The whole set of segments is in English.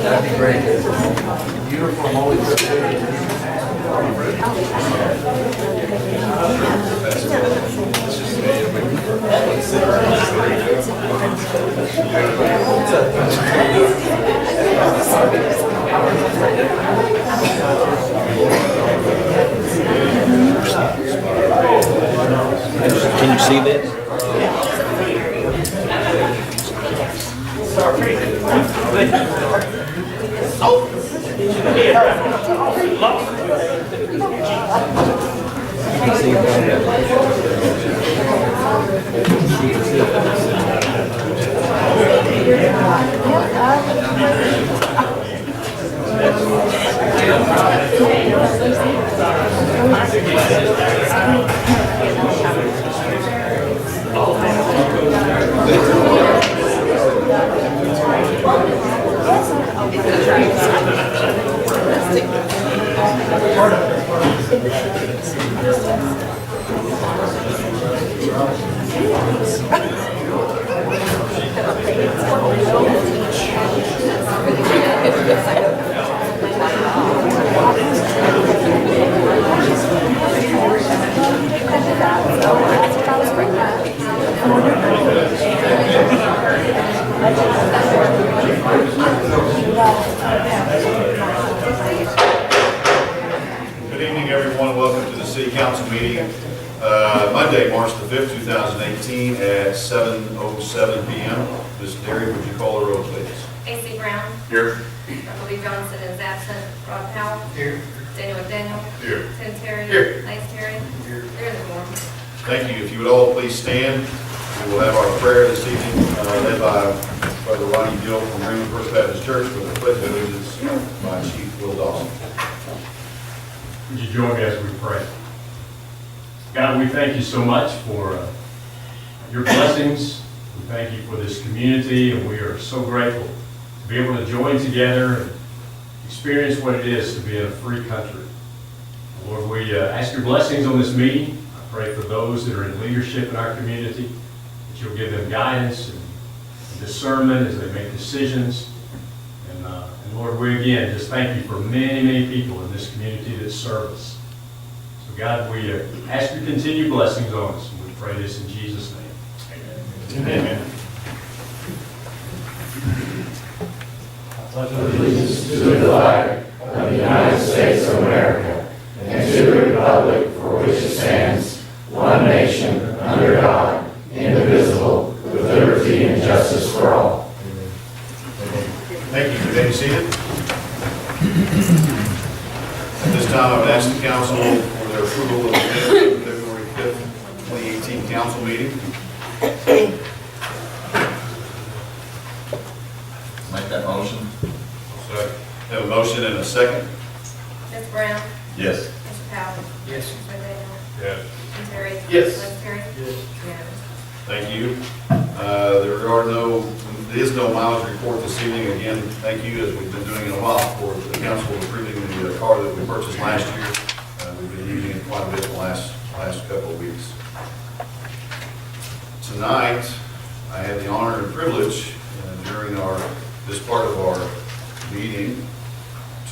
That'd be great. Uniform always looks good. Can you see this? Good evening, everyone. Welcome to the City Council meeting, Monday, March the 5th, 2018 at 7:07 p.m. Ms. Derry, would you call the roll, please? A.C. Brown. Here. Lee Johnson is absent. Rob Powell. Here. Daniel McDaniel. Here. Tim Terry. Here. Lance Terry. Here. They're in the forum. Thank you. If you would all please stand, we will have our prayer this evening led by Brother Ronnie Gill from Greenwood First Baptist Church with the pledge of allegiance by Chief Will Dawson. Would you join me as we pray? God, we thank you so much for your blessings. We thank you for this community, and we are so grateful to be able to join together and experience what it is to be in a free country. Lord, we ask your blessings on this meeting. I pray for those that are in leadership in our community, that you'll give them guidance and discernment as they make decisions. And Lord, we again just thank you for many, many people in this community that serve us. So God, we ask your continued blessings on us, and we pray this in Jesus' name. Amen. Amen. Allegiance to the flag of the United States of America and to the republic for which it stands, one nation, under God, indivisible, with liberty and justice for all. Thank you. You may be seated. At this time, I would ask the council for their approval of the minutes of the February 5th, 2018 council meeting. Make that motion. Have a motion and a second. Mr. Brown. Yes. Mr. Powell. Yes. Mr. McDaniel. Yes. Tim Terry. Yes. Lance Terry. Yes. Unanimous. Thank you. There is no mileage report this evening. Again, thank you, as we've been doing in a while, for the council approving the car that we purchased last year. We've been using it quite a bit the last couple of weeks. Tonight, I have the honor and privilege during this part of our meeting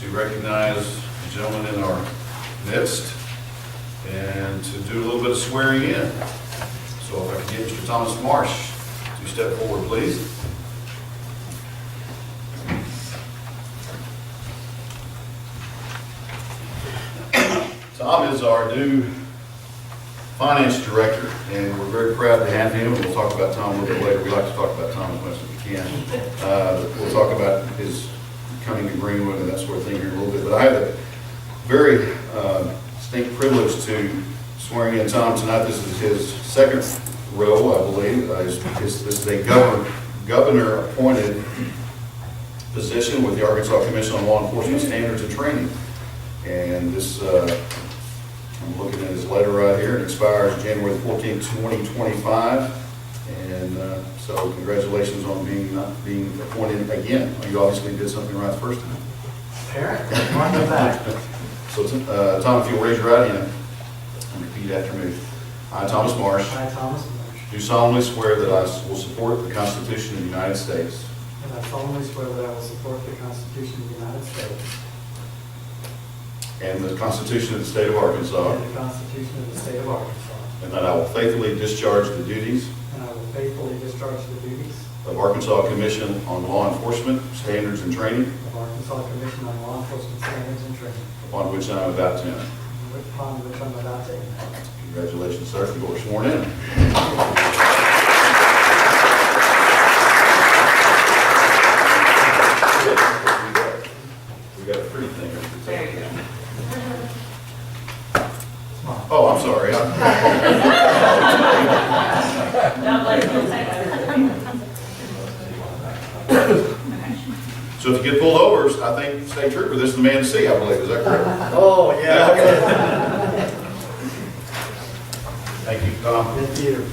to recognize the gentleman in our midst and to do a little bit of swearing in. So if I could get Mr. Thomas Marsh to step forward, please. Tom is our new finance director, and we're very proud to have him. We'll talk about Tom a little bit later. We like to talk about Tom as much as we can. We'll talk about his coming to Greenwood and that sort of thing here in a little bit. But I have a very distinct privilege to swearing in Tom tonight. This is his second role, I believe. This is a governor-appointed position with the Arkansas Commission on Law Enforcement Standards and Training. And this, I'm looking at his letter right here. It expires January 14, 2025. And so congratulations on being appointed again. You obviously did something right the first time. Apparently, on the back. So Tom, if you'll raise your right hand and repeat after me. I, Thomas Marsh, I, Thomas Marsh, do do solemnly swear that I will support the Constitution of the United States and I solemnly swear that I will support the Constitution of the United States and the Constitution of the State of Arkansas, and the Constitution of the State of Arkansas, and that I will faithfully discharge the duties and I will faithfully discharge the duties of Arkansas Commission on Law Enforcement Standards and Training, of Arkansas Commission on Law Enforcement Standards and Training, upon which I am about to enter. upon which I'm about to enter. Congratulations, sir. You are sworn in. We got a pretty thing. There you go. Oh, I'm sorry. So if you get pulled over, I think state trooper, this is the man to see, I believe. Is that correct? Oh, Thank you, Tom. Thank you.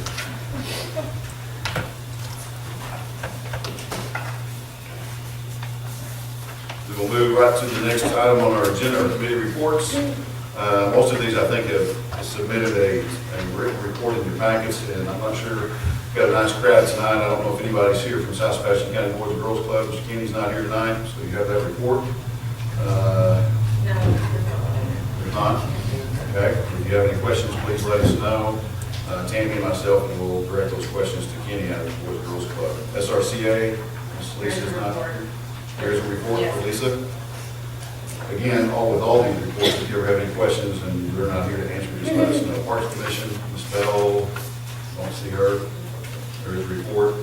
We'll move right to the next item on our agenda, our committee reports. Most of these, I think, have submitted a written report in your packets, and I'm not sure, we've got a nice crowd tonight. I don't know if anybody's here from South Sebastian County Boys and Girls Club. Mr. Kenny's not here tonight, so you have that report. No. You're not? Okay. If you have any questions, please let us know. Tammy and myself will direct those questions to Kenny out of the Boys and Girls Club. SRCA, Ms. Lisa's not here. There's a report for Yes. Lisa. Again, with all these reports, if you ever have any questions and we're not here to answer, just let us know. Parks Commission, Ms. Bell, don't see her. There is a report.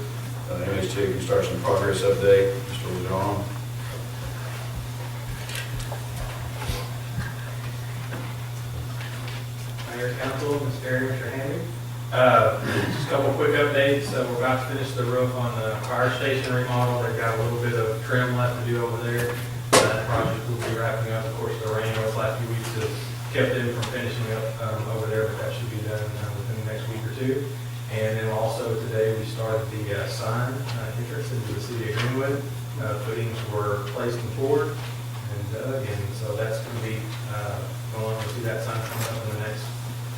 MHT construction progress update, Mr. LeJean. Mayor, Council, Mr. Terry, Mr. Henry. Just a couple quick updates. We're about to finish the roof on the fire station remodel. They've got a little bit of trim left to do over there. That project will be wrapping up. Of course, the rain over the last few weeks has kept them from finishing up over there, but that should be done within the next week or two. And then also today, we started the sign entrance into the city of Greenwood. Footings were placed and poured and dug, and so that's going to be going on. We'll see that sign coming up in the next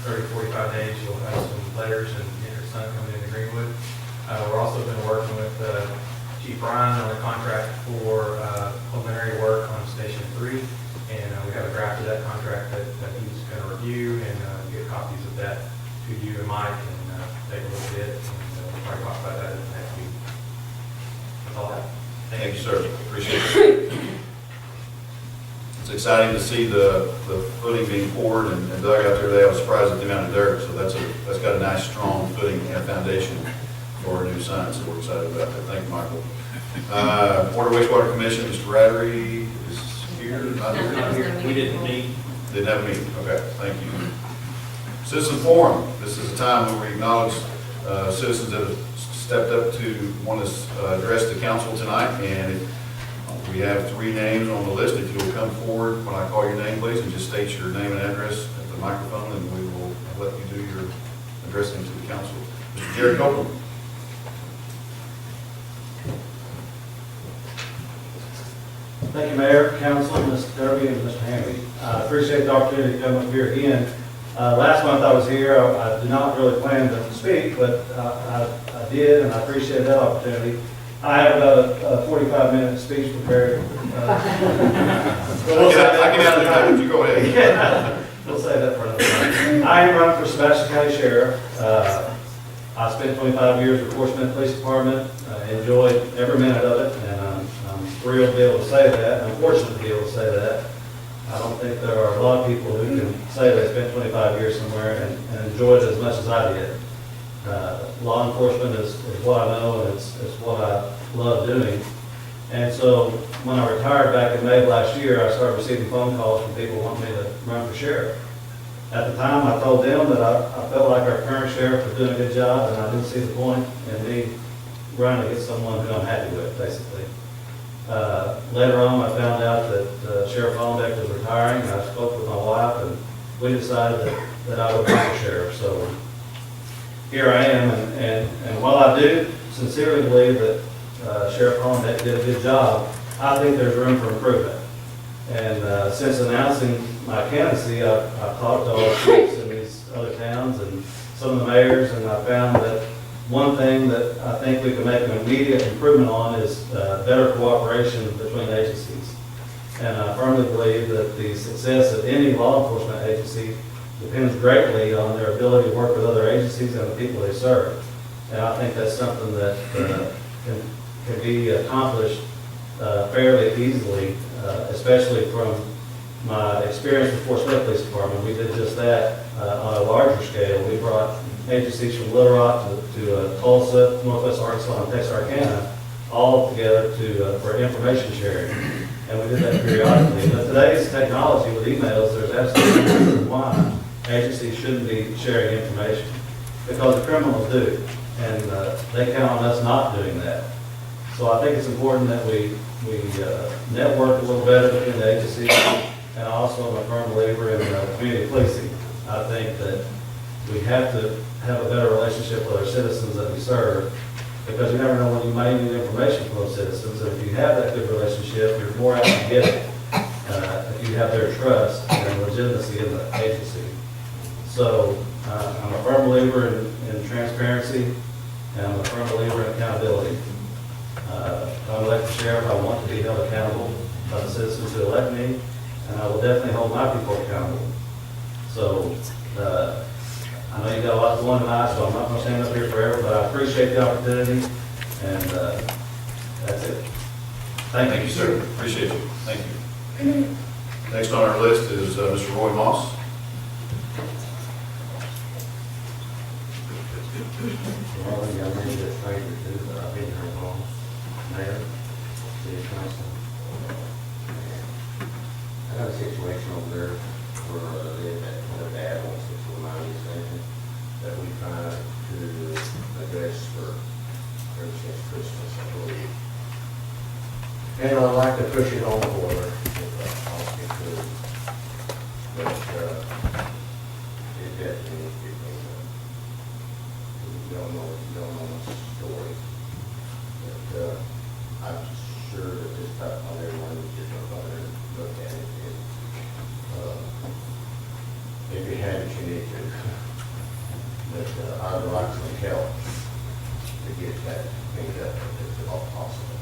30, 45 days. You'll have some letters and entrance sign coming into Greenwood. We're also been working with Chief Ryan on a contract for preliminary work on Station 3, and we have a draft of that contract that he's going to review and get copies of that to you and Mike, and take a look at it, and we'll probably talk about that in the next week. That's all I have. Thank you, sir. Appreciate it. It's exciting to see the footing being poured and dug out there today. I was surprised at the amount of dirt, so that's got a nice, strong footing and foundation for our new sign, so we're excited about that. Thank you, Michael. Water Wastewater Commission, Mr. Rattery is here. Not here? Not here. We didn't meet. Didn't have a meeting. Okay, thank you. Citizen Forum. This is a time when we acknowledge citizens that have stepped up to want to address the council tonight, and we have 3 names on the list. If you will come forward when I call your name, please, and just state your name and address at the microphone, and we will let you do your addressing to the council. Mr. Jerry Copeland. Thank you, Mayor, Council, Mr. Derby, and Mr. Henry. I appreciate the opportunity to come up here again. Last month I was here. I did not really plan to speak, but I did, and I appreciate that opportunity. I have about a 45-minute speech prepared. I can outdo that, but you go ahead. Yeah, we'll say that for another time. I am running for Sebastian County Sheriff. I spent 25 years with Fort Smith Police Department. I enjoyed every minute of it, and I'm thrilled to be able to say that. I'm fortunate to be able to say that. I don't think there are a lot of people who can say they spent 25 years somewhere and enjoyed it as much as I did. Law enforcement is what I know, and it's what I love doing. And so when I retired back in May of last year, I started receiving phone calls from people wanting me to run for sheriff. At the time, I told them that I felt like our current sheriff was doing a good job, and I didn't see the point in me running against someone who I'm happy with, basically. Later on, I found out that Sheriff Hollenbeck was retiring, and I spoke with my wife, and we decided that I would run for sheriff. So here I am, and while I do sincerely believe that Sheriff Hollenbeck did a good job, I think there's room for improvement. And since announcing my candidacy, I've talked to all the chiefs in these other towns and some of the mayors, and I found that One thing that I think we can make an immediate improvement on is better cooperation between agencies. And I firmly believe that the success of any law enforcement agency depends greatly on their ability to work with other agencies and the people they serve. And I think that's something that can be accomplished fairly easily, especially from my experience with Fort Smith Police Department. We did just that on a larger scale. We brought agencies from Little Rock to Tulsa, Northwest Arkansas, and Texarkana all together for information sharing. And we did that periodically. But today's technology with emails, there's absolutely no reason why agencies shouldn't be sharing information, because the criminals do, and they count on us not doing that. So I think it's important that we network a little better between the agencies, and also I'm a firm believer in community policing. I think that we have to have a better relationship with our citizens that we serve, because you never know when you may need information from those citizens. And if you have that good relationship, you're more apt to get it if you have their trust and legitimacy in the agency. So I'm a firm believer in transparency, and I'm a firm believer in accountability. If I'm elected sheriff, I want to be held accountable by the citizens who elect me, and I will definitely hold my people accountable. So I know you got a lot going tonight, so I'm not going to stand up here forever, but I appreciate the opportunity, and that's it. Thank you, sir. Appreciate you. Thank you. Next on our list is Mr. Roy Moss. Well, I made this favor too, but I've been here long. Mayor, city council. I got a situation over there where the dad wants to put my extension that we try to address for ever since Christmas, I believe. And I'd like to push it on for her if possibly could. But it definitely needs to be cleaned up. You don't know the story. But I'm sure that this type of everyone needs to jump on there and look at it. If you haven't, you need to. But I'd like some help to get that cleaned up if it's all possible.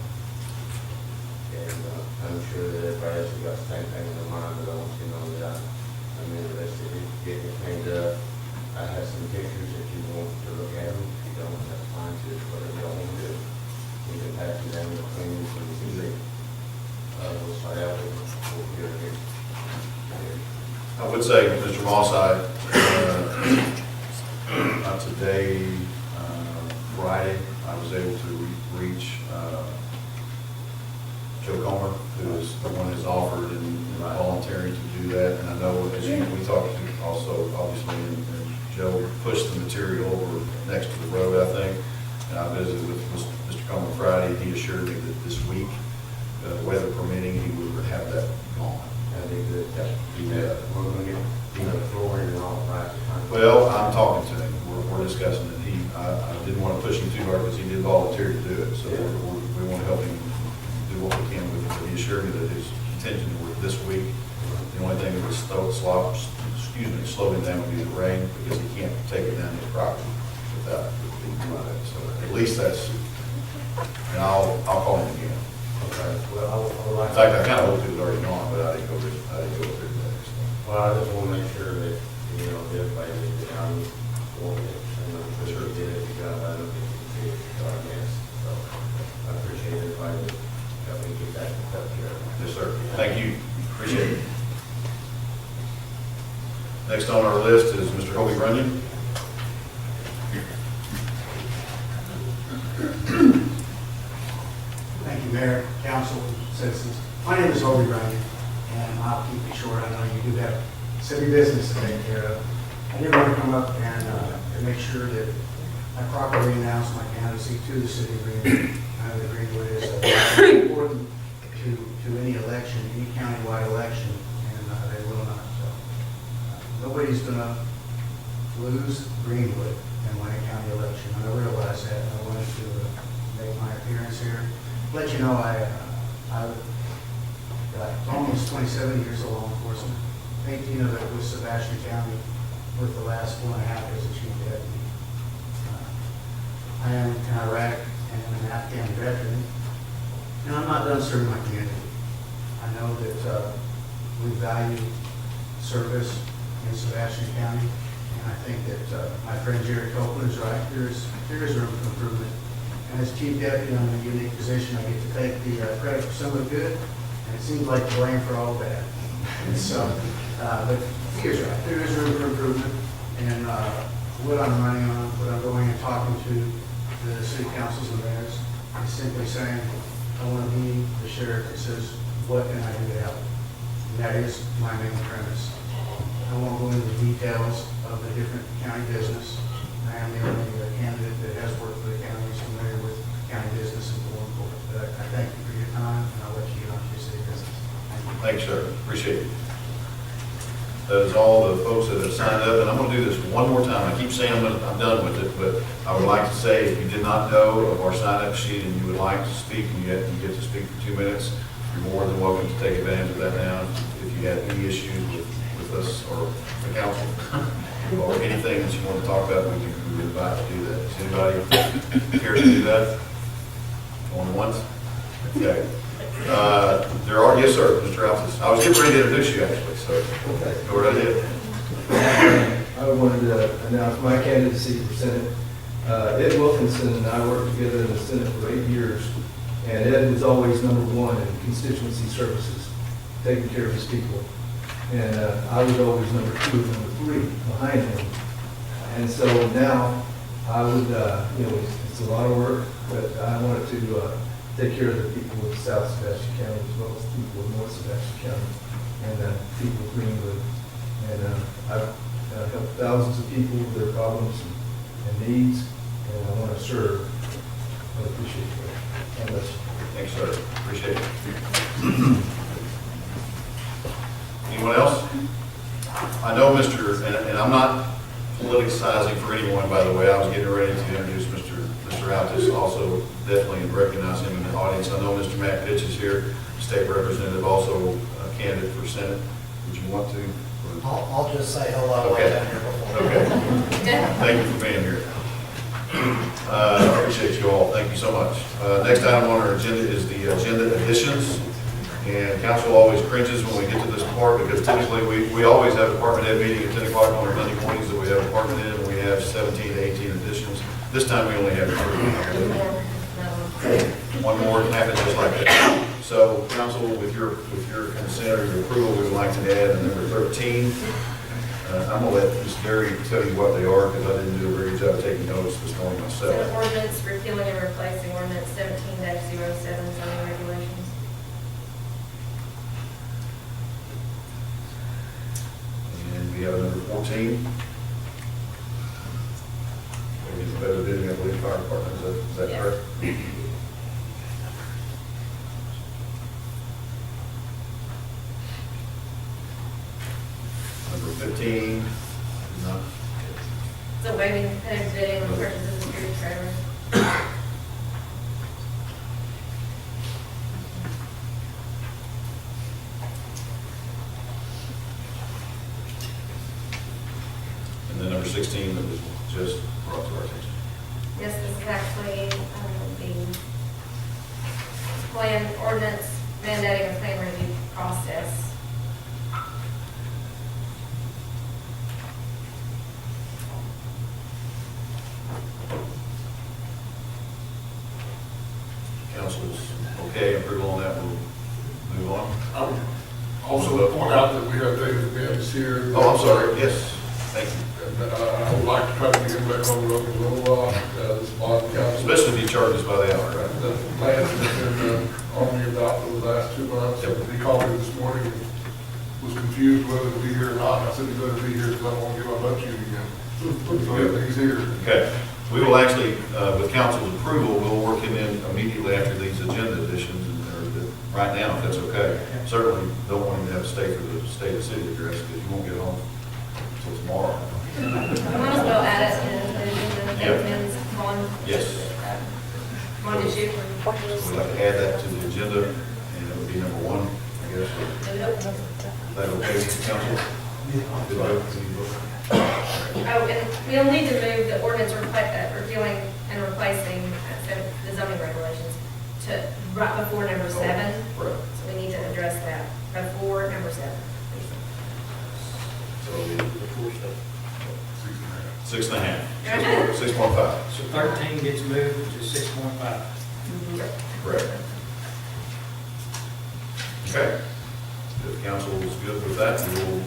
And I'm sure that everybody else has got the same thing in their mind, but I want you to know that I'm interested in getting it cleaned up. I have some pictures if you want to look at them. If you don't, that's fine too, whatever you want to do. You can pass them down the clean so you can see. We'll start out with what we're here. I would say, Mr. Moss, today, Friday, I was able to reach Joe Comer, who is the one who's offered and volunteering to do that. And I know, as we talked to also, obviously, and Joe pushed the material over next to the road, I think. And I visited with Mr. Comer Friday, and he assured me that this week, weather permitting, he would have that gone. That'd be good. Yeah. We're going to get flooring and all right. Well, I'm talking to him. We're discussing it. I didn't want to push him too hard because he did volunteer to do it. So we want to help him do what we can with it. But he assured me that his intention was this week. The only thing that would slow him down would be the rain, because he can't take it down his property without being mud. So at least that's, and I'll call him again. Okay. Well, In fact, I kind of hoped it was already gone, but I didn't go through that. well, I just want to make sure that, everybody is down for it. And I'm sure you did it. You got that. I guess. So I appreciate everybody that helped me get that up here. Yes, sir. Thank you. Appreciate it. Next on our list is Mr. Hobie Runyon. Thank you, Mayor, Council, citizens. My name is Hobie Runyon, and I'll keep it short. I know you do have city business to take care of. I did want to come up and make sure that I properly announce my candidacy to the city of Greenwood. I know that Greenwood is very important to any election, any countywide election, and they will not. So nobody's going to lose Greenwood and win a county election. I realize that, and I wanted to make my appearance here. Let you know, I've got almost 27 years of law enforcement, 18 of it with Sebastian County, with the last 4.5 as a chief deputy. I I am an Iraq and an Afghan veteran, and I'm not done serving my community. I know that we value service in Sebastian County, and I think that my friend Jerry Copeland is right. There is room for improvement. And as chief deputy, I'm in a unique position. I get to take the credit for some of the good, and it seems like the blame for all the bad. And so, but he is right. There is room for improvement, and what I'm running on, what I'm going and talking to the city councils and mayors, is simply saying, I want to be the sheriff that says, what can I do to help? And that is my main premise. I won't go into the details of the different county business. I am the only candidate that has worked for the county, is familiar with county business and going forward. But I thank you for your time, and I'll let you get on to your city business. Thank you. Thanks, sir. Appreciate it. That is all the folks that have signed up, and I'm going to do this one more time. I keep saying I'm done with it, but I would like to say, if you did not know of our sign-up sheet and you would like to speak, and you get to speak for 2 minutes, you're more than welcome to take advantage of that now. If you have any issues with us or the council, or anything that you want to talk about, we would invite to do that. Does anybody care to do that? Going once? Okay. There are, yes, sir, Mr. Altus. I was getting ready to introduce you, actually, so go right ahead. I wanted to announce my candidacy for Senate. Ed Wilkinson and I worked together in the Senate for 8 years, and Ed was always #1 in constituency services, taking care of his people. And I was always #2, #3 behind him. And so now I would, it's a lot of work, but I wanted to take care of the people of South Sebastian County as well as people of North Sebastian County and people of Greenwood. And I've helped thousands of people with their problems and needs, and I want to serve. I appreciate that. God bless you. Thanks, sir. Appreciate it. Anyone else? I know and I'm not politicizing for anyone, by the way. I was getting ready to introduce Mr. Altus, also definitely recognize him in the audience. I know Mr. Matt Pitch is here, state representative, also a candidate for Senate. Would you want to? I'll just say hello. Okay. I've been here before. Okay. Thank you for being here. I appreciate you all. Thank you so much. Next item on our agenda is the agenda additions. And council always cringes when we get to this part because typically we always have a department head meeting at 10 o'clock on our Monday mornings that we have a department head, and we have 17 to 18 additions. This time we only have 3. One more can happen just like that. So council, with your consent or your approval, we would like to add a number 13. I'm going to let Ms. Derry tell you what they are because I didn't do a very good job taking notes this morning myself. Senate ordinance repealing and replacing ordinance 17-07 zoning regulations. And we have a number 14. Maybe it's better bidding, I believe, fire department. Is that Yes. correct? Number 15. No. So waiving competitive bidding on purchases of security trailers. And then number 16 that was just brought to our attention. Yes, this is actually the plan ordinance mandating a plan review process. Council's okay, approval on that, we'll move on. I would also point out that we have David Benz here. Oh, I'm sorry, yes, thank you. And I would like to try to get him back on the road in a little while, this bond council. Especially if you charge us by the hour, right? The plan has been on me about for the last 2 months. Yep. He called me this morning and was confused whether to be here or not. I said he better be here because I don't want to get my butt chewed again. So yeah, he's here. Okay, we will actually, with council's approval, we'll work him in immediately after these agenda additions, right now, if that's okay. Certainly don't want him to have to stay for the state of city address because you won't get home until tomorrow. We might as well add it in the Yep. admin's one. Yes. One issue. So we'd like to add that to the agenda, and it would be number 1, I guess. Is that okay with the council? Oh, and we'll need to move the ordinance repealing and replacing the zoning regulations to right before number 7. Right. So we need to address that before number 7. So 6.5. 6.5. So 13 gets moved to 6.5. Correct. Okay. If council is good with that, we will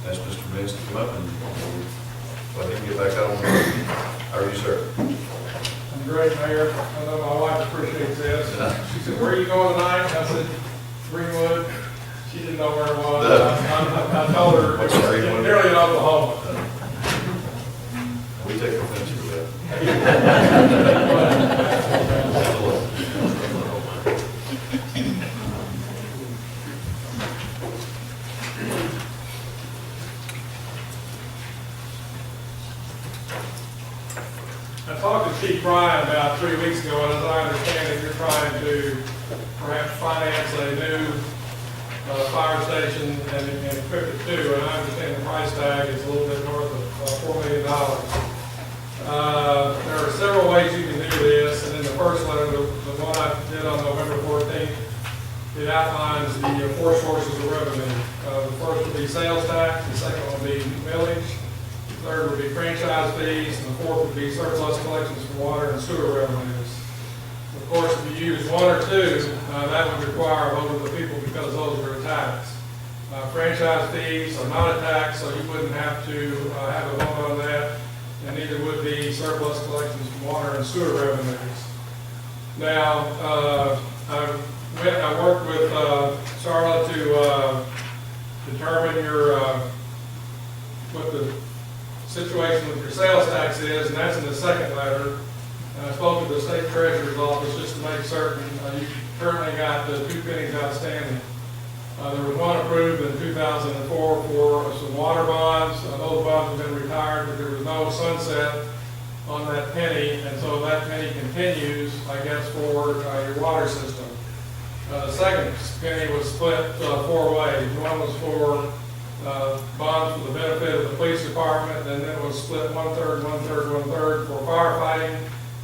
ask Mr. Miggs to come up and we'll let him get back out on the road. How are you, sir? I'm great, Mayor. I know my wife appreciates this. She said, "Where are you going tonight?" I said, "Greenwood." She didn't know where it was. I told her, What's Greenwood? nearly in Oklahoma. We take offense to that. I talked to Chief Ryan about 3 weeks ago, and as I understand it, you're trying to perhaps finance a new fire station and equip it too, and I understand the price tag is a little bit north of $4 million. There are several ways you can do this, and in the first letter, the one I did on November 14th, it outlines the 4 sources of revenue. The first would be sales tax, the second would be millage, the third would be franchise fees, and the fourth would be surplus collections from water and sewer revenues. Of course, if you use 1 or 2, that would require a vote of the people because those are a tax. Franchise fees are not a tax, so you wouldn't have to have a vote on that, and neither would be surplus collections from water and sewer revenues. Now, I worked with Charlotte to determine what the situation with your sales tax is, and that's in the second letter. I spoke to the state treasurer's office just to make certain. You currently got the 2 pennies outstanding. There was one approved in 2004 for some water bonds. Those bonds have been retired, but there was no sunset on that penny, and so that penny continues, I guess, for your water system. The second penny was split 4 ways. One was for bonds for the benefit of the police department, and then it was split 1/3, 1/3, 1/3 for firefighting,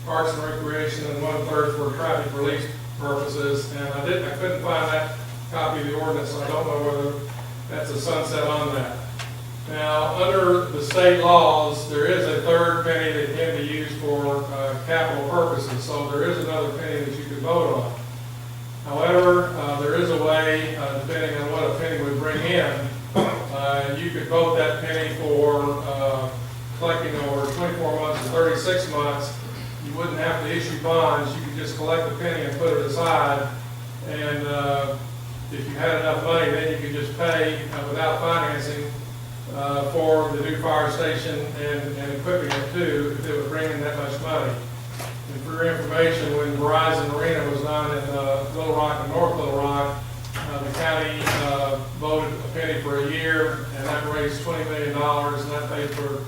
parks and recreation, and 1/3 for traffic release purposes. And I couldn't find that copy of the ordinance, so I don't know whether that's a sunset on that. Now, under the state laws, there is a third penny that can be used for capital purposes, so there is another penny that you could vote on. However, there is a way, depending on what a penny would bring in, you could vote that penny for collecting over 24 months or 36 months. You wouldn't have to issue bonds. You could just collect the penny and put it aside. And if you had enough money, then you could just pay without financing for the new fire station and equipping it too, if it would bring in that much money. And for your information, when Verizon Arena was done in Little Rock and North Little Rock, the county voted a penny for a year, and that raised $20 million, and that paid for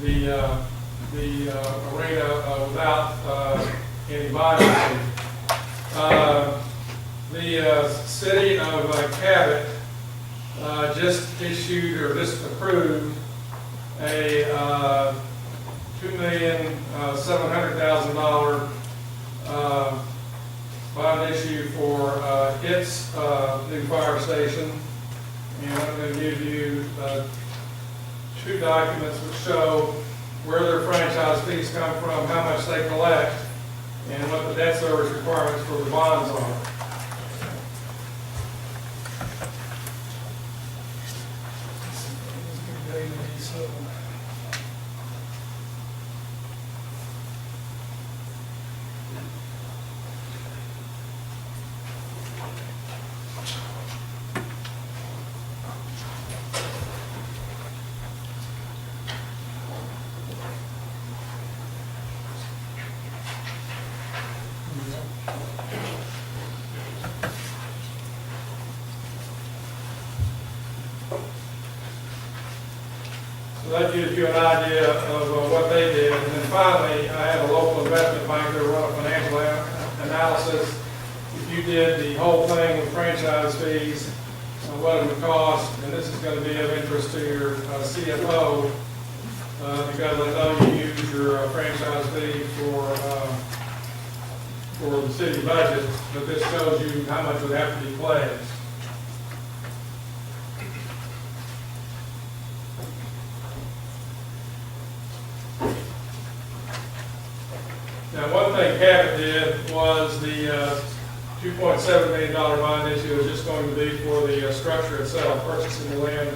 the arena without any bonding. The city of Cabot just issued or just approved a $2,700,000 bond issue for its new fire station. And I'm going to give you 2 documents which show where their franchise fees come from, how much they collect, and what the debt service requirements for the bonds are. So that gives you an idea of what they did. And then finally, I had a local investment banker run a financial analysis. If you did the whole thing with franchise fees what it would cost, and this is going to be of interest to your CFO, because I know you use your franchise fee for the city budget, but this shows you how much would have to be pledged. Now, one thing Cabot did was the $2.7 million bond issue is just going to be for the structure itself, purchasing the land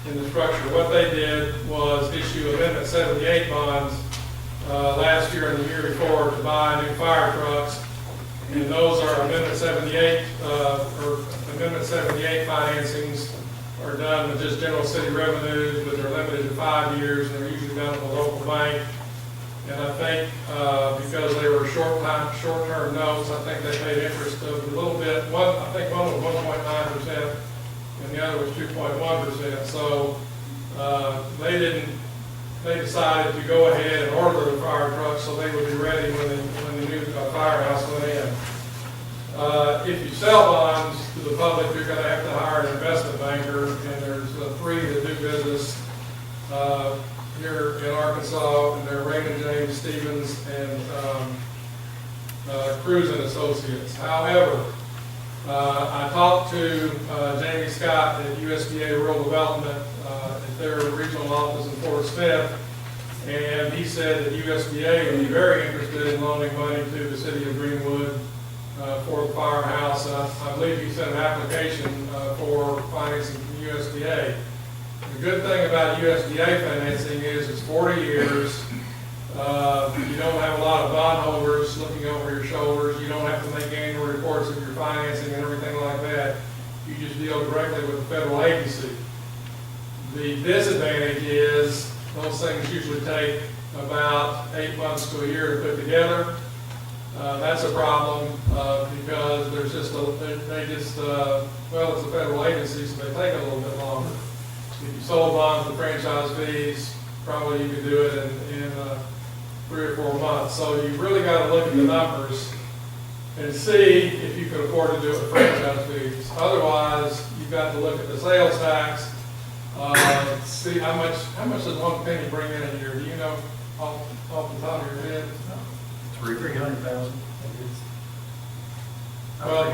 in the structure. What they did was issue Amendment 78 bonds last year and the year before to buy new fire trucks. And those are Amendment 78, or Amendment 78 financings are done with just general city revenues, but they're limited to 5 years, and they're usually done with a local bank. And I think because they were short-term notes, I think they paid interest of a little bit. I think one was 1.9%, and the other was 2.1%. So they decided to go ahead and order the fire trucks so they would be ready when the new firehouse went in. If you sell bonds to the public, you're going to have to hire an investment banker, and there's 3 that do business here in Arkansas, and they're Raymond James, Stevens, and Cruz and Associates. However, I talked to Jamie Scott at USDA Rural Development at their regional office in Fort Smith, and he said that USDA would be very interested in loaning money to the city of Greenwood for the firehouse. I believe he sent an application for financing from USDA. The good thing about USDA financing is it's 40 years. You don't have a lot of bondholders looking over your shoulders. You don't have to make annual reports of your financing and everything like that. You just deal directly with the federal agency. The disadvantage is those things usually take about 8 months to a year to put together. That's a problem because there's just well, it's a federal agency, so they take a little bit longer. If you sold bonds with franchise fees, probably you could do it in 3 or 4 months. So you really got to look at the numbers and see if you can afford to do it with franchise fees. Otherwise, you've got to look at the sales tax, see how much does 1 penny bring in a year? Do you know off the top of your head? 300,000. Well,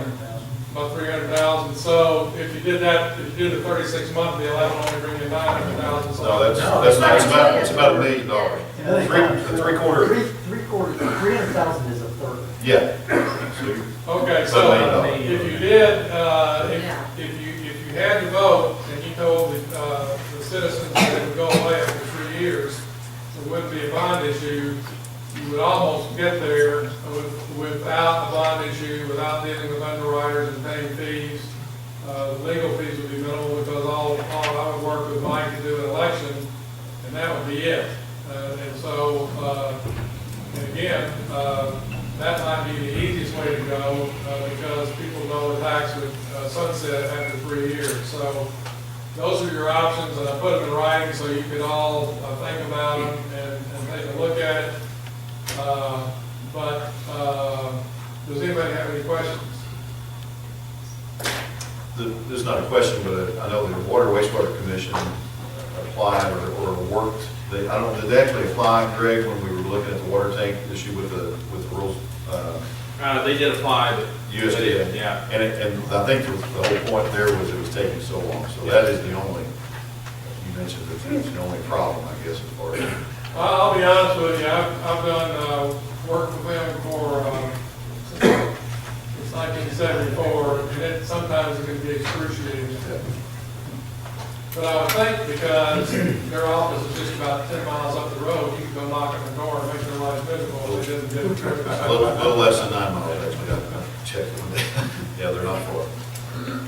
about 300,000. So if you did that, if you did the 36-month deal, that would only bring in 900,000. So No, that's not, it's about $1 million. Three-quarters. 300,000 is a third. Yeah. okay. $1 So million. if you did, if you had to vote and you told the citizens that it would go away after 3 years, there wouldn't be a bond issue. You would almost get there without a bond issue, without dealing with underwriters and paying fees. Legal fees would be minimal because all I would work with Mike to do an election, and that would be it. And so, and again, that might be the easiest way to go because people know the tax would sunset after 3 years. So those are your options, and I put them in writing so you can all think about them and take a look at it. Does anybody have any questions? There's not a question, but I know the Water Wastewater Commission applied or worked. I don't know, did they actually apply, Greg, when we were looking at the water tank issue with the rules? They did apply, but USDA. yeah. And I think the whole point there was it was taking so long. So that is the only, you mentioned that it's the only problem, I guess, as far as. I'll be honest with you, I've done work with them for since 1974, and sometimes it can be excruciating. But I would think because their office is just about 10 miles up the road, you can go knock on the door and make their life miserable if they didn't get a trip. A little less than 9 miles, actually. I've checked them. Yeah, they're not far.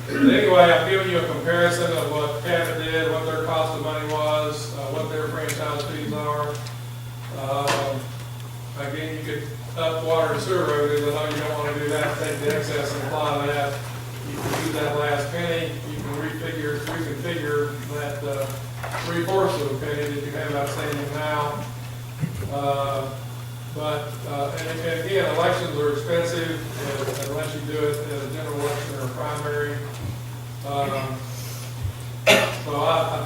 But anyway, I've given you a comparison of what Cabot did, what their cost of money was, what their franchise fees are. Again, you could up water and sewer revenues. I know you don't want to do that, take the excess and apply that. You can use that last penny. You can reconfigure that 3/4 of a penny that you have outstanding now. And again, elections are expensive unless you do it as a general election or a primary.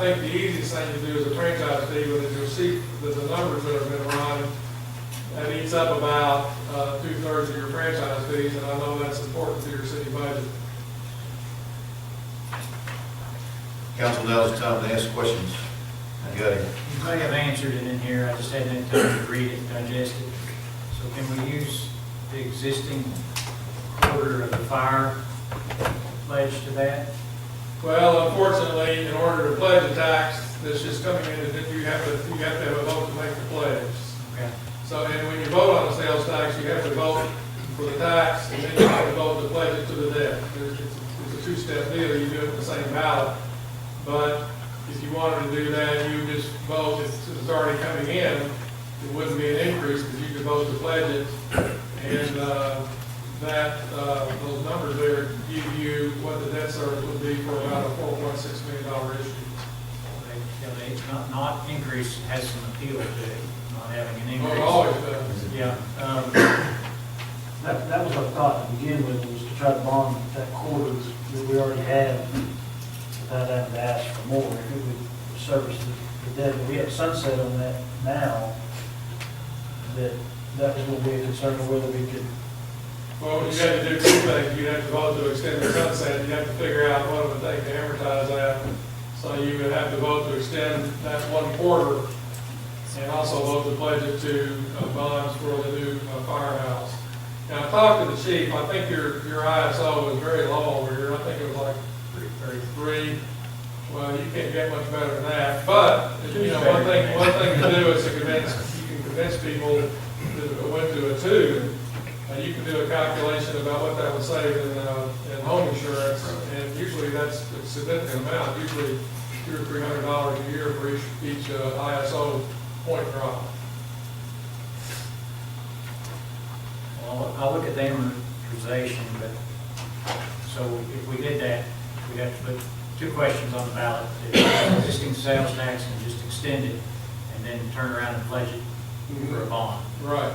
think the easiest thing to do is a franchise fee, but as you'll see, the numbers that have been run, that eats up about 2/3 of your franchise fees, and I know that's important to your city budget. Council, now is the time to ask questions. You got any? You may have answered it in here, I just hadn't had time to read it and digest it. So can we use the existing quarter of the fire pledge to that? Well, unfortunately, in order to pledge a tax that's just coming in, you have to have a vote to make the pledge. Okay. So, and when you vote on a sales tax, you have to vote for the tax, and then you have to vote to pledge it to the debt. It's a two-step deal, you do it in the same ballot. But if you wanted to do that, you just vote, if it's already coming in, it wouldn't be an increase, because you could vote to pledge it. And those numbers there give you what the debt service would be for about a $4.6 million issue. Not increase has some appeal to it, not having an Well, increase. it always does. Yeah. That was our thought to begin with, was to try to bond that quarter that we already have without having to ask for more. If it would service the debt, but we have sunset on that now, that was going to be a concern of whether we could. Well, you have to do two things. You have to vote to extend the sunset. You have to figure out what it would take to amortize that. So you would have to vote to extend that 1 quarter, and also vote to pledge it to bonds for the new firehouse. Now, I talked to the chief. I think your ISO was very low over here. I think it was like 333. Well, you can't get much better than that. But you know, one thing to do is to convince people that it went to a 2. You can do a calculation about what that would save in home insurance, and usually that's a significant amount, usually $200 or $300 a year for each ISO point drop. Well, I'll look at the amortization, but, so if we did that, we'd have to put 2 questions on the ballot. The existing sales tax and just extend it, and then turn around and pledge it for a bond. Right.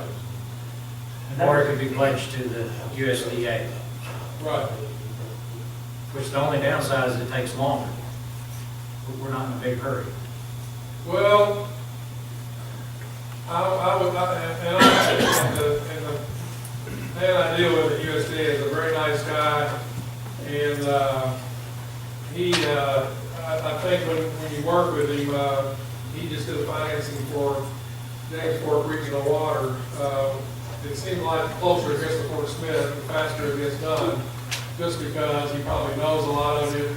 Or it could be pledged to the USDA. Right. Which the only downside is it takes longer. We're not in a big hurry. Well, the man I deal with at USDA is a very nice guy, and I think when you work with him, he just did financing for James Fork Regional Water. It seems like the closer it gets to Fort Smith, the faster it gets done, just because he probably knows a lot of it.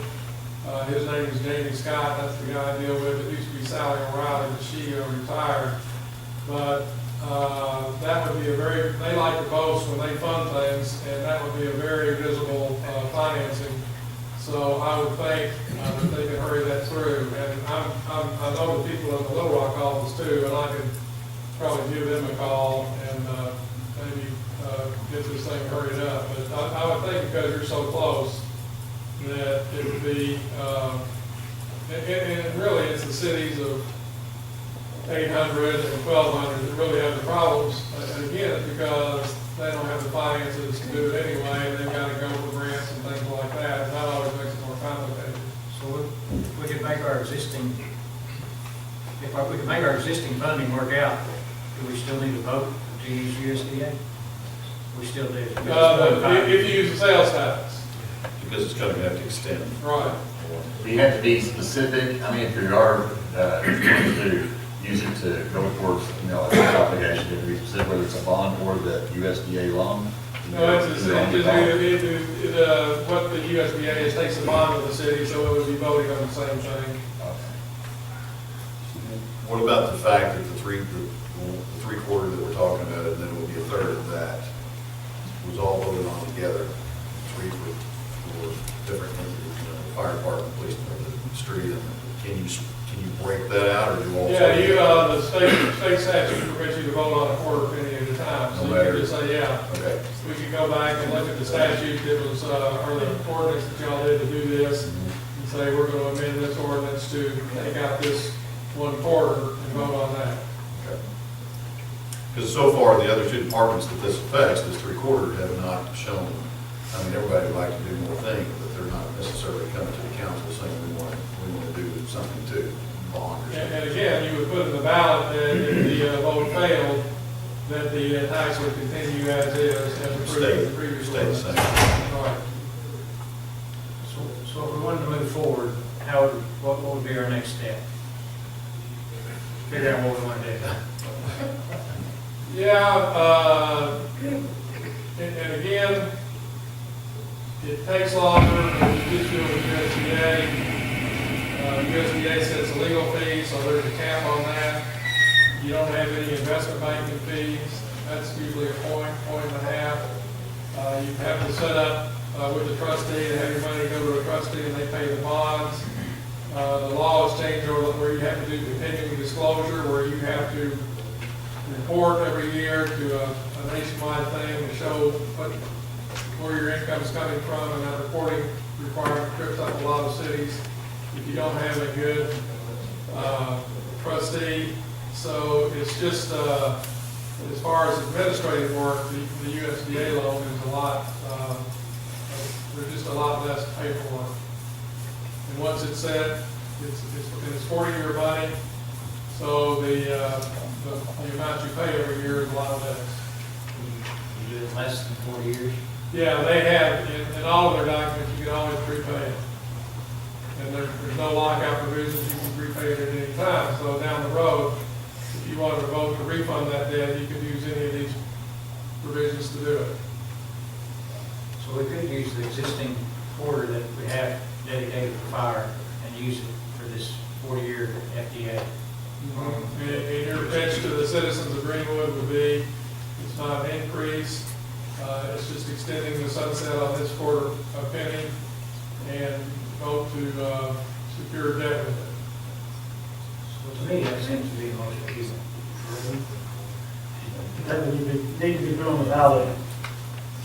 His name is Jamie Scott, that's the guy I deal with. It used to be Sally O'Reilly, but she retired. But that would be they like to boast when they fund things, and that would be a very visible financing. So I would think that they can hurry that through. And I know the people in the Little Rock office too, and I could probably give them a call and maybe get this thing hurried up. But I would think because you're so close that it would be, and really it's the cities of 800 and 1200 that really have the problems. And again, it's because they don't have the finances to do it anyway, and they've got to go for grants and things like that. And that always makes it more complicated. So if we could make our existing funding work out, do we still need to vote to use USDA? We still do. If you use the sales tax. Because it's going to have to extend. Right. Do you have to be specific? I mean, if you are going to use it to go towards, a tax obligation, to be specific, whether it's a bond or the USDA loan? No, what the USDA is takes the bond of the city, so it would be voting on the same thing. What about the fact that the three quarter that we're talking about, and then it will be a third of that, was all voted on together? 3 for different entities, the fire department, police department, the street. Can you break that out, or do all? Yeah, the state statute permits you to vote on a quarter penny at a time, so you can just say, yeah. Okay. We could go back and look at the statute that was, or the ordinance that y'all did to do this, and say, we're going to amend this ordinance to take out this 1 quarter and vote on that. Because so far, the other 2 departments that this affects, this 3/4, have not shown. I mean, everybody would like to do more things, but they're not necessarily coming to the council saying we want to do something too, bond or something. And again, you would put in the ballot that if the vote failed, that the tax would continue as is, as approved in the previous Stay the ordinance. same. All right. So if we wanted to move forward, what would be our next step? Figure out what we want to do. Yeah, and again, it takes longer than you just do with USDA. USDA sets a legal fee, so there's a cap on that. You don't have any investment banking fees. That's usually a point and a half. You have to set up with the trustee, and have your money go to a trustee, and they pay the bonds. The law has changed over where you have to do continuing disclosure, where you have to report every year to a nationwide thing to show where your income's coming from, and that reporting requirement trips up a lot of cities if you don't have a good trustee. So it's just, as far as administrative work, the USDA loan is a lot, there's just a lot less paperwork. And once it's set, it's 40-year money, so the amount you pay every year is a lot less. You do it less than 40 years? Yeah, they have, in all of their documents, you can always prepay it. And there's no lockout provisions, you can prepay it at any time. So down the road, if you wanted to vote to refund that debt, you could use any of these provisions to do it. So we could use the existing quarter that we have dedicated for fire and use it for this 40-year FDA. And your pitch to the citizens of Greenwood would be, it's not an increase, it's just extending the sunset on this quarter of penny and vote to secure debt with it. So to me, that seems to be the most appealing. That would need to be put on the ballot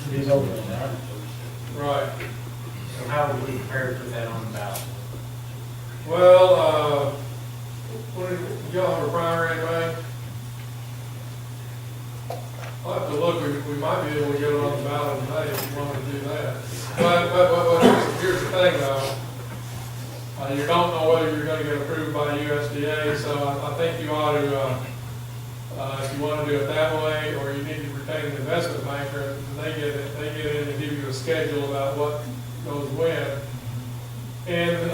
to be voted on, right? Right. So how would we prepare to put that on the ballot? Well, y'all have a primary anyway? I'll have to look, we might be able to get it on the ballot today if you wanted to do that. But here's the thing though, you don't know whether you're gonna get approved by USDA, so I think you ought to, if you wanna do it that way, or you need to retain the investment banker, and they get in and give you a schedule about what goes when. And,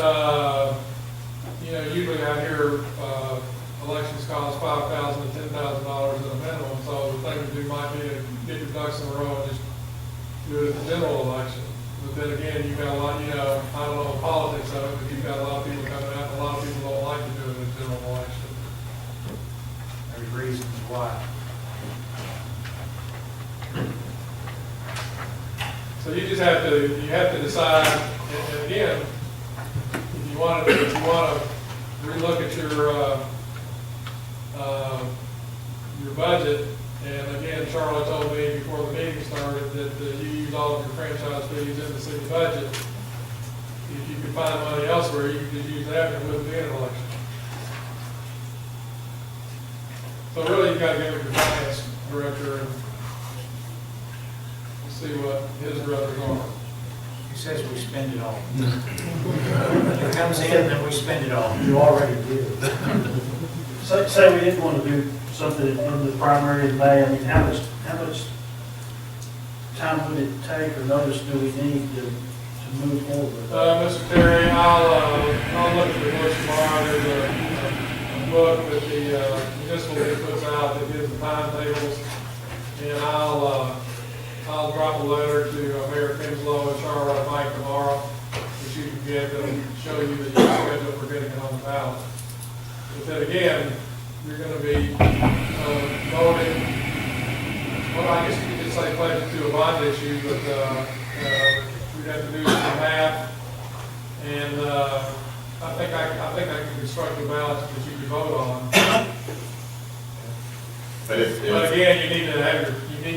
usually out here, elections cost $5,000 to $10,000 at a minimum, so the thing to do might be to get your ducks in a row and just do it at the general election. But then again, you've got a lot, I don't know the politics of it, but you've got a lot of people coming out, and a lot of people don't like to do it in the general election. There's reasons why. So you just have to decide, and again, if you want to relook at your budget, and again, Charlotte told me before the meeting started that you use all of your franchise fees in the city budget. If you could find money elsewhere, you could just use that and it wouldn't be an election. So really, you've got to get with your finance director and see what his brothers are. He says we spend it all. It comes in, then we spend it all. You already did. Say we didn't want to do something in the primary in May, I mean, how much time would it take or notice do we need to move forward? Mr. Terry, I'll look at the books tomorrow. There's a book that the municipal league puts out that gives the timetables, and I'll drop a letter to Mayor Kinslow and Charlotte and Mike tomorrow, which you can get and show you the schedule for getting it on the ballot. But then again, you're going to be voting, well, I guess you could say pledge it to a bond issue, but we'd have to do some math. And I think I can construct a ballot that you can vote on. But But again, you need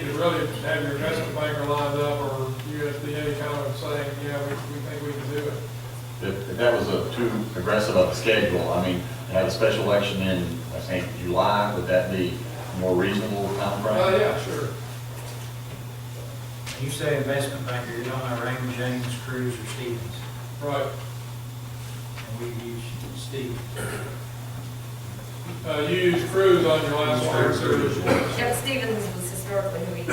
to really have your investment banker lined up, or USDA kind of saying, yeah, we think we can do it. If that was too aggressive of a schedule, I mean, to have a special election in, I think, July, would that be a more reasonable timeframe? Yeah, sure. You say investment banker, you're talking about Raymond James, Cruz, or Stevens. Right. And we use Steve. You used Cruise on your last water and sewer issue. Yep, Stevens was historically who we used.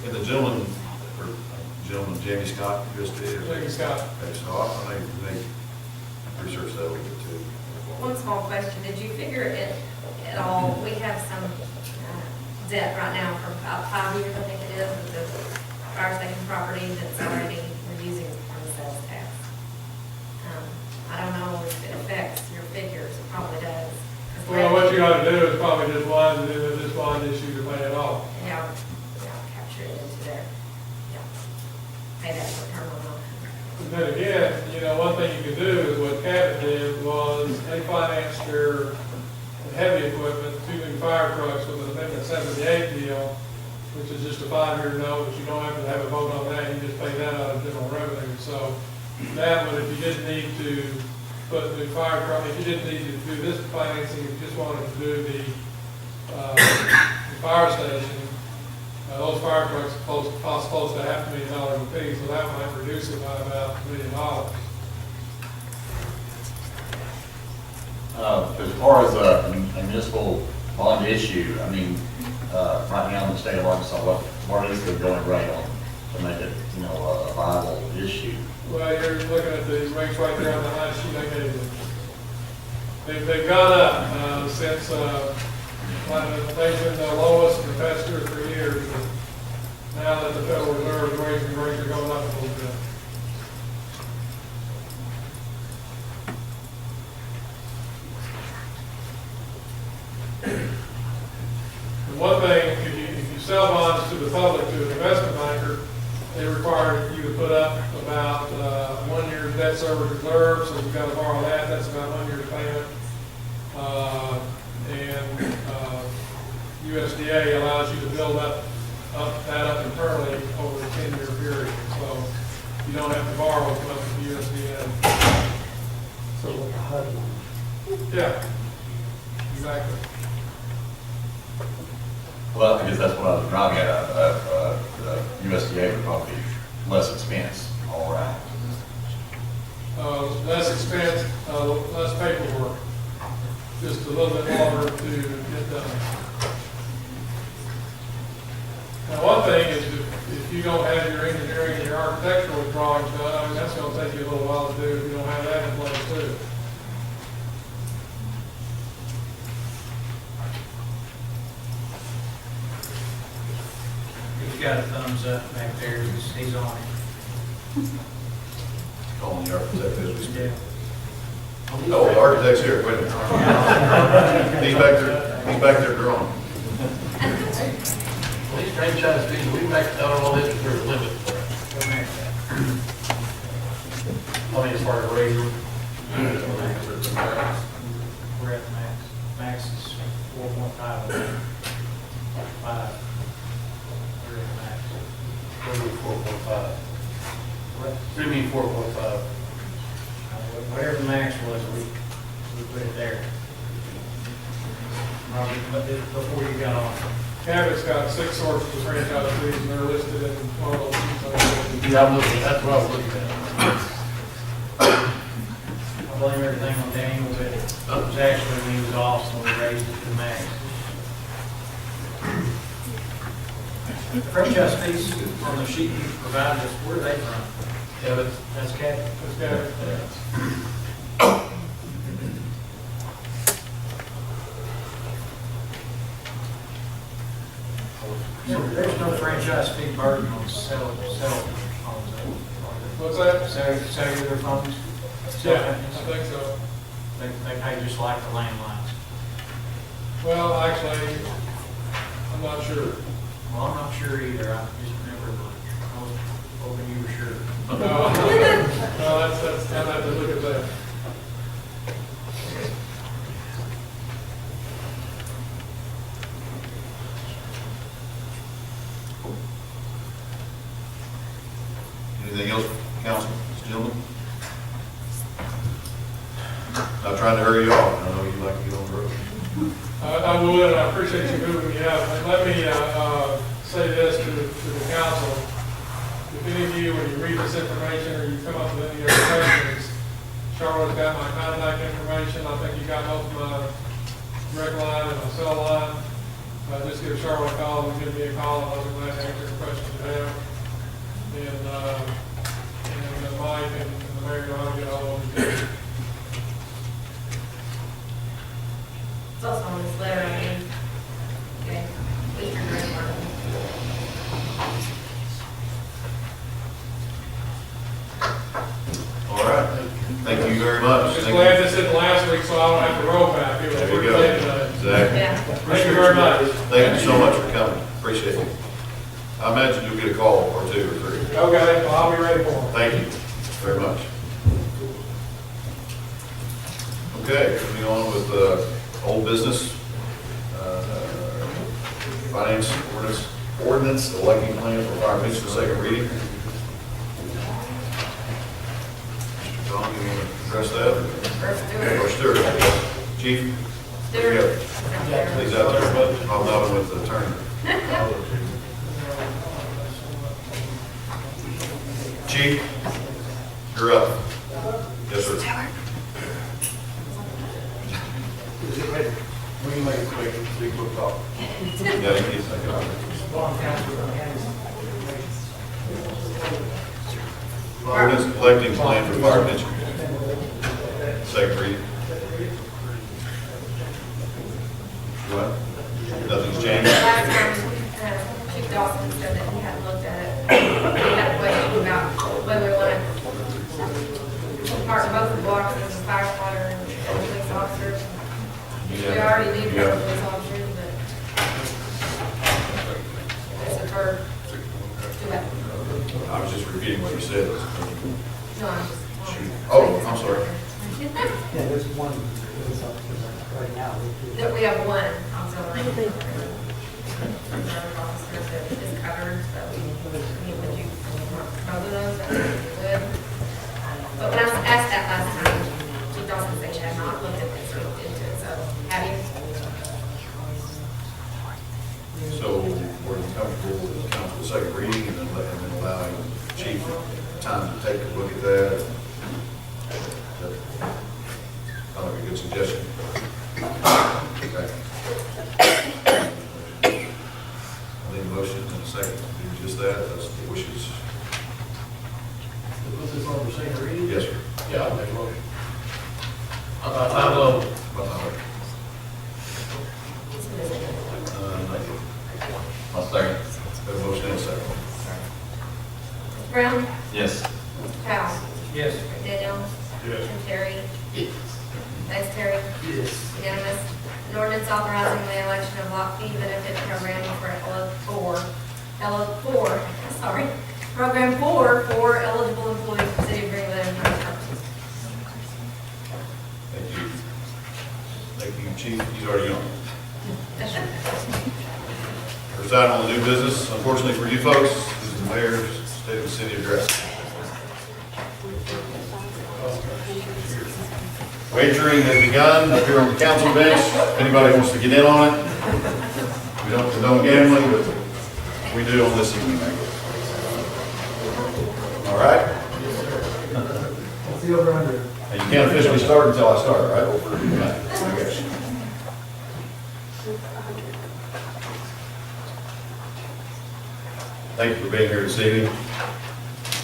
And the gentleman, Jamie Scott, just did. Jamie Scott. Okay, so I may research that a little bit too. One small question, did you figure it at all, we have some debt right now for about 5 years, I think it is, with the fire station property that's already, we're using from the sales tax. I don't know if it affects your figures, it probably does. 'Cause Well, what you ought to do is probably just bond it into this bond issue to pay it off. Yeah, capture it into there, yeah. Pay that for term loan. And then again, you know, one thing you can do is what Cabot did was they financed their heavy equipment, 2 new fire trucks with an amendment 78 deal, which is just a 5-year note, but you don't have to have a vote on that, you just pay that out of general revenue. So that one, if you didn't need to put new fire truck, if you didn't need to do this financing, if you just wanted to do the fire station, those fire trucks cost close to $500,000 a piece, so that might reduce it by about $1 million. As far as a municipal bond issue, I mean, right now in the state of Arkansas, what is the going rate on to make it, you know, a viable issue? Well, you're looking at the rates right there on the last sheet I gave you. They've gone up since they've been the lowest in the past 2 or 3 years. But now that the Federal Reserve is raising rates, are going up a little bit. And one thing, if you sell bonds to the public, to an investment banker, they require you to put up about 1 year's debt service reserve, so you've got to borrow that, that's about 1 year's payment. And USDA allows you to build that up internally over a 10-year period, so you don't have to borrow as much as USDA. So like a HUD. Yeah, exactly. Well, I guess that's what I was driving at. USDA would probably be less expense all around. Less expense, less paperwork, just a little bit longer to get done. Now, one thing is if you don't have your engineering and your architectural drawings done, I mean, that's going to take you a little while to do if you don't have that in place too. He's got a thumbs up back there, he's on it. Calling the architect as we speak. Yeah. Oh, the architect's here, wait a minute. He's back there drawing. These franchise fees, we make out all this, is there a limit for it? What max that? I mean, as far as raising. We're at the max. Max is 4.5. 5. We're at the max. What do you mean 4.5? What? What do you mean 4.5? Whatever the max was, we put it there. But before you got on. Cabot's got 6 sources of franchise fees, and they're listed in one of those. Yeah, I'm looking, that's what I was looking at. I blame everything on Daniel, but it was actually when he was off, so we raised it to the max. The franchise fees on the sheet you provided us, where are they from? Yeah, That's Cabot. That's Cabot. There's no franchise fee burden on cell phones. What's that? Cellular phones? Cell Yeah, I companies? think so. They pay just like the landlines. Well, actually, I'm not sure. Well, I'm not sure either. I just remember, I was hoping you were sure. No, that's, I'll have to look at that. Anything else, council, gentlemen? Not trying to hurry you off, I know you like to get on the road. I would, and I appreciate you moving me up. But let me say this to the council. If any of you, when you read this information or you come up with any other questions, Charlotte's got my contact information. I think you got both my direct line and my cell line. Just give Charlotte a call and give me a call, and I'll be glad to answer your questions you have. And Mike and the mayor, I'll get all of you. It's also on this letter, I mean, okay, Eastern Green Park. All right, thank you very much. Just Thank glad you. this didn't last week, so I don't have to roll back. It was There you pretty go. late today. Exactly. Yeah. Thank you very much. Thank you so much for coming, appreciate it. I imagine you'll get a call or two or three. Okay, well, I'll be ready for them. Thank you very much. Okay, moving on with old business. Finance ordinance electing plan for fire pension second reading. Mr. Tom, you want to address that? Or Stewart? Chief? There you go. Please out there, but I'm not with the attorney. Chief, you're up. Yes, sir. We can make it quick, so you can talk. Yeah, you need a second. Ordinance collecting plan for fire pension. Second reading. What? Nothing's changed? Last time, Chief Dawson said that he hadn't looked at it. He had a question about whether we want to park both the blocks as a firefighter and police officers. We already do cover police officers, but it's a bird. I was just repeating what you said. No, I'm just. Shoot. Oh, I'm sorry. Yeah, there's one police officer right now. That we have one auxiliary. Officer that is covered, so we need to do both of those, that would be good. But when I was asked that last time, Chief Dawson said she had not looked at this or looked into it, so have you? So we're comfortable with the council second reading and then allowing the chief time to take a look at that. Sounds like a good suggestion. Okay. I need a motion in a second to do just that. That's the wishes. Put this on for second reading? Yes, sir. Yeah, I'll make a motion. I will. I'll second. Got a motion in a second. Brown? Yes. Powell? Yes. Daniel? Yes. And Terry? Thanks, Terry. Yes. Unanimous. An ordinance authorizing the election of lot fee benefit program for Program 4 for eligible employees of the city of Greenwood and other purposes. Thank you. Thank you, chief. He's already on. First item on the new business, unfortunately for you folks, is the mayor's State of the City address. Wagering has begun up here on the council bench. If anybody wants to get in on it, we don't condone gambling, but we do on this evening. All right? What's the over under? And you can't officially start until I start, right? I guess. Thank you for being here this evening.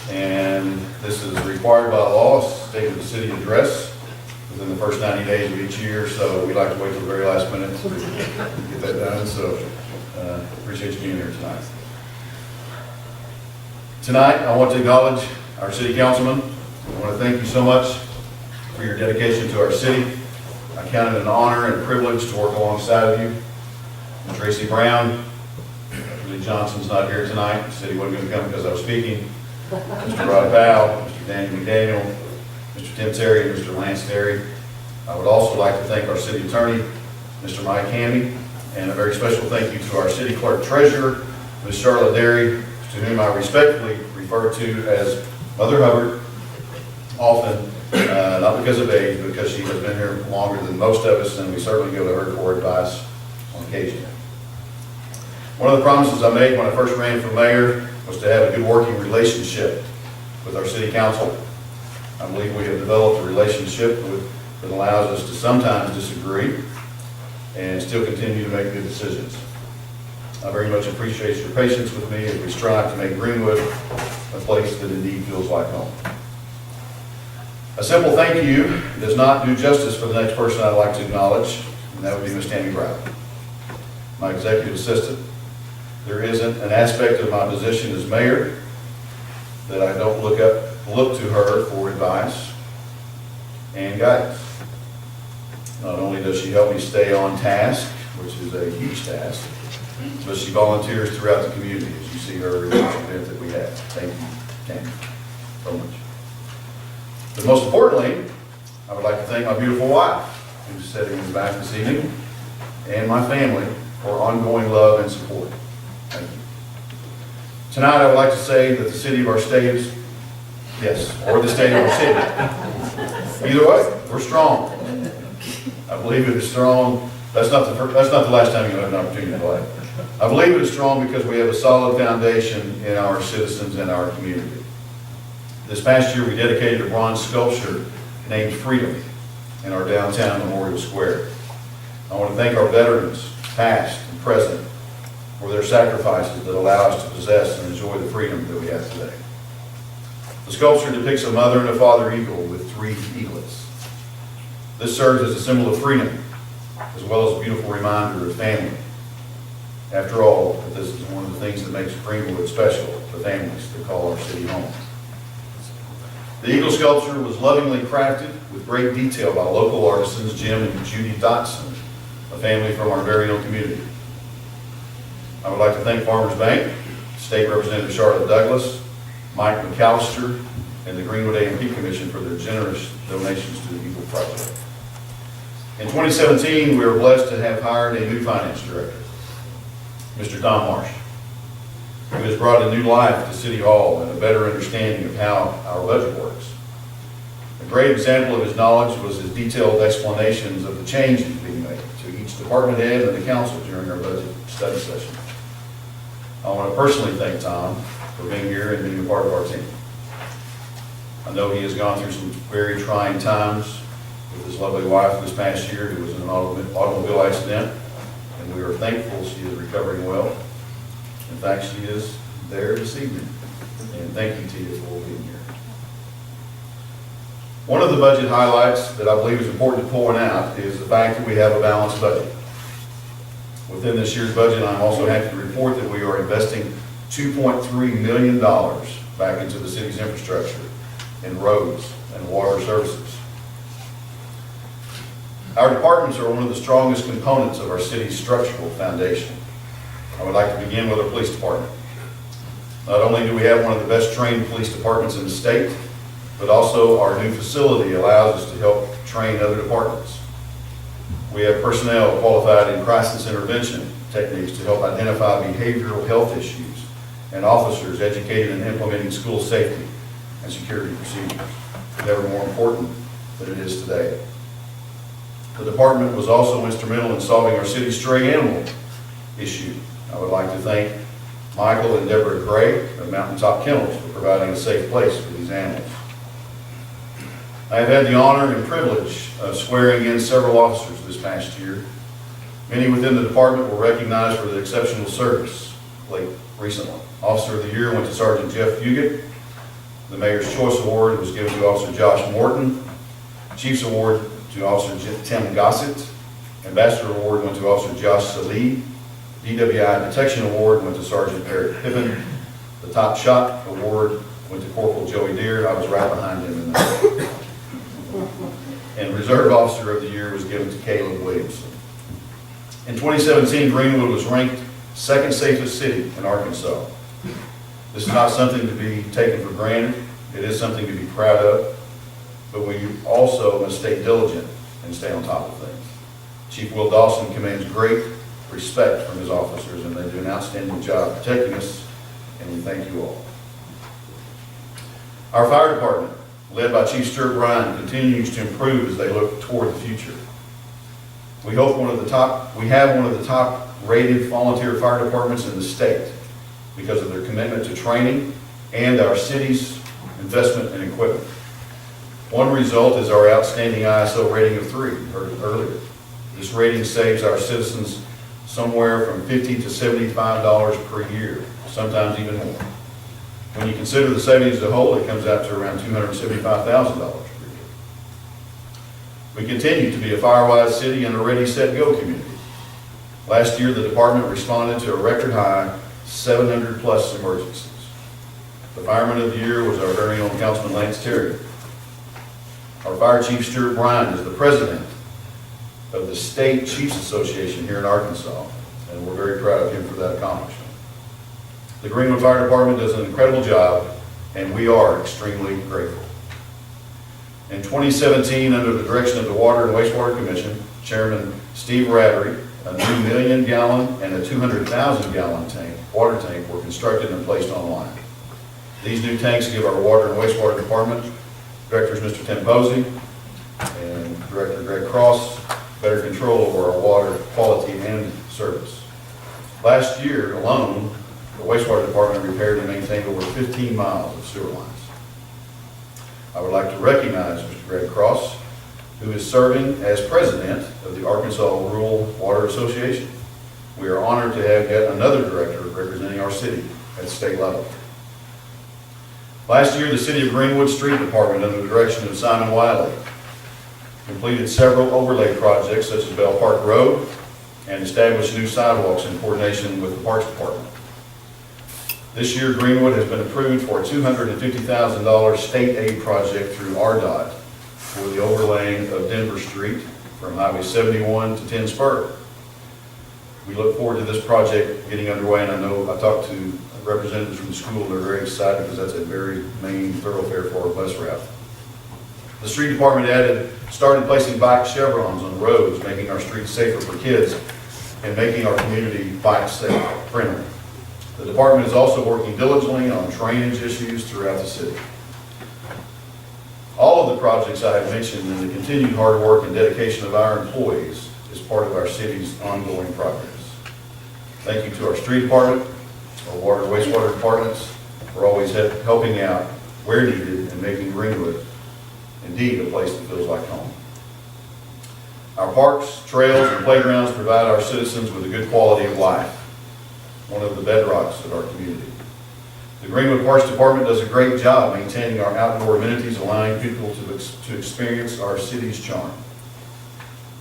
And this is required by law, State of the City address within the first 90 days of each year. So we like to wait till the very last minute to get that done. So appreciate you being here tonight. Tonight, I want to acknowledge our city councilman. I want to thank you so much for your dedication to our city. I count it an honor and a privilege to work alongside of you. And Tracy Brown, Lee Johnson's not here tonight. He said he wasn't going to come because I was speaking. Mr. Rod Powell, Mr. Daniel McDaniel, Mr. Tim Terry, and Mr. Lance Terry. I would also like to thank our city attorney, Mr. Mike Hamby, and a very special thank you to our city clerk treasurer, Ms. Charlotte Derry, to whom I respectfully refer to as Mother Hubbard, often Not because of age, but because she has been here longer than most of us, and we certainly go to her for advice on occasion. One of the promises I made when I first ran for mayor was to have a good working relationship with our city council. I believe we have developed a relationship that allows us to sometimes disagree and still continue to make good decisions. I very much appreciate your patience with me as we strive to make Greenwood a place that indeed feels like home. A simple thank you does not do justice for the next person I'd like to acknowledge, and that would be Ms. Tammy Brown, my executive assistant. There isn't an aspect of my position as mayor that I don't look to her for advice and guidance. Not only does she help me stay on task, which is a huge task, but she volunteers throughout the community, as you see her every event that we have. Thank you, Tammy, so much. But most importantly, I would like to thank my beautiful wife, who's sitting in the back this evening, and my family for ongoing love and support. Thank you. Tonight, I would like to say that the city of our state is, yes, or the state of our city. Either way, we're strong. I believe it is strong. That's not the last time you'll have an opportunity to play. I believe it is strong because we have a solid foundation in our citizens and our community. This past year, we dedicated a bronze sculpture named Freedom in our downtown Memorial Square. I want to thank our veterans, past and present, for their sacrifices that allow us to possess and enjoy the freedom that we have today. The sculpture depicts a mother and a father eagle with 3 eaglets. This serves as a symbol of freedom, as well as a beautiful reminder of family. After all, this is one of the things that makes Greenwood special, the families that call our city home. The eagle sculpture was lovingly crafted with great detail by local artisans Jim and Judy Dotson, a family from our very own community. I would like to thank Farmers Bank, State Representative Charlotte Douglas, Mike McAllister, and the Greenwood A&P Commission for their generous donations to the Eagle Project. In 2017, we were blessed to have hired a new finance director, Mr. Tom Marsh, who has brought a new life to City Hall and a better understanding of how our budget works. A great example of his knowledge was his detailed explanations of the changes being made to each department head and the council during our budget study session. I want to personally thank Tom for being here and being a part of our team. I know he has gone through some very trying times with his lovely wife this past year who was in an automobile accident, and we are thankful she is recovering well. In fact, she is there this evening, and thank you, Tia, for being here. One of the budget highlights that I believe is important to point out is the fact that we have a balanced budget. Within this year's budget, I'm also happy to report that we are investing $2.3 million back into the city's infrastructure in roads and water services. Our departments are one of the strongest components of our city's structural foundation. I would like to begin with our police department. Not only do we have one of the best trained police departments in the state, but also our new facility allows us to help train other departments. We have personnel qualified in crisis intervention techniques to help identify behavioral health issues, and officers educated in implementing school safety and security procedures. Never more important than it is today. The department was also instrumental in solving our city's stray animal issue. I would like to thank Michael and Deborah Gray of Mountaintop Kennels for providing a safe place for these animals. I have had the honor and privilege of swearing in several officers this past year. Many within the department were recognized for their exceptional service recently. Officer of the Year went to Sergeant Jeff Fugit. The Mayor's Choice Award was given to Officer Josh Morton. Chief's Award to Officer Tim Gossett. Ambassador Award went to Officer Josh Salih. DWI Detection Award went to Sergeant Eric Pippen. The Top Shot Award went to Corporal Joey Deere. I was right behind him in that. And Reserve Officer of the Year was given to Caleb Williamson. In 2017, Greenwood was ranked second safest city in Arkansas. This is not something to be taken for granted. It is something to be proud of, but we also must stay diligent and stay on top of things. Chief Will Dawson commands great respect from his officers, and they do an outstanding job protecting us, and we thank you all. Our fire department led by Chief Stuart Bryan, continues to improve as they look toward the future. We have one of the top rated volunteer fire departments in the state because of their commitment to training and our city's investment in equipment. One result is our outstanding ISO rating of 3, heard it earlier. This rating saves our citizens somewhere from $50 to $75 per year, sometimes even more. When you consider the savings as a whole, it comes out to around $275,000 per year. We continue to be a fire-wise city and a ready, set, go community. Last year, the department responded to a record high 700 plus emergencies. The Fireman of the Year was our very own Councilman Lance Terry. Our Fire Chief Stuart Bryan is the president of the State Chiefs Association here in Arkansas, and we're very proud of him for that accomplishment. The Greenwood Fire Department does an incredible job, and we are extremely grateful. In 2017, under the direction of the Water and Wastewater Commission, Chairman Steve Rattery, a new 1 million gallon and a 200,000 gallon water tank were constructed and placed online. These new tanks give our Water and Wastewater Department Directors Mr. Tim Posey and Director Greg Cross better control over our water quality and service. Last year alone, the wastewater department repaired and maintained over 15 miles of sewer lines. I would like to recognize Mr. Greg Cross, who is serving as president of the Arkansas Rural Water Association. We are honored to have yet another director representing our city at state level. Last year, the City of Greenwood Street Department, under the direction of Simon Wiley, completed several overlay projects such as Bell Park Road and established new sidewalks in coordination with the Parks Department. This year, Greenwood has been approved for a $250,000 state aid project through RDOT for the overlaying of Denver Street from Highway 71 to 10 Spur. We look forward to this project getting underway, and I know I talked to representatives from the school. They're very excited because that's a very main thoroughfare for our bus route. The street department started placing bike chevrons on roads, making our streets safer for kids and making our community bike safe friendly. The department is also working diligently on drainage issues throughout the city. All of the projects I have mentioned and the continued hard work and dedication of our employees is part of our city's ongoing progress. Thank you to our street department, our water and wastewater departments for always helping out where needed and making Greenwood indeed a place that feels like home. Our parks, trails, and playgrounds provide our citizens with a good quality of life, one of the bedrocks of our community. The Greenwood Parks Department does a great job maintaining our outdoor amenities, allowing people to experience our city's charm.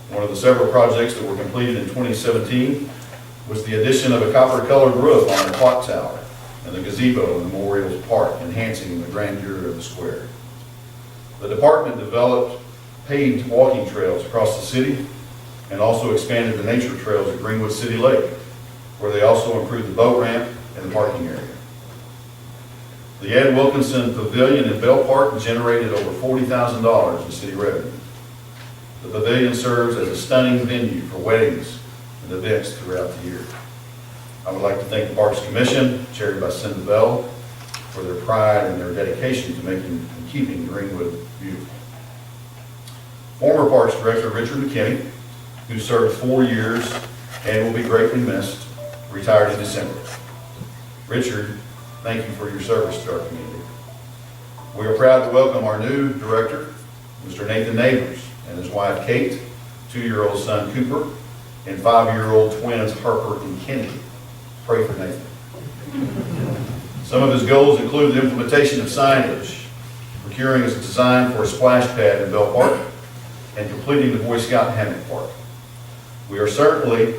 One of the several projects that were completed in 2017 was the addition of a copper-colored roof on the clock tower and the gazebo in Memorial Park, enhancing the grandeur of the square. The department developed paved walking trails across the city and also expanded the nature trails at Greenwood City Lake, where they also improved the boat ramp and the parking area. The Ed Wilkinson Pavilion in Bell Park generated over $40,000 in city revenue. The pavilion serves as a stunning venue for weddings and events throughout the year. I would like to thank the Parks Commission, chaired by Cindy Bell, for their pride and their dedication to making and keeping Greenwood beautiful. Former Parks Director Richard McKinney, who served 4 years and will be greatly missed, retired in December. Richard, thank you for your service to our community. We are proud to welcome our new director, Mr. Nathan Neighbors, and his wife Kate, 2-year-old son Cooper, and 5-year-old twins Harper and Kennedy. Pray for Nathan. Some of his goals include the implementation of signage, procuring a design for a splash pad in Bell Park, and completing the Boy Scout Hammock Park. We are certainly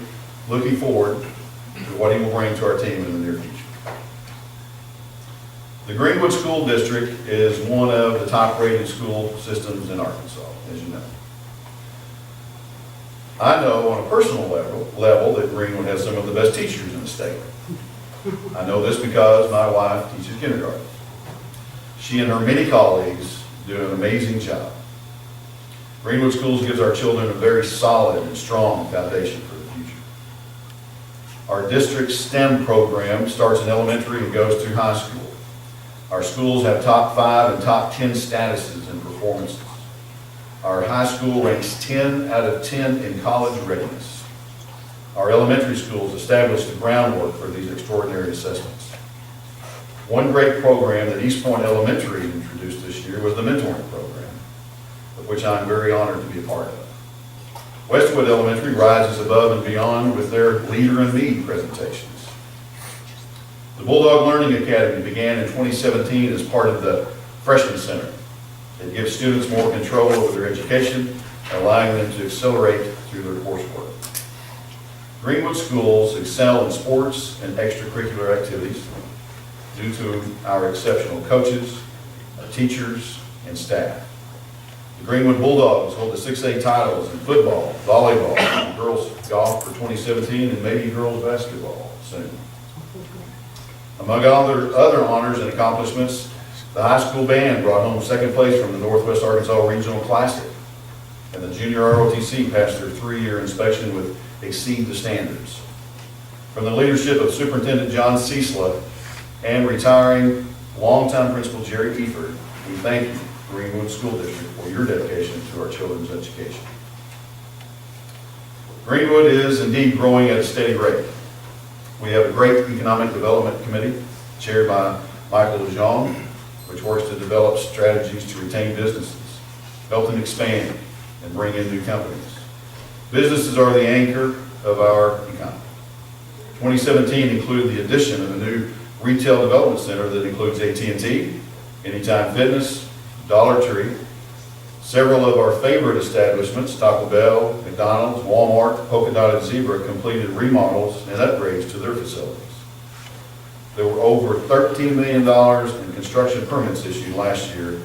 looking forward to what he will bring to our team in the near future. The Greenwood School District is one of the top-rated school systems in Arkansas, as you know. I know on a personal level that Greenwood has some of the best teachers in the state. I know this because my wife teaches kindergarten. She and her many colleagues do an amazing job. Greenwood Schools gives our children a very solid and strong foundation for the future. Our district's STEM program starts in elementary and goes through high school. Our schools have top 5 and top 10 statuses and performances. Our high school ranks 10 out of 10 in college readiness. Our elementary schools established the groundwork for these extraordinary assessments. One great program that East Point Elementary introduced this year was the mentoring program, of which I'm very honored to be a part of. Westwood Elementary rises above and beyond with their Leader in Me presentations. The Bulldog Learning Academy began in 2017 as part of the Freshman Center. It gives students more control over their education, allowing them to accelerate through their coursework. Greenwood schools excel in sports and extracurricular activities due to our exceptional coaches, teachers, and staff. The Greenwood Bulldogs hold the 6A titles in football, volleyball, and girls golf for 2017, and maybe girls basketball soon. Among other honors and accomplishments, the high school band brought home second place from the Northwest Arkansas Regional Classic, and the junior ROTC passed their 3-year inspection with Exceed the Standards. From the leadership of Superintendent John Ciesla and retiring longtime Principal Jerry Eford, we thank you, Greenwood School District, for your dedication to our children's education. Greenwood is indeed growing at a steady rate. We have a great economic development committee chaired by Michael Lejeune, which works to develop strategies to retain businesses, help them expand, and bring in new companies. Businesses are the anchor of our economy. 2017 included the addition of a new retail development center that includes AT&T, Anytime Fitness, Dollar Tree, several of our favorite establishments, Taco Bell, McDonald's, Walmart, Polka Dotted Zebra, completed remodels and upgrades to their facilities. There were over $13 million in construction permits issued last year,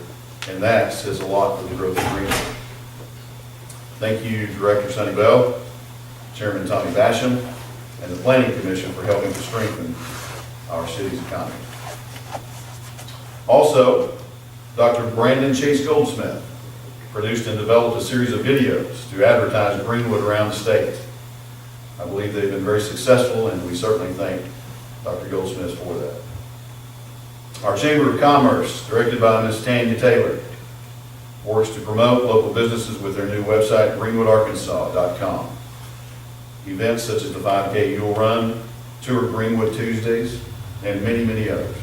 and that says a lot for the growth of Greenwood. Thank you, Director Sonny Bell, Chairman Tommy Basham, and the Planning Commission for helping to strengthen our city's economy. Also, Dr. Brandon Chase Goldsmith produced and developed a series of videos to advertise Greenwood around the state. I believe they've been very successful, and we certainly thank Dr. Goldsmith for that. Our Chamber of Commerce, directed by Ms. Tanya Taylor, works to promote local businesses with their new website, greenwoodarkansas.com. Events such as the 5K Yule Run, Tour Greenwood Tuesdays, and many, many others.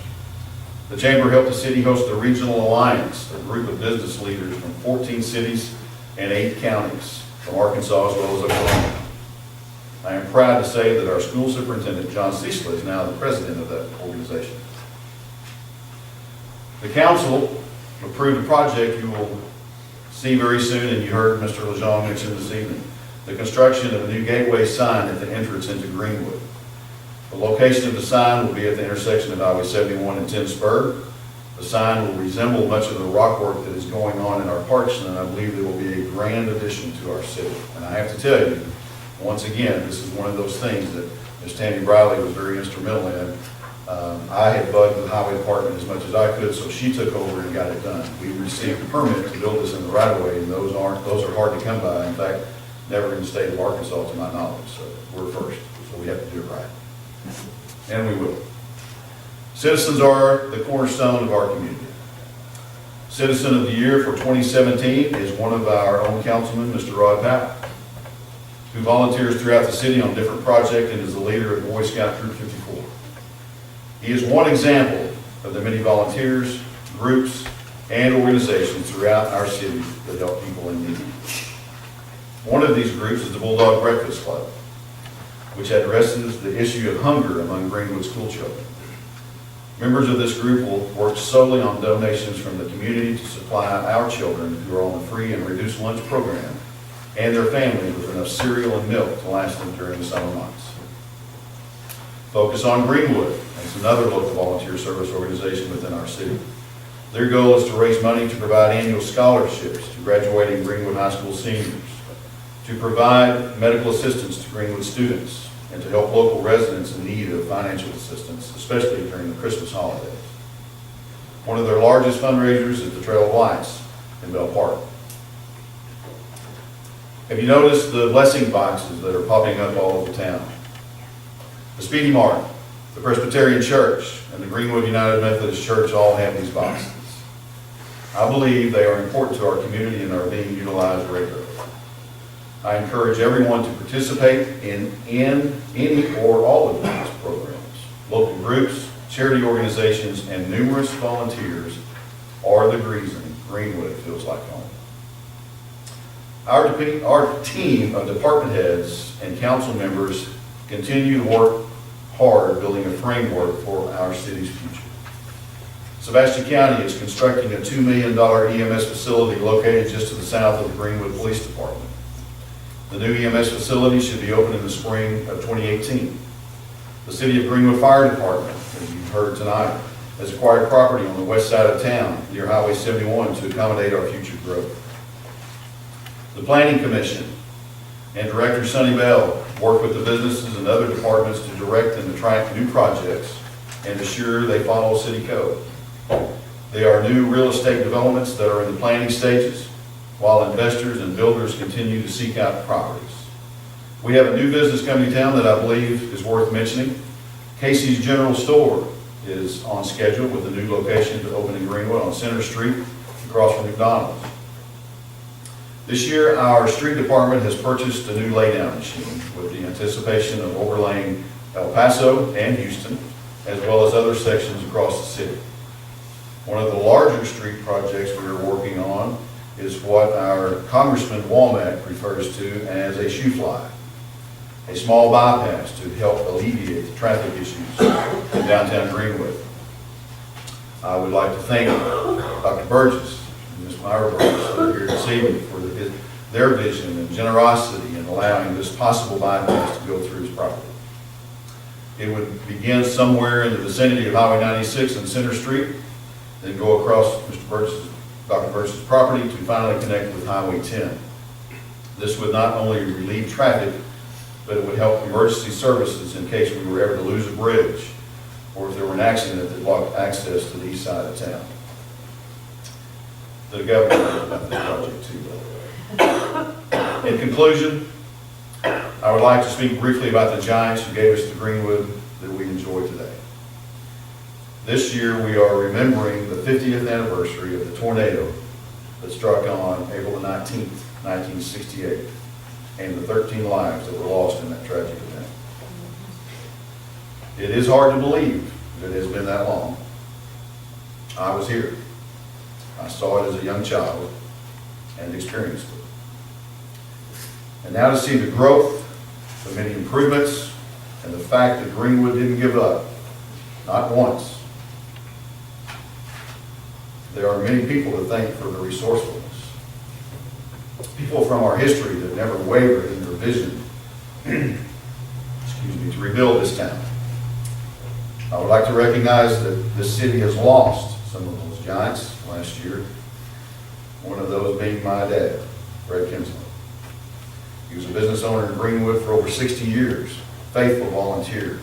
The Chamber helped the city host the Regional Alliance, a group of business leaders from 14 cities and 8 counties from Arkansas as well as Oklahoma. I am proud to say that our school superintendent, John Ciesla, is now the president of that organization. The council approved a project you will see very soon, and you heard Mr. Lejeune mention this evening, the construction of a new gateway sign at the entrance into Greenwood. The location of the sign will be at the intersection of Highway 71 and 10 Spur. The sign will resemble much of the rock work that is going on in our parks, and I believe it will be a grand addition to our city. And I have to tell you, once again, this is one of those things that Ms. Tammy Briley was very instrumental in. I had bugged the highway department as much as I could, so she took over and got it done. We received a permit to build this in the right of way, and those are hard to come by. In fact, never in the state of Arkansas to my knowledge, so we're first, so we have to do it right. And we will. Citizens are the cornerstone of our community. Citizen of the Year for 2017 is one of our own councilmen, Mr. Rod Powell, who volunteers throughout the city on different projects and is the leader of Boy Scout Troop 54. He is one example of the many volunteers, groups, and organizations throughout our city that help people in need. One of these groups is the Bulldog Breakfast Club, which addresses the issue of hunger among Greenwood school children. Members of this group will work solely on donations from the community to supply our children who are on the free and reduced lunch program and their families with enough cereal and milk to last them during the summer months. Focus on Greenwood is another local volunteer service organization within our city. Their goal is to raise money to provide annual scholarships to graduating Greenwood High School seniors, to provide medical assistance to Greenwood students, and to help local residents in need of financial assistance, especially during the Christmas holidays. One of their largest fundraisers is the Trail of Lights in Bell Park. Have you noticed the blessing boxes that are popping up all over town? The Speedy Mart, The Presbyterian Church and the Greenwood United Methodist Church all have these boxes. I believe they are important to our community and are being utilized regularly. I encourage everyone to participate in any or all of these programs. Local groups, charity organizations, and numerous volunteers are the reason Greenwood feels like home. Our team of department heads and council members continue to work hard building a framework for our city's future. Sebastian County is constructing a $2 million EMS facility located just to the south of the Greenwood Police Department. The new EMS facility should be open in the spring of 2018. The City of Greenwood Fire Department, as you've heard tonight, has acquired property on the west side of town near Highway 71 to accommodate our future growth. The Planning Commission and Director Sonny Bell work with the businesses and other departments to direct and attract new projects and assure they follow city code. There are new real estate developments that are in the planning stages, while investors and builders continue to seek out properties. We have a new business coming to town that I believe is worth mentioning. Casey's General Store is on schedule with a new location to open in Greenwood on Center Street across from McDonald's. This year, our street department has purchased a new laydown machine with the anticipation of overlaying El Paso and Houston, as well as other sections across the city. One of the larger street projects we are working on is what our Congressman Womack refers to as a shoe fly, a small bypass to help alleviate the traffic issues in downtown Greenwood. I would like to thank Dr. Burgess and Ms. Myra Burgess who are here this evening for their vision and generosity in allowing this possible bypass to go through his property. It would begin somewhere in the vicinity of Highway 96 and Center Street, then go across Dr. Burgess' property to finally connect with Highway 10. This would not only relieve traffic, but it would help emergency services in case we were ever to lose a bridge or if there were an accident that blocked access to the east side of town. The governor knows about this project too, by the way. In conclusion, I would like to speak briefly about the giants who gave us the Greenwood that we enjoy today. This year we are remembering the 50th anniversary of the tornado that struck on April the 19th, 1968, and the 13 lives that were lost in that tragic event. It is hard to believe that it has been that long. I was here. I saw it as a young child and experienced it. And now to see the growth, the many improvements, and the fact that Greenwood didn't give up, not once. There are many people to thank for the resourcefulness. People from our history that never wavered in their vision, to rebuild this town. I would like to recognize that this city has lost some of those giants last year. One of those being my dad, Fred Kinsley. He was a business owner in Greenwood for over 60 years, faithful volunteer,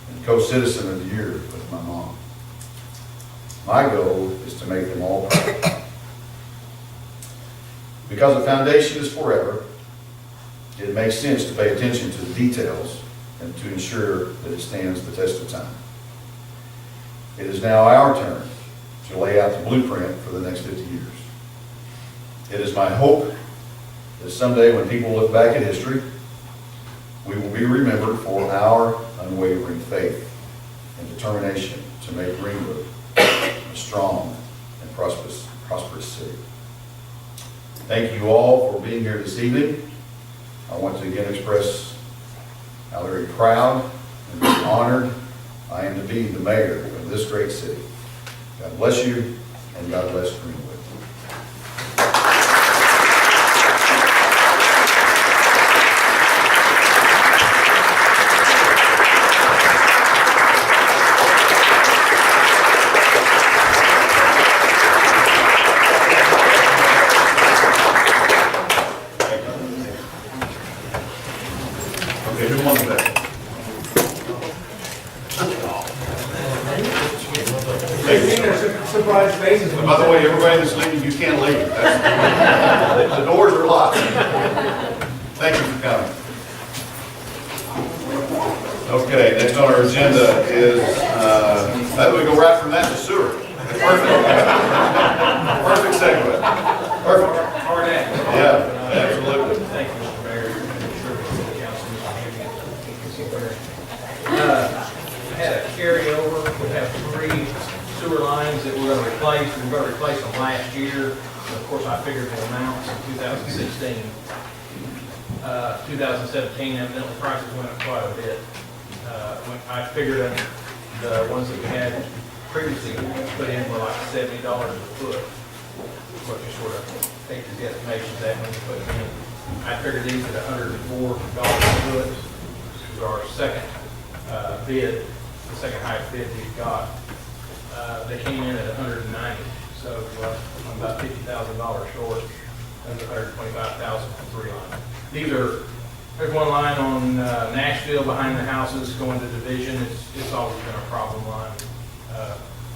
and co-citizen of the year with my mom. My goal is to make them all proud. Because a foundation is forever, it makes sense to pay attention to the details and to ensure that it stands the test of time. It is now our turn to lay out the blueprint for the next 50 years. It is my hope that someday when people look back at history, we will be remembered for our unwavering faith and determination to make Greenwood a strong and prosperous city. Thank you all for being here this evening. I want to again express how very proud and honored I am to be the mayor of this great city. God bless you, and God bless Greenwood. Okay, who wants that? Surprise faces. And by the way, everybody that's leaving, you can't leave. The doors are locked. Thank you for coming. Okay, next on our agenda is replaced, we were gonna replace them last year. Of course, I figured the amounts in 2016. 2017, evidently prices went up quite a bit. When I figured that the ones that we had previously put in were like $70 a foot. What you sort of take the estimations at when you put them in. I figured these at $104 a foot. This was our second bid, the second highest bid we've got. They came in at 190, so I'm about $50,000 short. That's 125,000 for 3 lines. There's one line on Nashville behind the houses going to Division. It's always been a problem line.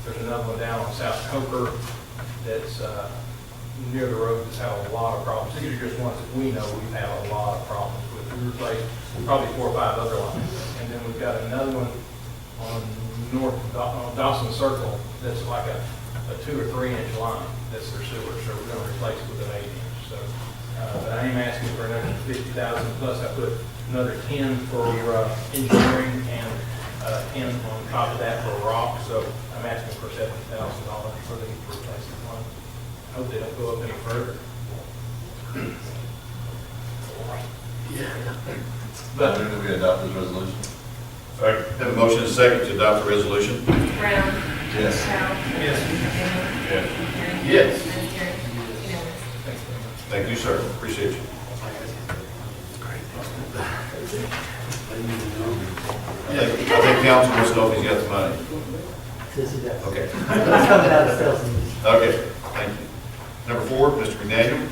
There's another one down on South Coker that's near the road that's had a lot of problems. These are just ones that we know we've had a lot of problems with. We replaced probably 4 or 5 other lines. And then we've got another one on North Dawson Circle that's like a 2 or 3 inch line. That's their sewer, so we're going to replace it with an 8 inch. So, but I am asking for another 50,000 plus I put another 10 for engineering and 10 on top of that for rock. So I'm asking for $70,000 for the replacement line. I hope they don't go up any further. But do we adopt this resolution? Have a motion and a second to adopt the resolution? Brown. Yes. Powell. Yes. Yes. Yes. Thank you, sir. Appreciate you. I think council wants to know if he's got the money. Okay. Okay, thank you. Number 4, Mr. McDaniel.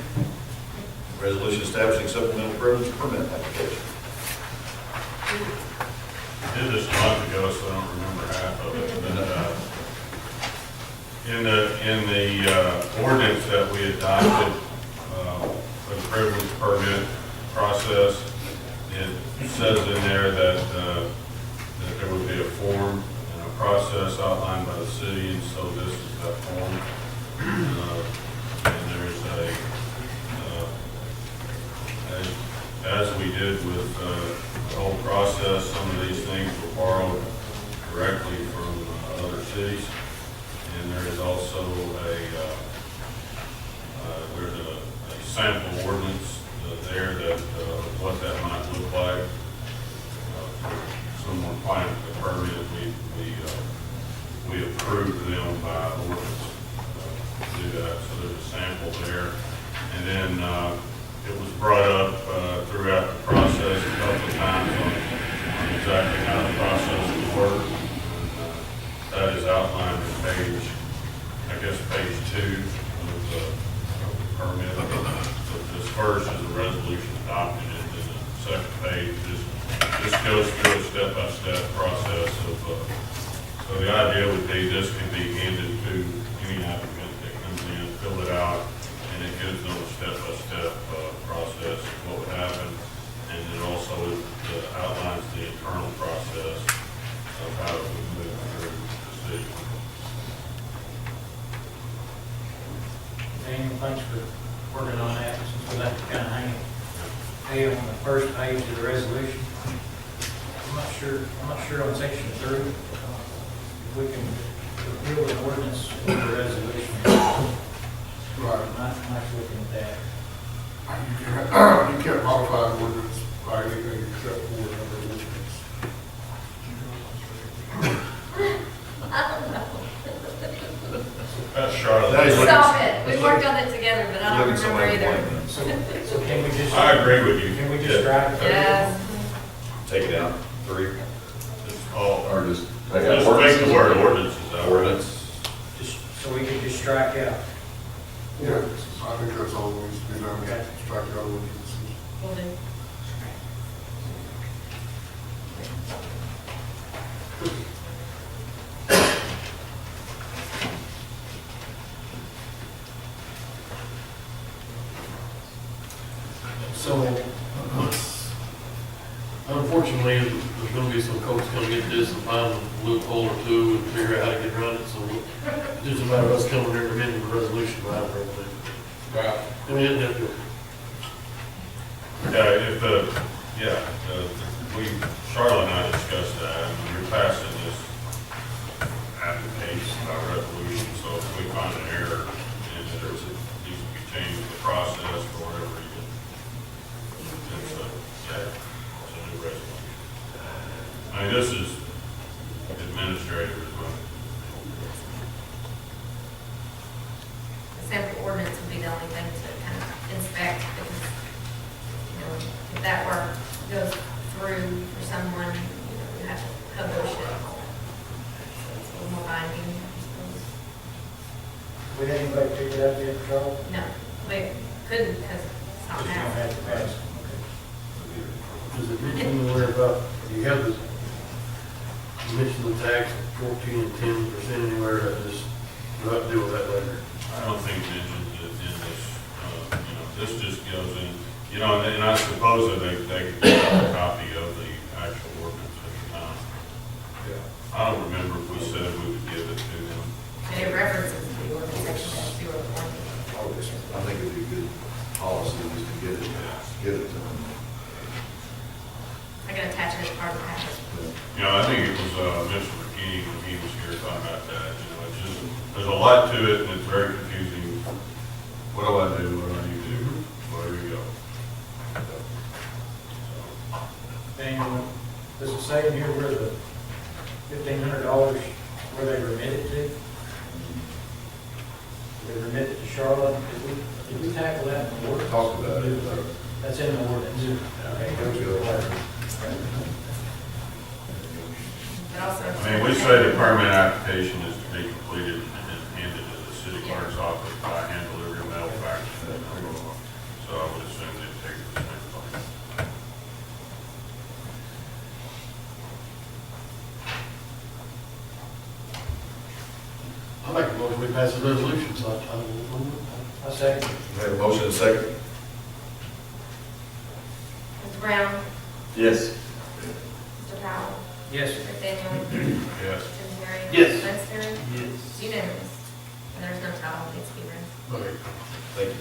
Resolution establishing supplemental privilege permit application. I did this a month ago, so I don't remember half of it. But, in the ordinance that we adopted for the privilege permit process, it says in there that there would be a form and a process outlined by the city, and so this is that form. And there's as we did with the whole process, some of these things were borrowed directly from other cities. And there is also there's a sample ordinance there that what that might look like. Someone applying for the permit, we approved them by ordinance to do that. So there's a sample there. And then it was brought up throughout the process a couple of times on exactly how the process would work. That is outlined in page 2 of the permit. So this first is a resolution adopting it, and the second page just goes through a step-by-step process of, so the idea would be this can be handed to any applicant that comes in, fill it out, and it gives them a step-by-step process of what would happen, and it also outlines the internal process of how it would move through the city. Daniel, thanks for working on that, since we left it kind of hanging. Hey, on the first page of the resolution, I'm not sure on section 3, if we can repeal an ordinance with the resolution. Right. Nice looking at that. You can't modify an ordinance by anything except for another ordinance. That's Charlotte. That is what- Stop it. We worked on it together, but I don't Look at remember somebody either. blank. So can we just? I agree with you. Can we just strike it? Yes. Take it out. 3. Or just take the word ordinances out. Ordinance. Just, so we can just strike out. Yeah, I think that's all that needs to be done. Okay. Strike out ordinances. Will do. So, unfortunately, there's gonna be some folks gonna get this and find a loophole or two and figure out how to get around it, so it's just a matter of us coming here and amending the resolution, right, or everything. Right. I mean, isn't that good? Charlotte and I discussed that, and we're passing this application by resolution, so if we find an mean, this is administrative as well. The sample ordinance would be the only thing to kind of inspect, because, you know, if that work goes through for someone, you know, you have to publish it. So it's a little more binding, I suppose. We had anybody figure out yet, Charles? No, we couldn't, because it's not Just don't passed. have to pass. Does it mention anywhere about, you have the, you mentioned the tax, 14 and 10% anywhere, that just, we'll have to deal with that later. I don't think it mentions it in this, you know, this just goes in, you know, and I suppose that they could get a copy of the actual ordinance at the time. Yeah. I don't remember if we said we would give it to them. And it references the ordinance section that's 0 I think it'd be good policy just to get it to them. I can attach it as part of the package. You know, I think it was, Mr. McKinney, when he was here talking about that, you know, it's just, there's a lot to it, and it's very confusing. What do I do, what do I need to do, where do we go? And does it say in here where the $1,500, where they remitted to? They remitted to Charlotte? Did we tackle that in the ordinance? Talked about it. That's in the ordinance. Okay, go to the letter. But also. I mean, we say the permit application is to be completed and handed to the city clerk's office by hand delivery mail fax. So I would assume they'd take the same place. I'll make a motion, we pass the resolution, so I second. We have a motion and a second. Mr. Brown? Yes. Mr. Powell? Yes. Mr. Daniel? Yes. Jim Terry? Yes. Lance Terry? Yes. It's unanimous. And there's no title, it needs to be read. Okay. Thank you.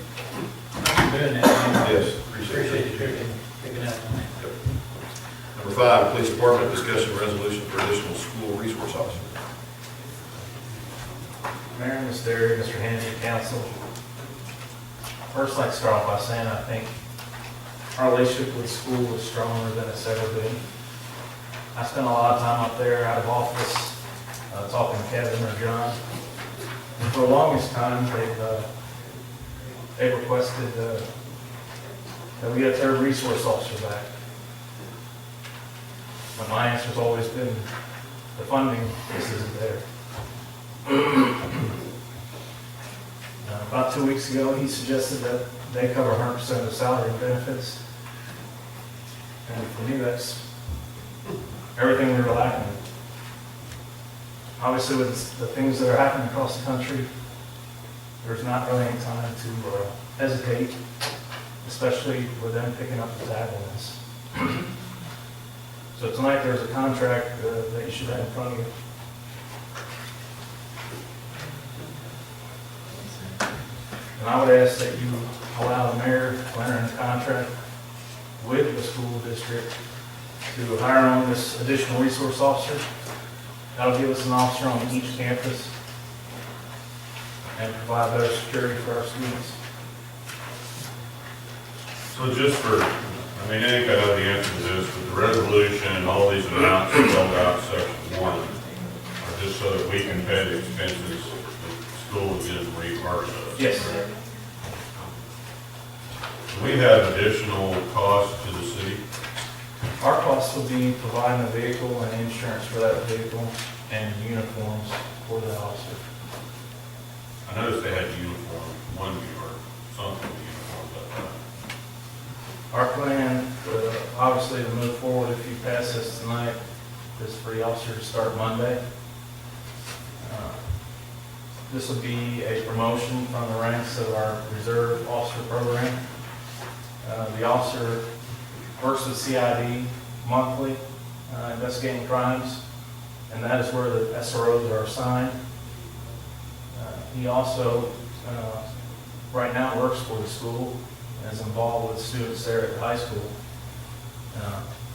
Thanks for doing that. Yes, Appreciate you picking up on that. Number 5, Police Department discussion resolution for additional school resource officer. Mayor, Mr. Derry, Mr. Handy, Council. First, I'd like to start off by saying I think our relationship with school is stronger than it's ever been. I spent a lot of time up there out of office talking to Kevin or John. And for the longest time, they've requested that we get a third resource officer back. But my answer's always been the funding just isn't there. About 2 weeks ago, he suggested that they cover 100% of the salary and benefits. And for me, that's everything we were lacking. Obviously, with the things that are happening across the country, there's not really any time to hesitate, especially with them picking up the tab on this. So tonight, there's a contract that you should have in front of you. And I would ask that you allow the mayor to enter into contract with the school district to hire on this additional resource officer. That'll give us an officer on each campus and provide better security for our students. So just for, I mean, I think I know the answer to this, but the resolution and all these amounts spelled out in section 1 are just so that we can pay the expenses the school is getting reimbursed of. Yes, sir. Do we have additional costs to the city? Our cost will be providing a vehicle and insurance for that vehicle and uniforms for the officer. I noticed they had uniform, one or something uniform, but Our plan, obviously, to move forward, if you pass this tonight, is for the officer to start Monday. This will be a promotion from the ranks of our reserve officer program. The officer works with CID monthly, investigating crimes, and that is where the SROs are assigned. He also, right now, works for the school and is involved with students there at the high school.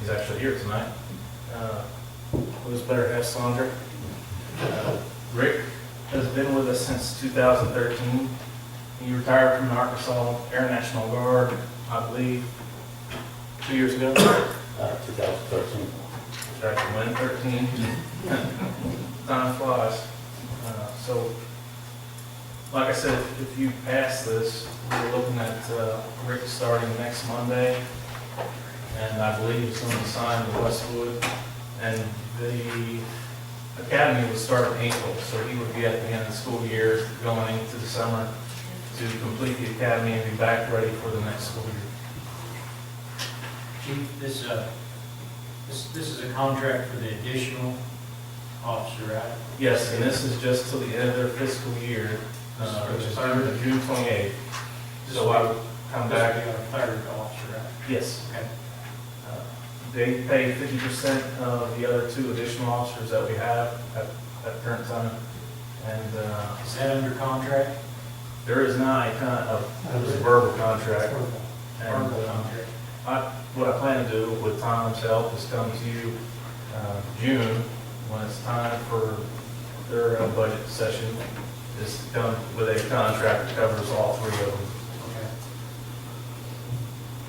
He's actually here tonight. Who's better to have Sandra? Rick has been with us since 2013. He retired from the Arkansas Air National Guard, I believe, 2 years ago. 2013. Try to win 13. Time flies. So, like I said, if you pass this, we're looking at Rick starting next Monday, and I believe he's going to sign with Westwood, and the academy would start in April, so he would be at the end of the school year going into the summer to complete the academy and be back ready for the next school year. Chief, this is a contract for the additional officer, right? Yes, and this is just till the end of their fiscal year, which is June 28th. So I would come back. This will be our third officer, right? Yes. Okay. They pay 50% of the other two additional officers that we have at current time. And Is that under contract? there is not a it was a verbal contract. And Verbal contract. what I plan to do with Tom's help is come to you June, when it's time for their budget session, is to come with a contract that covers all three of them. Okay.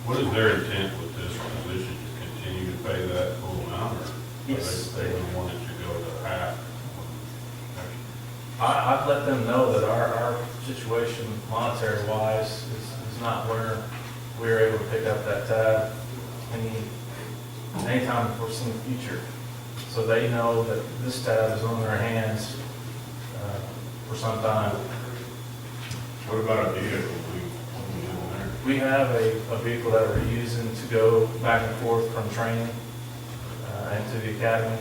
What is their intent with this position? To continue to pay that full amount, or Yes. they would want it to go to half? I've let them know that our situation monetary-wise is not where we're able to pick up that tab anytime in the foreseeable future. So they know that this tab is on their hands for some time. What about a vehicle? We have a vehicle that we're using to go back and forth from training into the academy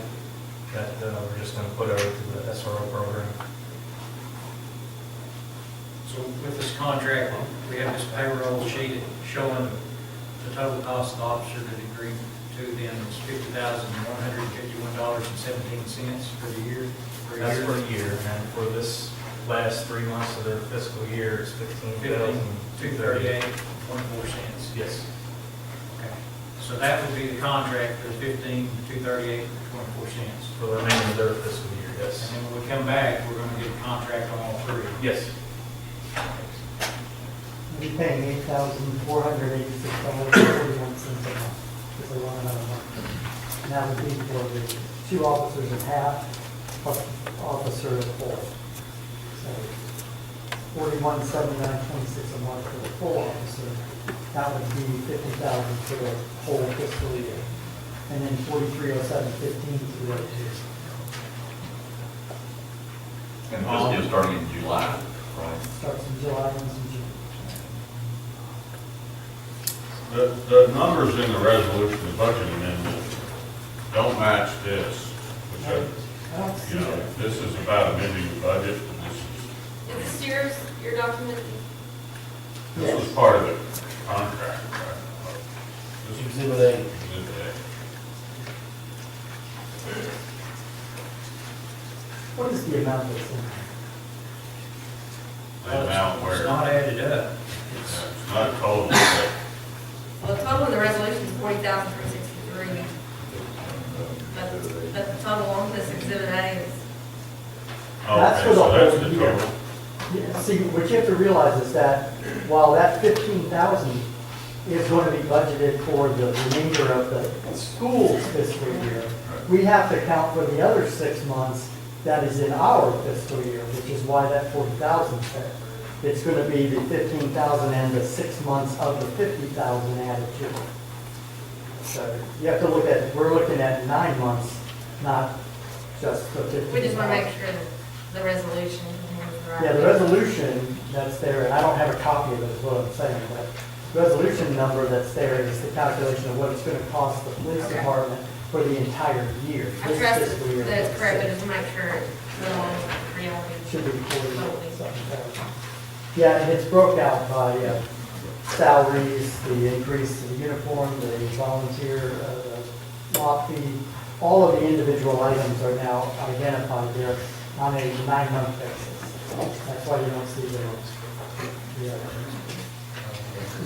that we're just going to put over to the SRO program. So with this contract, we have this payroll sheet showing the total cost of the officer that agreed to them is $50,151.17 for the year. That's for a year, and for this last 3 months of their fiscal year, it's $15,238.24. Yes. Okay. So that would be the contract for $15,238.24. For the remainder of their fiscal year, yes. And then when we come back, we're going to get a contract on all three. Yes. We'll be paying $8,486.41 a month, because they want another month. And that would be for the 2 officers at half, plus officer at full. So $41,796 a month for the full officer. That would be $50,000 for the whole fiscal year. And then $43,0715 for the other 2. And this is starting in July, right? Starts in July, ends in June. The numbers in the resolution, the budget amendment, don't match this. Which I don't see that. this is about amending the budget, and Is this your document? this was part of the contract, right? This is Exhibit A. Exhibit What is the amount that's in there? A. The amount where, It's not added up. it's not total, but Well, the total in the resolution is $40,363. But the total on this exhibit A is, That's okay, for the so that's whole the year. total. Yeah, see, what you have to realize is that while that 15,000 is going to be budgeted for the remainder of the school's fiscal year, we have to account for the other 6 months that is in our fiscal year, which is why that 40,000 is there. It's going to be the 15,000 and the 6 months of the 50,000 added to it. So you have to look at, we're looking at 9 months, not just the 15,000. we just want to make sure that the resolution is right. Yeah, the resolution that's there, and I don't have a copy of it, is what I'm saying, but the resolution number that's there is the calculation of what it's going to cost the police Okay. department for the entire year. I this trust fiscal year. that it's correct, but just to make sure it's along with reality. Should be 40,000. Yeah, and it's broke out by salaries, the increase in the uniform, the volunteer lot fee. All of the individual items are now identified there on a 9-month basis. That's why you don't see those.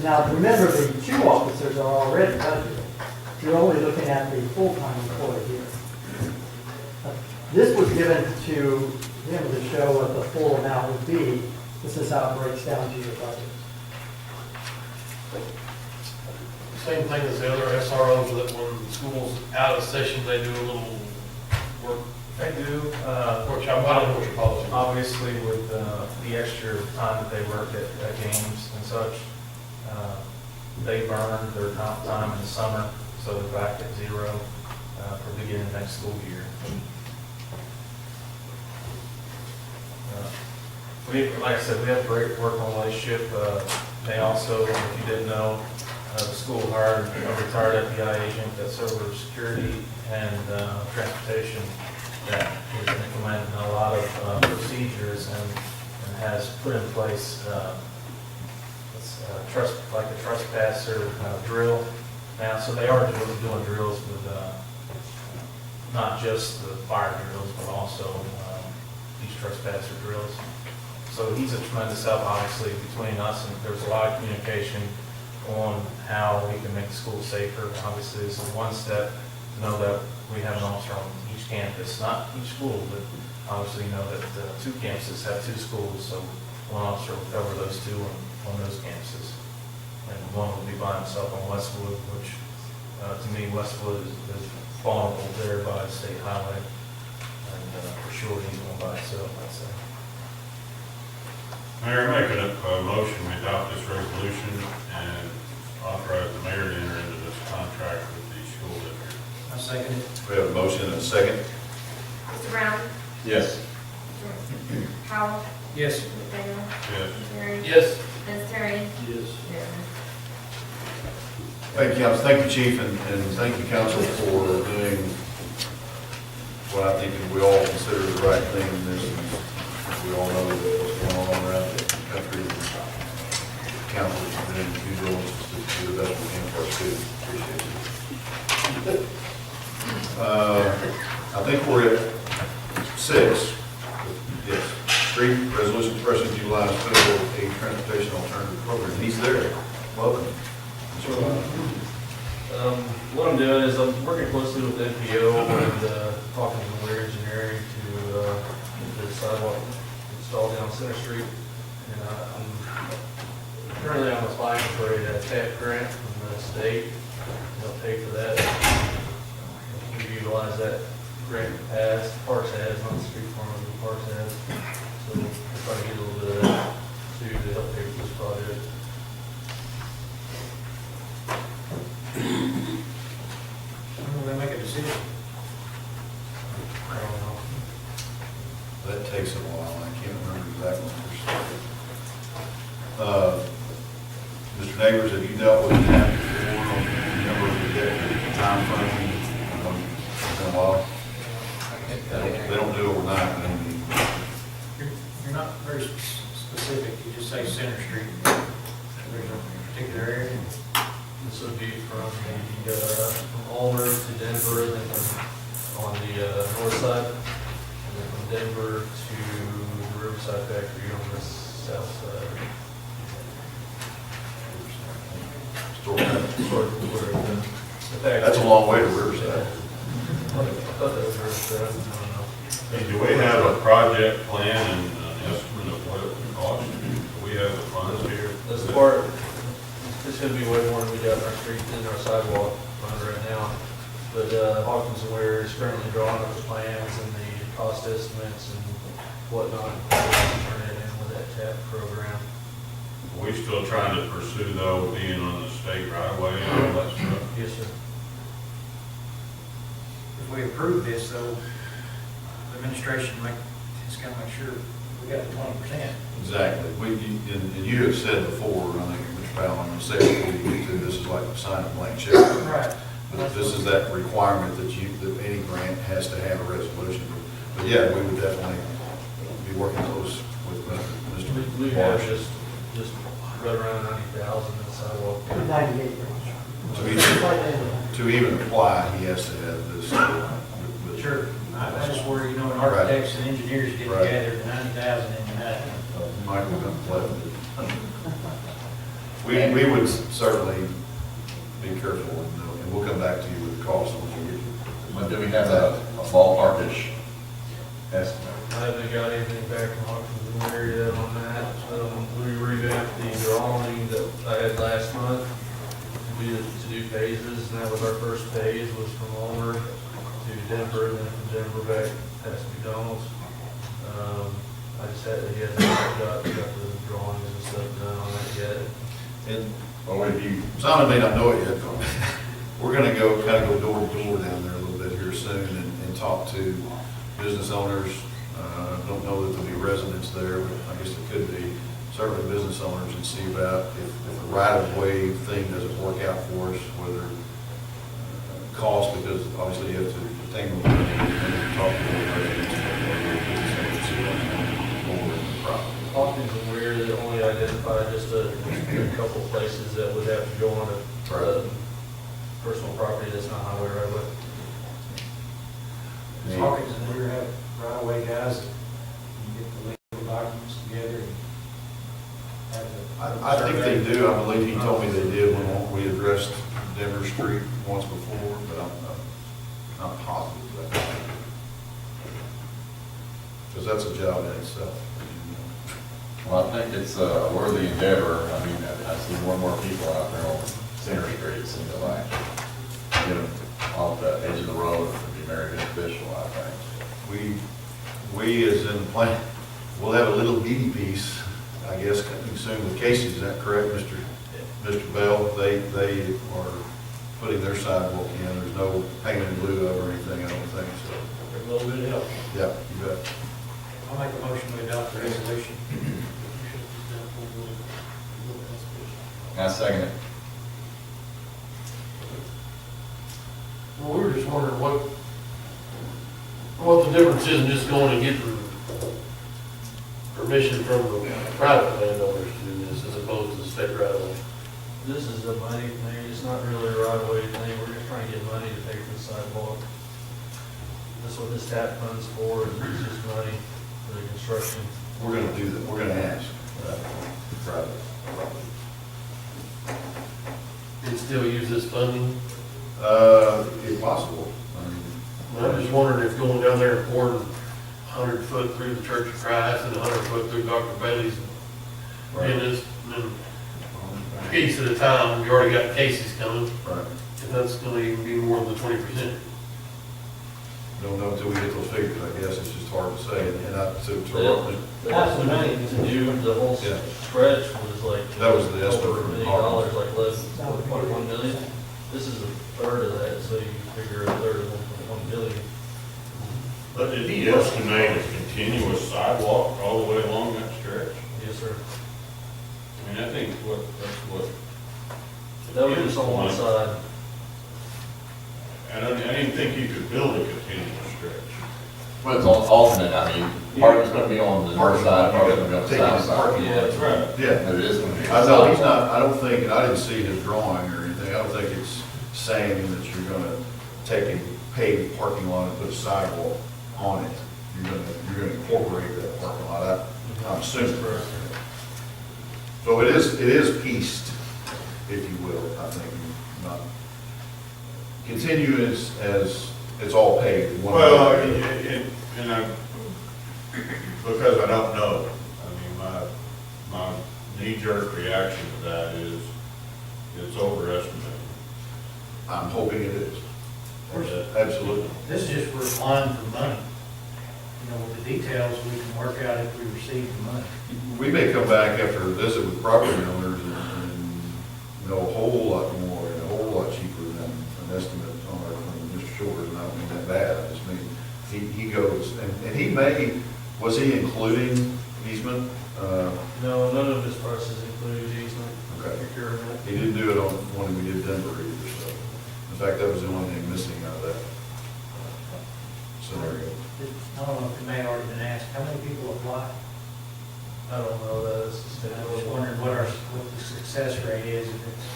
Now, remember, the 2 officers are already budgeted. You're only looking at the full-time employee here. This was given to him to show what the full amount would be. This is how it breaks down to your budget. same thing as the other SROs, that when the school's out of session, they do a little work? They do, Workshop, I don't know what your policy is. obviously with the extra time that they work at games and such, they burn their comp time in the summer, so they're back at zero for beginning of next school year. Like I said, we have a great working relationship. They also, if you didn't know, the school hired a retired FBI agent that's over security and transportation that has implemented a lot of procedures and has put in place like a trespasser drill now. So they are doing drills with not just the fire drills, but also these trespasser drills. So he's a tremendous help, obviously, between us, and there's a lot of communication on how we can make the school safer. Obviously, this is one step to know that we have an officer on each campus, not each school, but obviously you know that two campuses have two schools, so one officer will cover those two on those campuses. And one will be by himself on Westwood, which to me, Westwood is vulnerable there by the state highway. And for sure, he's going by himself, I'd say. Mayor, make a motion, we adopt this resolution and authorize the mayor to enter into this contract with the school district. I second it. We have a motion and a second. Mr. Brown? Yes. Mr. Powell? Yes. Mr. Taylor? Yes. Mr. Terry? Yes. Ms. Terry? Yes. Thank you, Chief, and thank you, council, for doing what I think we all consider the right thing in this. We all know what's going on around the country. Council is doing due diligence to do the best we can for our students. Appreciate it. I think we're at 6. Yes. Street resolution expressing to utilize federal aid transportation alternative program. He's there. Welcome. What I'm doing is I'm working closely with the NPO and talking to Weir Engineering to get the sidewalk installed down Center Street. And currently I'm applying for a TAP grant from the state. They'll pay for that. We utilize that grant in the past. Parks has, not the street department, but Parks has. So we'll try to get a little bit of that too to help pay for this project. When will they make a decision? I don't know. That takes a while, I can't remember exactly. Mr. Neighbors, have you dealt with that before, on the number of the time frame? It's been a while. They don't do it overnight, but You're not very specific, you just say Center Street. There's a particular area. This would be from Ulmer to Denver, and then on the north side, and then from Denver to the Riverside Factory on the south side. that's a long way to Riverside. I thought that was Riverside, I don't know. Hey, do we have a project plan and an estimate of what it would cost? Do we have the funds here? This part, this should be way more than we got in our street, in our sidewalk fund right now. But Hawkins and Weir is currently drawing up the plans and the cost estimates and whatnot. Turn it in with that TAP program. Are we still trying to pursue though, being on the state right of way and all that stuff? Yes, sir. If we approve this, though, the administration is going to make sure we got the 20%. Exactly. And you have said before, I think, Mr. Powell, I'm going to say it before you get to, this is like signing a blank check. Right. But this is that requirement that any grant has to have a resolution. But yeah, we would definitely be working close with Mr. We have Marsh. just right around 90,000 in the sidewalk. 98. To even apply, he has to have this. Sure. I just worry, when architects and engineers get Right. together, 90,000 in that. Michael got flooded. We would certainly be careful, and we'll come back to you with the cost once we get to. But do we have a ballparkish estimate? I haven't got anything back from Hawkins and Weir yet on that. We revamped the drawing that I had last month. be to do phases, and that was our first phase, was from Ulmer to Denver, and then from Denver back past McDonald's. I just had, got the drawings and stuff done on that yet. And, well, if you, Simon may not know it yet, but we're gonna go, kind of go door to door down there a little bit here soon and talk to business owners. Don't know that there'll be residents there, but I guess it could be certainly business owners, and see about if the right-of-way thing doesn't work out for us, whether cost, because obviously you have to obtain the money and talk to the residents. Hawkins and Weir, that only identified just a couple places that would have to go on a personal property that's not highway right away. Does Hawkins and Weir have right-of-way guys that can get the legal documents together and have the... I think they do. I believe he told me they did when we addressed Denver Street once before, but I'm not positive of that. Because that's a job in itself. Well, I think it's a worthy endeavor. I mean, I see more and more people out there on Center Street, it seems like. Get them off the edge of the road would be very beneficial, I think. We as in the plan, we'll have a little bitty piece, I guess, coming soon with Casey's, is that correct, Mr. Bell? They are putting their sidewalk in. There's no paint and glue over anything, I don't think, so. A little bit of help. Yeah, you bet. I'll make a motion to adopt the resolution. I second it. Well, we were just wondering what the difference is in just going and getting permission from the private landowners to do this as opposed to the state right away. This is a money thing, it's not really a right of way thing, we're just trying to get money to pay for the sidewalk. That's what this TAP fund's for, is it's just money for the construction. We're gonna do that. We're gonna ask. Private. And still use this funding? If possible. I'm just wondering if going down there and pouring 100 foot through the Church of Christ and 100 foot through Dr. Bailey's, and this, and then a piece at a time, you already got cases coming. Right. And that's gonna even be more than the 20%. Don't know until we get those figures, I guess. It's just hard to say. And The estimate to do the whole Yeah. stretch was like. That was the estimate over from $1 million, Hawkins. like less, $1 million. This is a third of that, so you figure a third of 1.1 million. But did he estimate a continuous sidewalk all the way along that stretch? Yes, sir. I mean, I think that's what. That was just on one side. And I didn't think you could build a continuous stretch. But it's alternate, I mean, part of it's gonna be on the north side, part of it's gonna be on the south side. Yeah, that's right. Yeah. It is gonna be. I know, he's not, I don't think, and I didn't see his drawing or anything, I don't think it's saying that you're gonna take a paved parking lot and put a sidewalk on it. You're gonna incorporate that parking lot, I'm assuming. So it is pieced, if you will, I think, not continue as it's all paved. Well, and I, because I don't know, I mean, my knee-jerk reaction to that is it's overestimated. I'm hoping it is. Absolutely. This is just for applying for money. You know, with the details, we can work out if we receive the money. We may come back after a visit with property owners and know a whole lot more and a whole lot cheaper than an estimate on our, from Mr. Shores, and I don't mean that bad, I just mean, he goes, and he may, was he including easement? No, none of his prices include easement. Okay. Procurement. He didn't do it on when we did Denver either, so. In fact, that was the only thing missing out of that scenario. I don't know if it may have already been asked, how many people apply? I don't know that, it's just. I was wondering what the success rate is, if it's,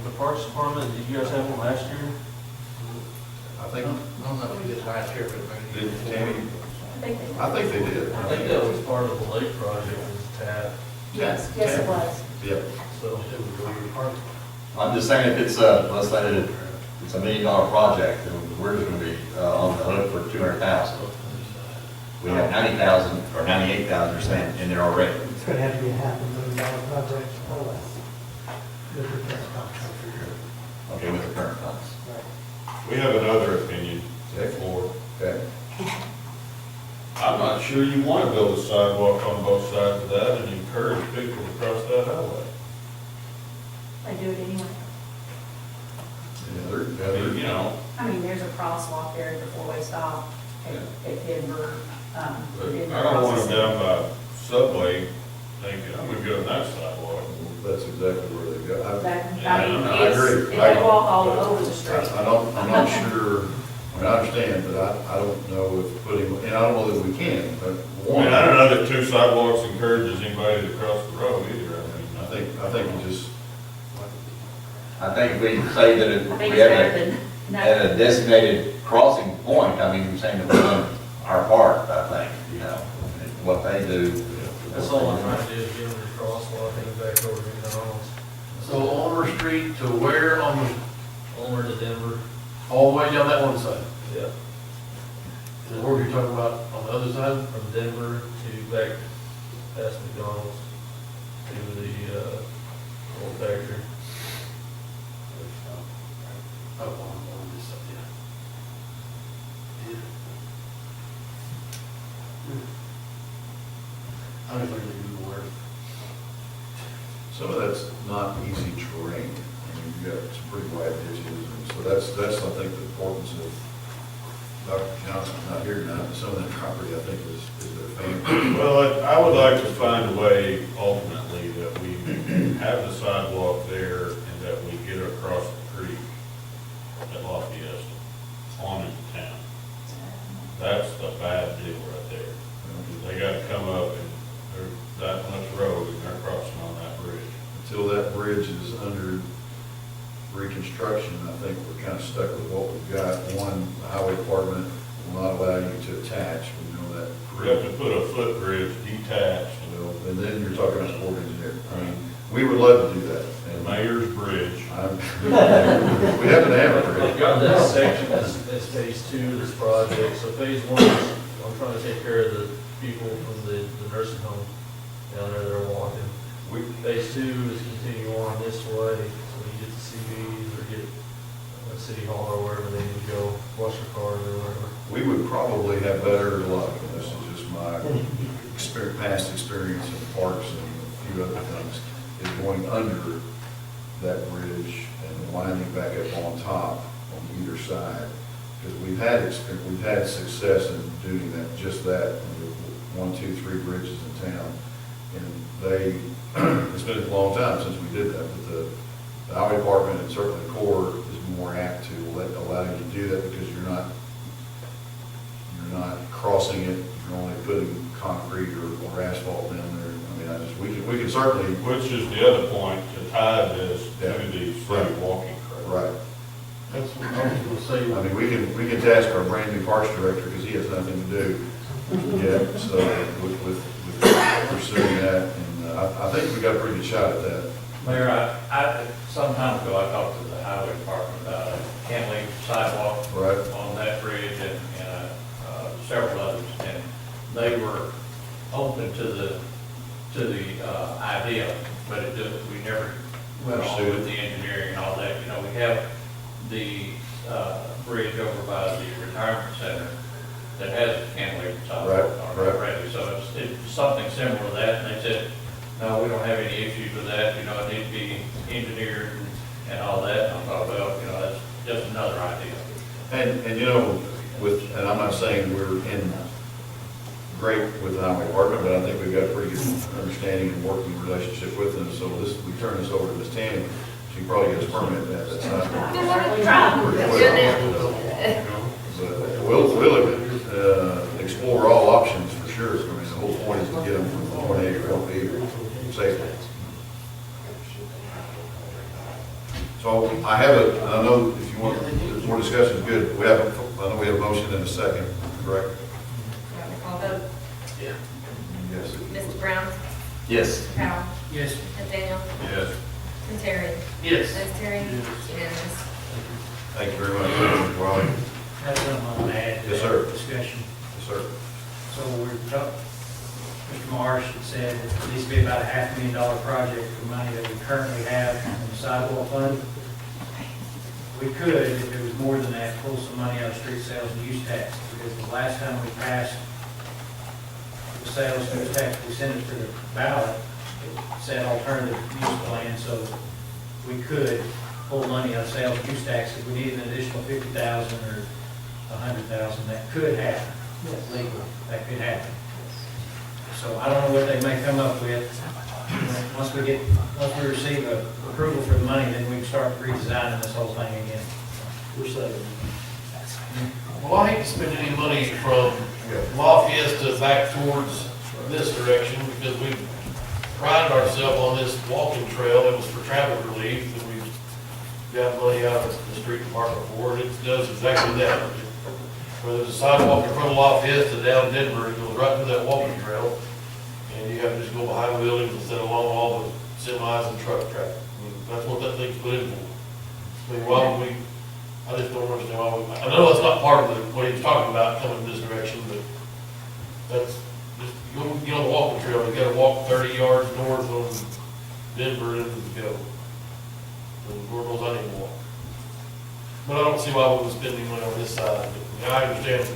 The Parks Department, did you guys have one last year? I think, I don't know if we did last year, but maybe. did Tammy, I think they did. I think that was part of the lake project, was TAP. Yes, yes, it was. Yeah. So, I'm just saying, if it's let's say it's $1 million project, then we're just gonna be on the hook for 200,000. We have 90,000 or 98,000 or something in there already. It's gonna have to be a $500,000 project or less. With the current contract. We have another opinion. Floor. Okay. I'm not sure you want to build a sidewalk on both sides of that and encourage people to cross that highway. They do it anyway. I mean, you know, I mean, there's a crosswalk there at the four-way stop at Denver. but Denver I don't want them crosses. down by Subway thinking, I'm gonna go on that sidewalk. That's exactly where they go. I mean, I agree. if they walk all over the street. I'm not sure, I mean, I understand, but I don't know if putting, and I don't know that we can, but I one. mean, I don't know that two sidewalks encourages anybody to cross the road either. I think we just, I think we say that I if think we it's have better than at nothing. a designated crossing point, I mean, we're saying that we're doing our part, I think, you know, what they do. That's all I'm trying to do is give them the crosswalk and back over to McDonald's. So Elmer Street to where on the, Onward to Denver. all the way down that one side? Yeah. And where are you talking about on the other side? From Denver to back past McDonald's to the, old factory. Oh, on this side, yeah. I don't think they do work. some of that's not easy terrain. I mean, you've got some pretty wide ditches, and so that's, I think, the importance of Dr. Johnson not here tonight, but some of that property, I think, is their family. Well, I would like to find a way ultimately that we have the sidewalk there and that we get across the creek at Lafayette on into town. That's the bad deal right there. They gotta come up and there's that much road and they're crossing on that bridge. Until that bridge is under reconstruction, I think we're kind of stuck with what we've got. One, the highway department will not allow you to attach, we know that. We have to put a footbridge detached. Well, and then you're talking about sport engineer. I mean, we would love to do that. The And mayor's bridge. we happen to have a I've bridge. got this section as phase two of this project. So phase one is, I'm trying to take care of the people from the nursing home down there that are walking. Phase two is continue on this way, so you get the CVs or get City Hall or wherever they need to go, wash their cars or whatever. We would probably have better luck, and this is just my past experience in parks and a few other things, is going under that bridge and winding back up on top on either side. Because we've had success in doing that, just that, with 1, 2, 3 bridges in town. And they, it's been a long time since we did that, but the highway department and certainly the Corps is more apt to allow you to do that because you're not crossing it, you're only putting concrete or asphalt down there. I mean, we can certainly. Which is the other point, to tie this to the city walking trail. Right. That's what I was gonna say. I mean, we can task our brand new parks director because he has nothing to do yet, so with pursuing that, and I think we got a pretty good shot at that. Mayor, some time ago, I talked to the highway department about a cantilever sidewalk Right. on that bridge and several others, and they were open to the idea, but we never went on with the engineering and all that. You know, we have the bridge over by the retirement center that has a cantilever sidewalk already, so it's something similar to that, and they said, no, we don't have any issues with that, you know, it needs to be engineered and all that, and I thought, well, you know, that's just another idea. And you know, and I'm not saying we're in great with the highway department, but I think we've got a pretty good understanding and working relationship with them, so we turn this over to Ms. Tammy, she can probably get us permit at that side. But we'll explore all options for sure. I mean, the whole point is to get them from point A to point B safely. So I know if you want more discussion, is good. I know we have a motion and a second, correct? Call vote. Yeah. Yes. Mr. Brown? Yes. Mr. Powell? Yes. Nathaniel? Yes. And Terry? Yes. That's Terry? Unanimous. Thank you very much, Mr. Wiley. That's something I want to add to Yes, sir. that discussion. Yes, sir. So Mr. Marsh had said that it needs to be about a $500,000 project for money that we currently have in the sidewalk fund. we could, if it was more than that, pull some money out of street sales and use tax, because the last time we passed the sales and use tax, we sent it to the ballot, it said alternative use plan, so we could pull money out of sales and use tax if we needed an additional 50,000 or 100,000, that could happen. It's legal, that could happen. So I don't know what they may come up with. Once we receive approval for the money, then we can start redesigning this whole thing again. We're saying. Well, I hate to spend any money from La Fiesta back towards this direction, because we prided ourselves on this walking trail that was for traffic relief, that we got money out of the street department for, and it does exactly that. Where there's a sidewalk in front of La Fiesta down Denver, it goes right to that walking trail, and you have to just go behind buildings instead of along all the semis and truck traffic. I mean, that's what that thing's put in for. I mean, why would we, I just don't understand why we, I know that's not part of what he was talking about coming this direction, but that's, just, you go get on the walking trail, you gotta walk 30 yards north of Denver and go. And Lord knows I need to walk. But I don't see why we would spend any money on this side. But, I understand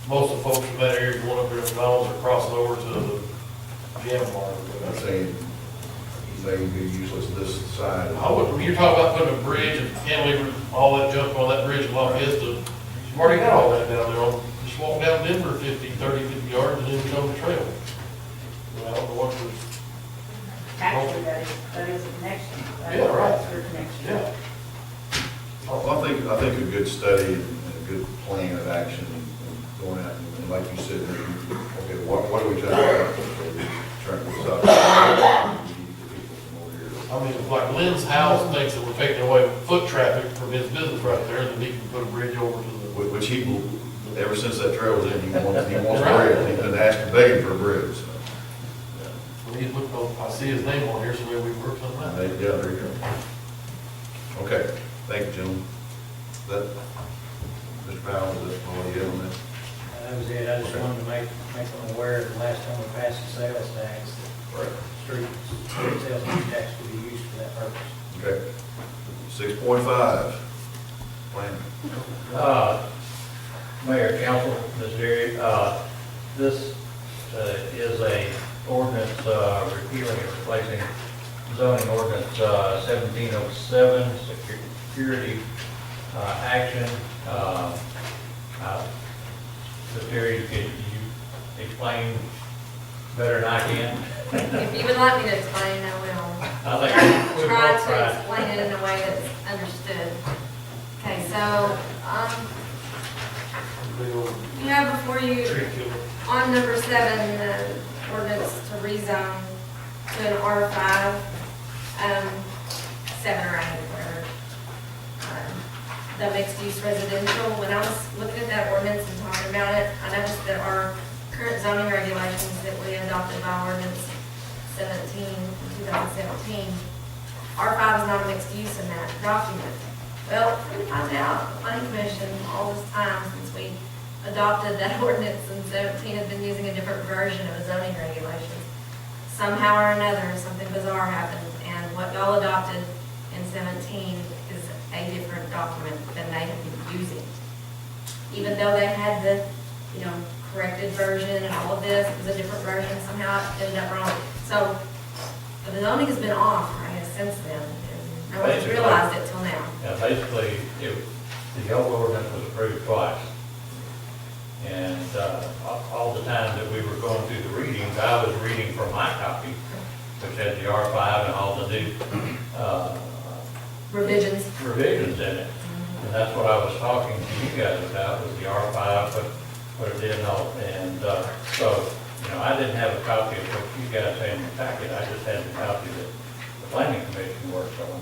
most of the folks from that area going up there to McDonald's are crossing over to the jam bar. I'm saying, maybe useless this side. I would, you're talking about putting a bridge and cantilever, all that junk on that bridge in La Vista. You've already got all that down there. Just walk down Denver 50 yards and then get on the trail. I don't know what was. Actually, that is a connection. Yeah, right. That's your connection. Yeah. Well, I think a good study and a good plan of action and going out and like you said, okay, what are we trying to do? Trying to decide. I mean, if like Lynn's house thinks that we're taking away foot traffic from his business right there, then he can put a bridge over to the. Which he, ever since that trail was in, he wants a bridge. He's been asking, begging for a bridge. So. Well, he's looking on, I see his name on here, so maybe we worked on that. Yeah, there you go. Okay, thank you, gentlemen. That, Mr. Powell, is that all you have on that? That was it. I just wanted to make them aware that the last time we passed the sales tax, that street sales and use tax could be used for that purpose. Okay. 6.5, plan. Mayor, Council, Ms. Derry, this is a ordinance repealing and replacing zoning ordinance 1707, security action. Ms. Derry, could you explain better than I can? If you would like me to explain, I will. I think we Try both to tried. explain it in a way that's understood. Okay, so, you have before you, on number 7, the ordinance to rezone to an R5, 7 or 8, whatever. The mixed-use residential, when I was looking at that ordinance and talking about it, I noticed that our current zoning regulations that we adopted by ordinance 17, in 2017, R5 is not a mixed use in that document. Well, we find out, the planning commission, all this time since we adopted that ordinance in 17, has been using a different version of the zoning regulations. Somehow or another, something bizarre happened, and what y'all adopted in 17 is a different document than they have been using. Even though they had the, corrected version and all of this, it was a different version, somehow it ended up wrong. So, the zoning has been off, I guess, since then, and no one's realized it till now. Yeah, basically, the old ordinance was approved twice. And all the time that we were going through the readings, I was reading from my copy, which had the R5 and all the new revisions in it. And that's what I was talking to you guys about, was the R5, what it did and all. And so, I didn't have a copy of what you guys had in your packet. I just had the copy that the planning commission worked on.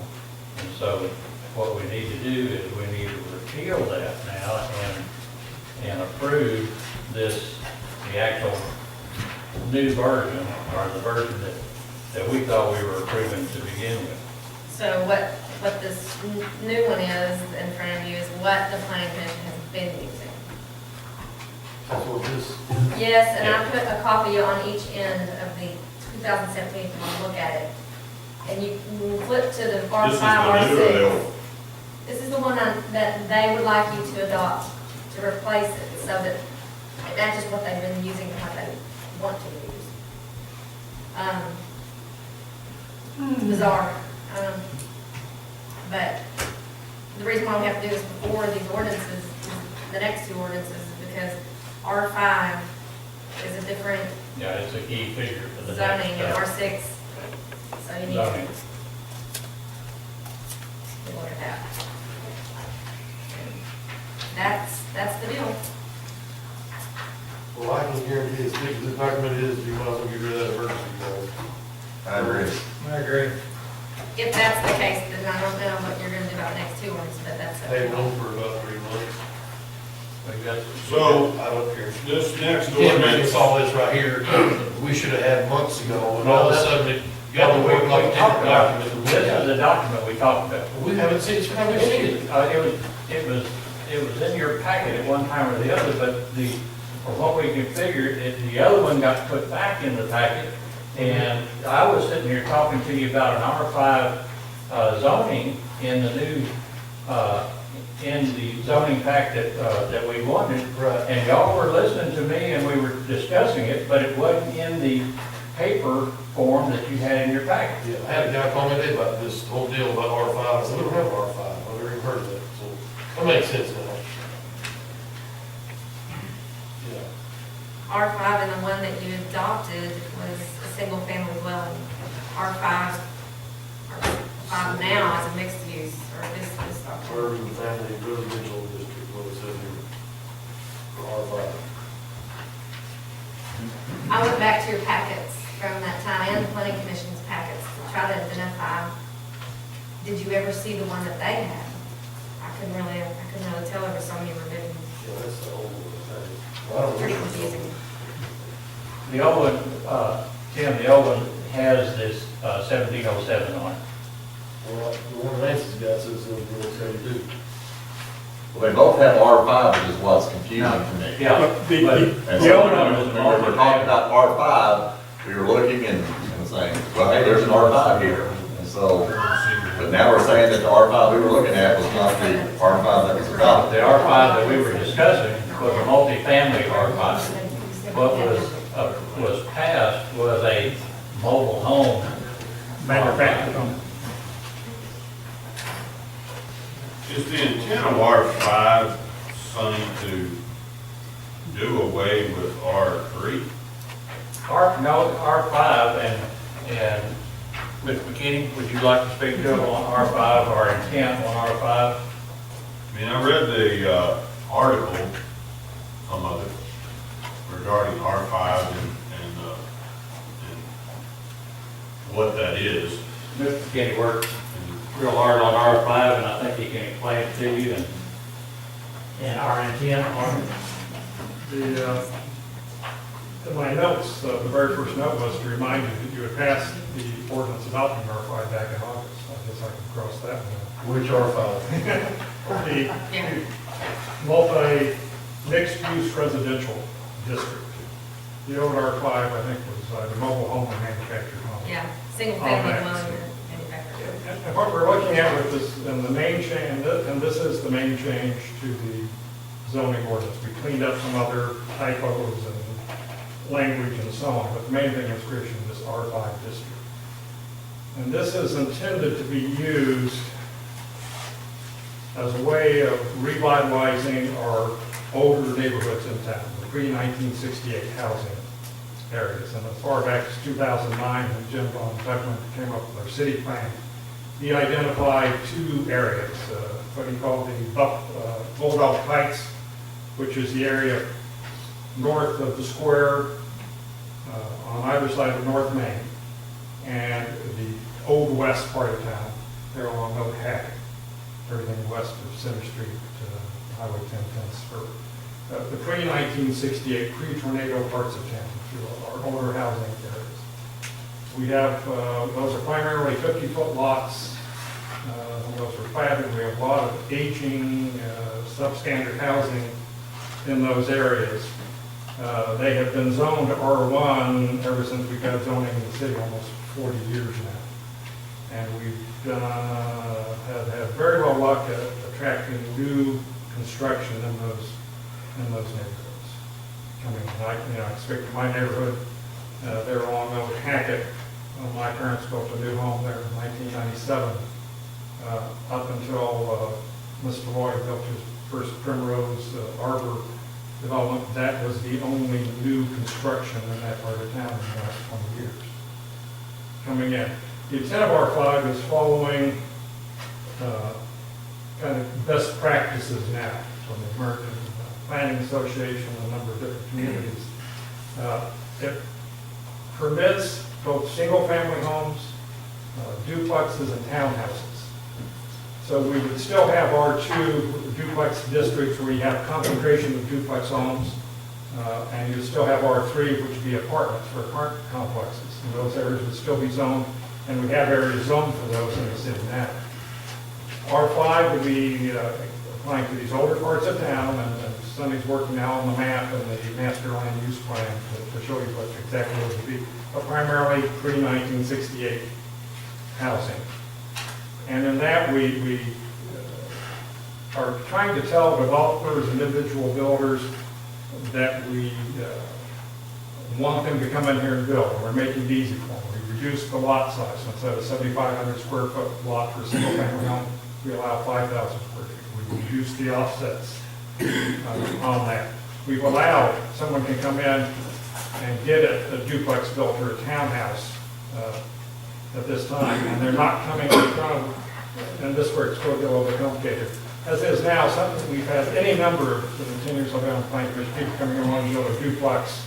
And so what we need to do is we need to repeal that now and approve the actual new version, or the version that we thought we were approving to begin with. So what this new one is in front of you is what the planning commission has been using. That's what this. Yes, and I put a copy on each end of the 2017, if you want to look at it. And you can flip to the R5, This is the new or the R6. old? This is the one that they would like you to adopt, to replace it, so that it matches what they've been using and what they want to use. Bizarre. But the reason why we have to do this before these ordinances, the next two ordinances, is because R5 is a different Yeah, it's a key figure for the zoning, next, and R6, so you need zoning. to look at that. That's the deal. Well, I can guarantee as thick as the document is, you might as well get rid of that emergency clause. I agree. I agree. If that's the case, then I don't know what you're gonna do about the next two ones, but that's Hey, it. one for about 3 months. So, I don't care. this next You can't make ordinance, us all this right here, we should have had months ago, and all of a sudden it got to work like a different document. than we This got. is the document we talked about. We haven't seen it, we haven't seen it. It was in your packet at one time or the other, but for what we configured, the other one got put back in the packet. And I was sitting here talking to you about an R5 zoning in the new, in the zoning pack that we wanted. Right. And y'all were listening to me and we were discussing it, but it wasn't in the paper form that you had in your packet. Yeah, I had a guy call me today about this whole deal about R5, I said, we don't have R5, I've never even heard of that, so that makes sense now. Yeah. R5 and the one that you adopted was a single-family dwelling. R5 now is a mixed use, or this. Urban family residential district, what it says here, for R5. I went back to your packets from that time, and the planning commission's packets, to try to identify, did you ever see the one that they had? I couldn't really tell, there were so many revisions. Yeah, that's the old one, I don't Pretty know. confusing. The old one, Tim, the old one has this 1707 on it. Well, the one Nancy's got says it'll be okay to do. Well, they both have R5, which is what's confusing to me. Yeah. And so when we were talking about R5, we were looking and saying, well, hey, there's an R5 here. And so, but now we're saying that the R5 we were looking at was not the R5 that was adopted. The R5 that we were discussing was a multifamily R5. What was passed was a mobile home. Manufactured home. is the intent of R5, Sonny, to do away with R3? R5, and Mr. McKinney, would you like to speak to it on R5, our intent on R5? I mean, I read the article, some of it, regarding R5 and what that is. Mr. McKinney worked real hard on R5, and I think he can explain it to you, and our intent on In my notes, the very first note was to remind you that you had passed the ordinance adopting R5 back in August. I guess I can cross that one. Which R5? The multi-mixed-use residential district. The old R5, I think, was the mobile home and manufactured home. Yeah, single-family Oh, dwelling or manufactured. And what we're looking at with this, and the main change, and this is the main change to the zoning ordinance. We cleaned up some other typos and language and so on, but the main thing is creation of this R5 district. And this is intended to be used as a way of revitalizing our older neighborhoods in town, the pre-1968 housing areas. And as far back as 2009, when Jim Von Beckman came up with our city plan, he identified two areas, what he called the Bulldog Heights, which is the area north of the square, on either side of North Main, and the old west part of town, there along Oak Hack, everything west of Center Street, Highway 1010 spur. The pre-1968, pre-tornado parts of town, if you will, our older housing areas. We have, those are primarily 50-foot lots. Those are platted. We have a lot of aging, substandard housing in those areas. They have been zoned R1 ever since we got zoning in the city, almost 40 years now. And we've have had very well luck at attracting new construction in those neighborhoods. Coming, I expect in my neighborhood, there along Old Hackett, my parents built a new home there in 1997. Up until Mr. Lloyd built his first Primrose Arbor development, that was the only new construction in that part of town in the last 20 years. Coming in. The intent of R5 is following kind of best practices now from the American Planning Association and a number of different communities. It permits both single-family homes, duplexes, and townhouses. So we would still have R2 duplex districts where you have concentration of duplex homes, and you would still have R3, which would be apartments for apartment complexes. And those areas would still be zoned, and we have areas zoned for those in the city now. R5 would be applying to these older parts of town, and Sonny's working now on the map and the master land use plan to show you what exactly what it would be, but primarily pre-1968 housing. And in that, we are trying to tell developers and individual builders that we want them to come in here and build. We're making it easy for them. We reduced the lot size. So instead of 7,500 square foot lot for a single family home, we allow 5,000 square feet. We reduced the offsets on that. We've allowed someone can come in and get a duplex built or a townhouse at this time, and they're not coming from, and this is where it's going to get a little bit complicated. As is now, something we've had any number of, in the 10 years I've been on planning commission, people coming in wanting to build a duplex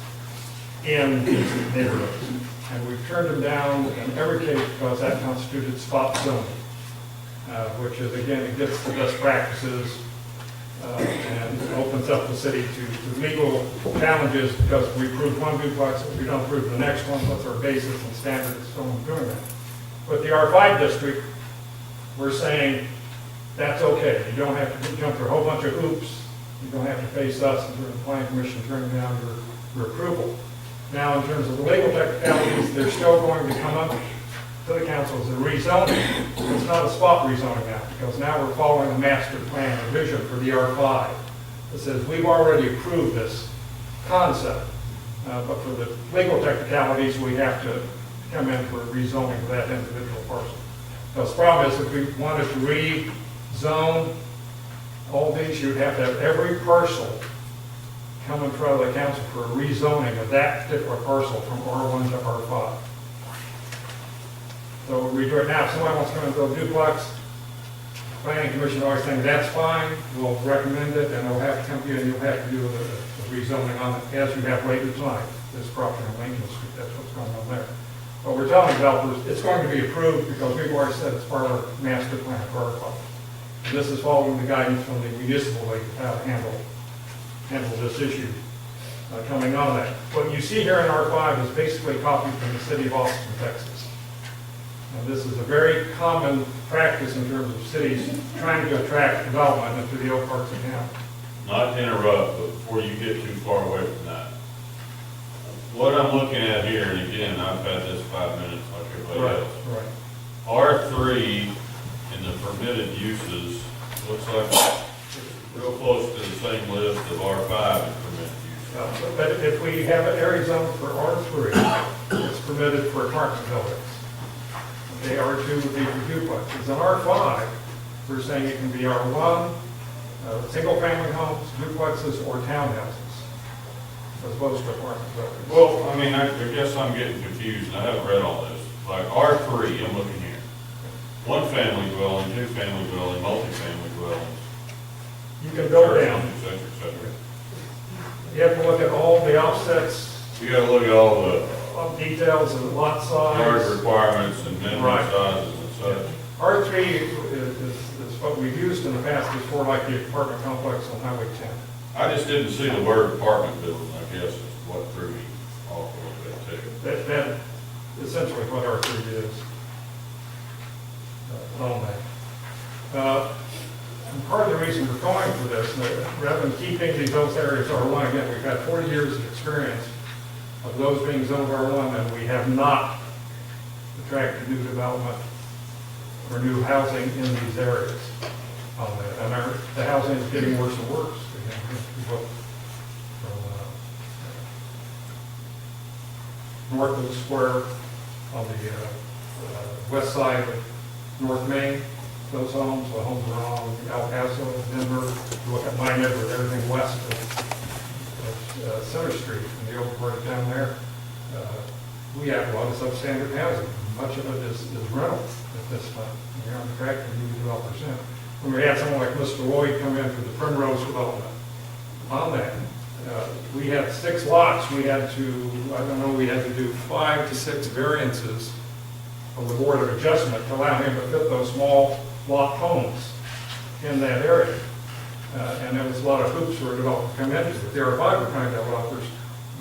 in these neighborhoods. And we've turned them down in every case because that constituted spot zoning, which is, again, it gets the best practices and opens up the city to legal challenges because we approved one duplex, if we don't approve the next one, what's our basis and standards for doing that. But the R5 district, we're saying that's okay. You don't have to jump through a whole bunch of hoops. You don't have to face us and the planning commission turning down your approval. Now, in terms of the legal technicalities, they're still going to come up to the council as a rezoning. It's not a spot rezoning now, because now we're following a master plan revision for the R5 that says we've already approved this concept, but for the legal technicalities, we have to come in for rezoning for that individual parcel. Because the problem is, if we wanted to rezone all these, you'd have to have every parcel come in front of the council for a rezoning of that particular parcel from R1 to R5. So we do it now. If somebody wants to come and build a duplex, planning commission always saying that's fine, we'll recommend it, and it'll have to come to you, and you'll have to do a rezoning on it, as you have later tonight. This property on Lincoln Street, that's what's going on there. But we're telling developers it's going to be approved because we've already said it's part of our master plan for our club. This is following the guidance from the municipal league how to handle this issue coming on that. What you see here in R5 is basically copied from the city of Austin, Texas. And this is a very common practice in terms of cities trying to attract development into the old parts of town. Not to interrupt, but before you get too far away from that, what I'm looking at here, and again, I've had this 5 minutes like everybody else. Right. R3 in the permitted uses looks like real close to the same list of R5 in permitted uses. But if we have an area zone for R3, it's permitted for apartment buildings. Okay, R2 would be for duplexes. In R5, we're saying it can be R1, single-family homes, duplexes, or townhouses, as opposed to apartment buildings. Well, I mean, I guess I'm getting confused, and I haven't read all this. Like R3, I'm looking here. One family dwelling, two family dwelling, multi-family dwellings. You can build down. Et cetera, et cetera. You have to look at all the offsets. You gotta look at all the details of the lot size. yard requirements and minimum sizes and such. R3 is what we've used in the past before, like the apartment complex on Highway 10. I just didn't see the word apartment building, I guess, is what threw me off a little bit too. That essentially what R3 is on that. And part of the reason we're going for this, rather than keeping those areas R1, again, we've had 40 years of experience of those being zoned R1, and we have not attracted new development or new housing in these areas. on that. And the housing is getting worse and worse. North of the square, on the west side of North Main, those homes, the homes are on El Paso, Denver. You look at my neighborhood, everything west of Center Street, and the old part down there. We have a lot of substandard housing. Much of it is rental at this time. We're on track to maybe 12%. When we had someone like Mr. Lloyd come in for the Primrose development, on that, we had 6 lots. We had to, I don't know, we had to do 5 to 6 variances of the Board of Adjustment to allow him to fit those small lot homes in that area. And there was a lot of hoops for a developer to come into. If there are 5 kind of developers,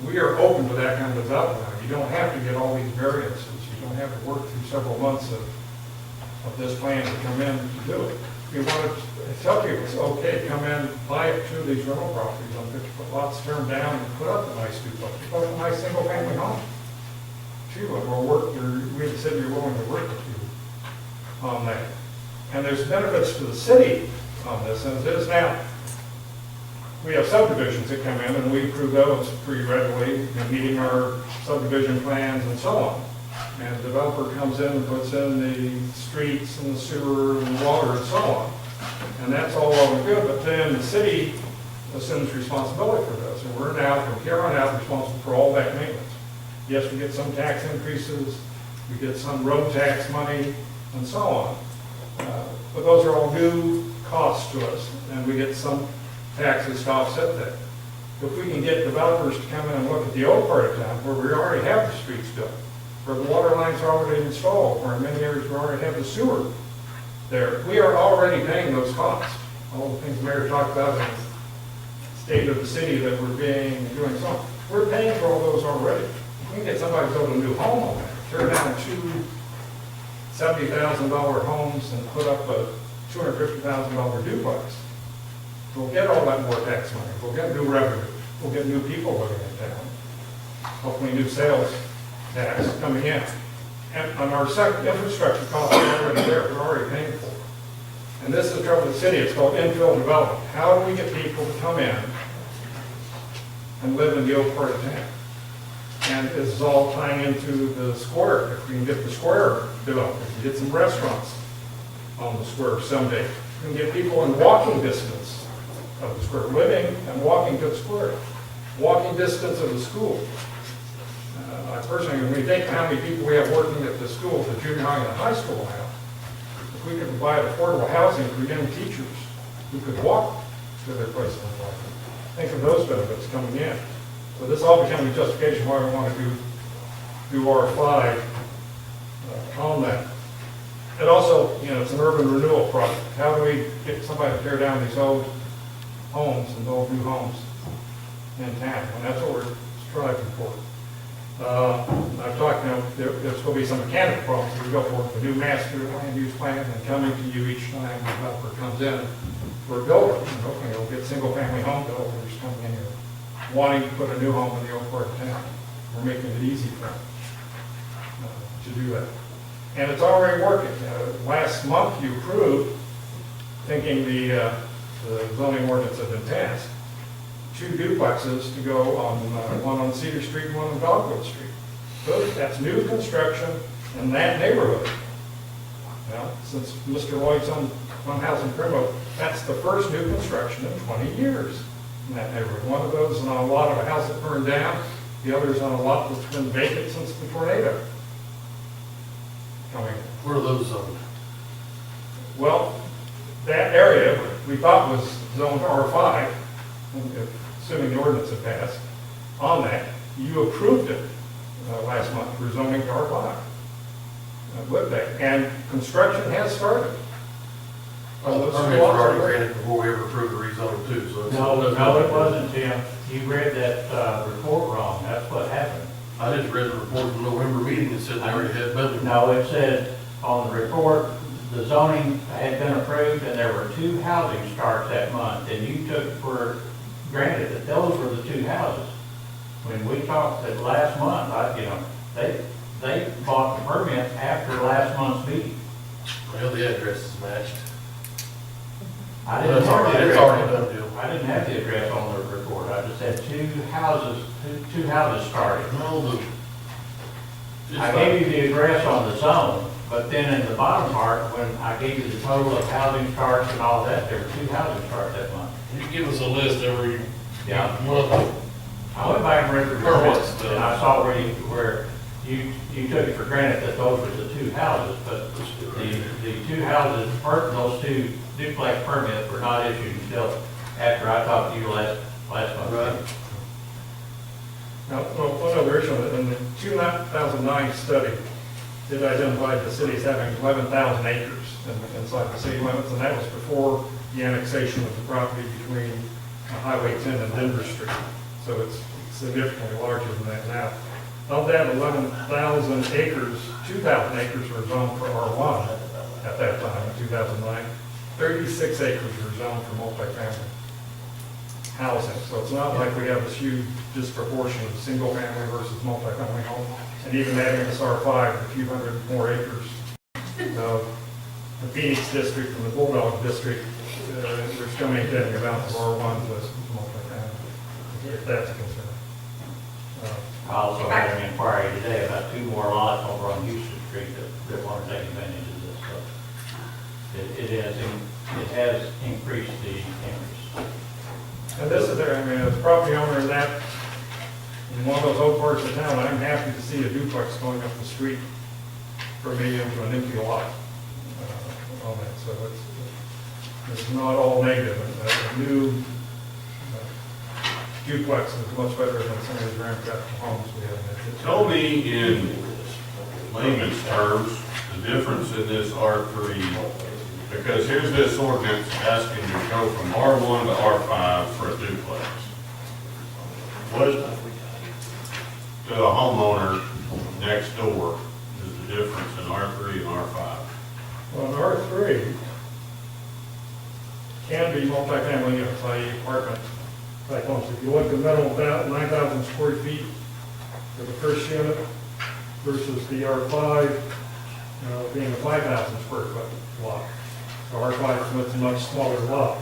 we are open to that kind of development. You don't have to get all these variances. You don't have to work through several months of this plan to come in to do it. We want to tell people it's okay, come in, buy up 2 of these rental properties on 50-foot lots, tear them down, and put up a nice duplex, put up a nice single-family home. 2, and we'll work, we the city are willing to work with you on that. And there's benefits to the city on this, and it is now. We have subdivisions that come in, and we approve those pretty readily, meeting our subdivision plans and so on. And the developer comes in and puts in the streets and the sewer and water and so on. And that's all well and good, but then the city assumes responsibility for this. And we're now, from here on out, responsible for all that maintenance. Yes, we get some tax increases, we get some road tax money, and so on. But those are all new costs to us, and we get some taxes to offset that. If we can get developers to come in and look at the old part of town, where we already have the streets built, where the water lines are already installed, where in many areas we already have the sewer there, we are already paying those costs. All the things the mayor talked about in the state of the city that we're doing so on. We're paying for all those already. We can get somebody to build a new home on that, tear down 2 $70,000 homes and put up a $250,000 duplex. We'll get all that more tax money. We'll get new revenue. We'll get new people living in town. Hopefully new sales tax coming in. And our second infrastructure costs are already there. We're already paying for it. And this is the trouble with the city. It's called infill development. How do we get people to come in and live in the old part of town? And this is all tying into the square. If we can get the square developed, if we can get some restaurants on the square someday, we can get people in walking distance of the square, living and walking to the square, walking distance of the school. I personally, when we think how many people we have working at the schools, the junior high and the high school now, if we could provide affordable housing for young teachers who could walk to their place of life, think of those benefits coming in. So this all becomes a justification why we want to do R5 on that. It also, it's an urban renewal project. How do we get somebody to tear down these old homes and build new homes in town? And that's what we're striving for. I've talked, there's going to be some mechanical problems as we go forward with a new master land use plan and coming to you each time the developer comes in for a builder. And hopefully we'll get single family home builders coming in here wanting to put a new home in the old part of town. We're making it easy for them to do that. And it's already working. Last month you approved, thinking the zoning ordinance had been passed, 2 duplexes to go on, one on Cedar Street and one on Dogwood Street. That's new construction in that neighborhood. Now, since Mr. Lloyd's on one house in Greenwood, that's the first new construction in 20 years in that neighborhood. One of those is on a lot of a house that burned down. The other is on a lot that's been vacant since the tornado. Where are those zoned? Well, that area we thought was zoned R5, assuming the ordinance had passed. On that, you approved it last month for zoning to R5 with that, and construction has started. The permits were already granted before we ever approved the rezoning too, so. No, it wasn't, Tim. You read that report wrong. That's what happened. I just read the report from the November meeting that said they already had building. No, it said on the report, the zoning had been approved and there were 2 housing starts that month. And you took for granted that those were the 2 houses. When we talked that last month, they bought the permit after last month's meeting. Well, the addresses matched. I didn't That's have already, the it's address. already a done deal. I didn't have the address on the report, I just had two houses started. No, I gave you the address on the zone, but then in the bottom part, when I gave you the total of housing starts and all that, there were two housing starts that month. you give us a list every Yeah. month. I went back and read the reports, and I saw where you took it for granted that those were the two houses, but the two houses, those two duplex permits were not issued until after I talked to you last month. Right. Now, one other issue, in the 2009 study, it identified the city as having 11,000 acres inside the city limits, and that was before the annexation of the property between Highway 10 and Denver Street. So it's significantly larger than that now. Of that 11,000 acres, 2,000 acres were zoned for R1 at that time, in 2009. 36 acres were zoned for multifamily housing. So it's not like we have this huge disproportion of single family versus multifamily home. And even adding this R5, a few hundred more acres. The Phoenix district and the Bulldog district, we're still maintaining amounts of R1 to multifamily, if that's a concern. I also had an inquiry today about two more lots over on Houston Street that want to take advantage of this. So it has increased the interest. And this is there, I mean, as a property owner in that, in one of those old parts of town, I'm happy to see a duplex going up the street for me into an empty lot on that. So it's not all negative. A new duplex is much better than some of these ramshackle homes we have. Tell me in layman's terms, the difference in this R3, because here's this ordinance asking you to go from R1 to R5 for a duplex. What is, to the homeowner next door, is the difference in R3 and R5? Well, an R3 can be multifamily units, i.e. apartment type homes. If you look at the minimum about 9,000 square feet for the first unit versus the R5 being a 5,000 square foot lot. So R5 is a much smaller lot.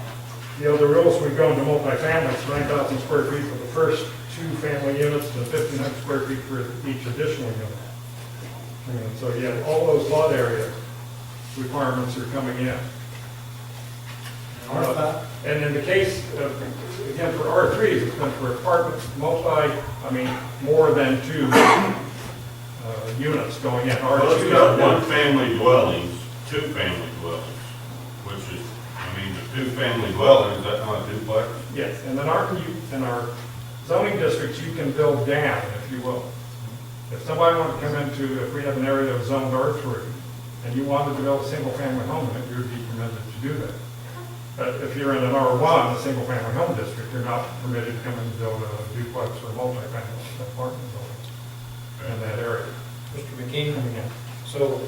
The other rules we go into multifamily, it's 9,000 square feet for the first two family units and 1,500 square feet for each additional unit. And so yeah, all those lot area requirements are coming in. And in the case of, again, for R3s, it's been for apartments, more than two units going in. Well, it's got one family dwellings, two family dwellings, which is, the two family dwelling, is that not a duplex? Yes, and in our zoning districts, you can build down, if you will. If somebody wanted to come into, if we have an area that was zoned R3, and you wanted to build a single family home in it, you would be permitted to do that. But if you're in an R1, a single family home district, you're not permitted to come in and build a duplex or multifamily apartment building in that area. Mr. McKean, so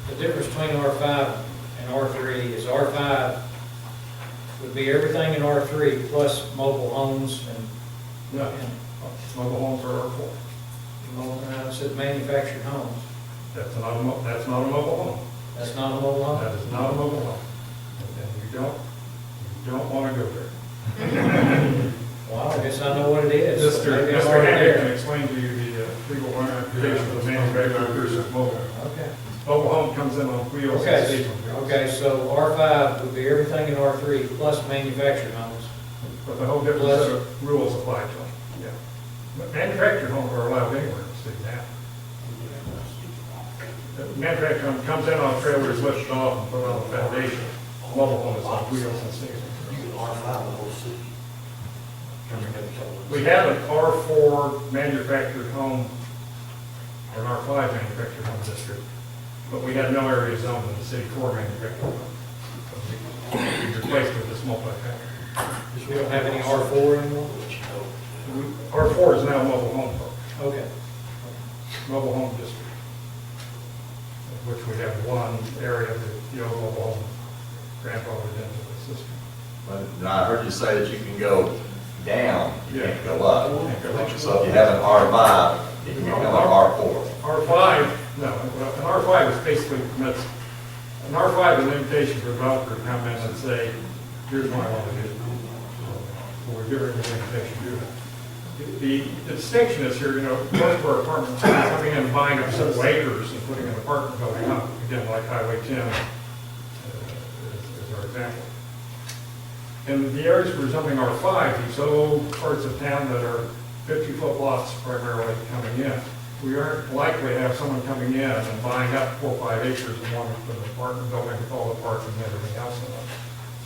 the difference between R5 and R3 is R5 would be everything in R3 plus mobile homes and. No, mobile homes are R4. It said manufactured homes. That's not a mobile home. That's not a mobile home? That is not a mobile home. And you don't want to go there. Well, I guess I know what it is. Mr. Maybe I'm already Henry there. can explain to you the legal ramifications of manufactured versus mobile. Okay. Mobile home comes in on wheels and Okay, stays on wheels. okay, so R5 would be everything in R3 plus manufactured homes. But the whole different set of rules apply to them, yeah. But manufactured homes are allowed anywhere in the city now. The manufactured home comes in on trailers, lifted off and put on the foundation. Mobile home is on wheels and stays on wheels. We have an R4 manufactured home, or an R5 manufactured home district, but we have no area zoned in the city for manufactured home. So we replaced with this multifamily. We don't have any R4 anymore? R4 is now mobile home park. Okay. Mobile home district, which we have one area that the old mobile home grandfathered into the system. But I heard you say that you can go down, you can't go up. Can't go up. So if you have an R5, you can become an R4. R5, no, an R5 is basically permits, an R5 is an invitation for a developer to come in and say, here's what I want to do. We're giving the invitation to do it. The distinction is here, most of our apartments are coming in and buying up several acres and putting an apartment building up, again, like Highway 10 is our example. In the areas we're zoning R5, these old parts of town that are 50-foot lots primarily coming in, we aren't likely to have someone coming in and buying up 4 or 5 acres and wanting to put an apartment building with all the parking and everything else in it.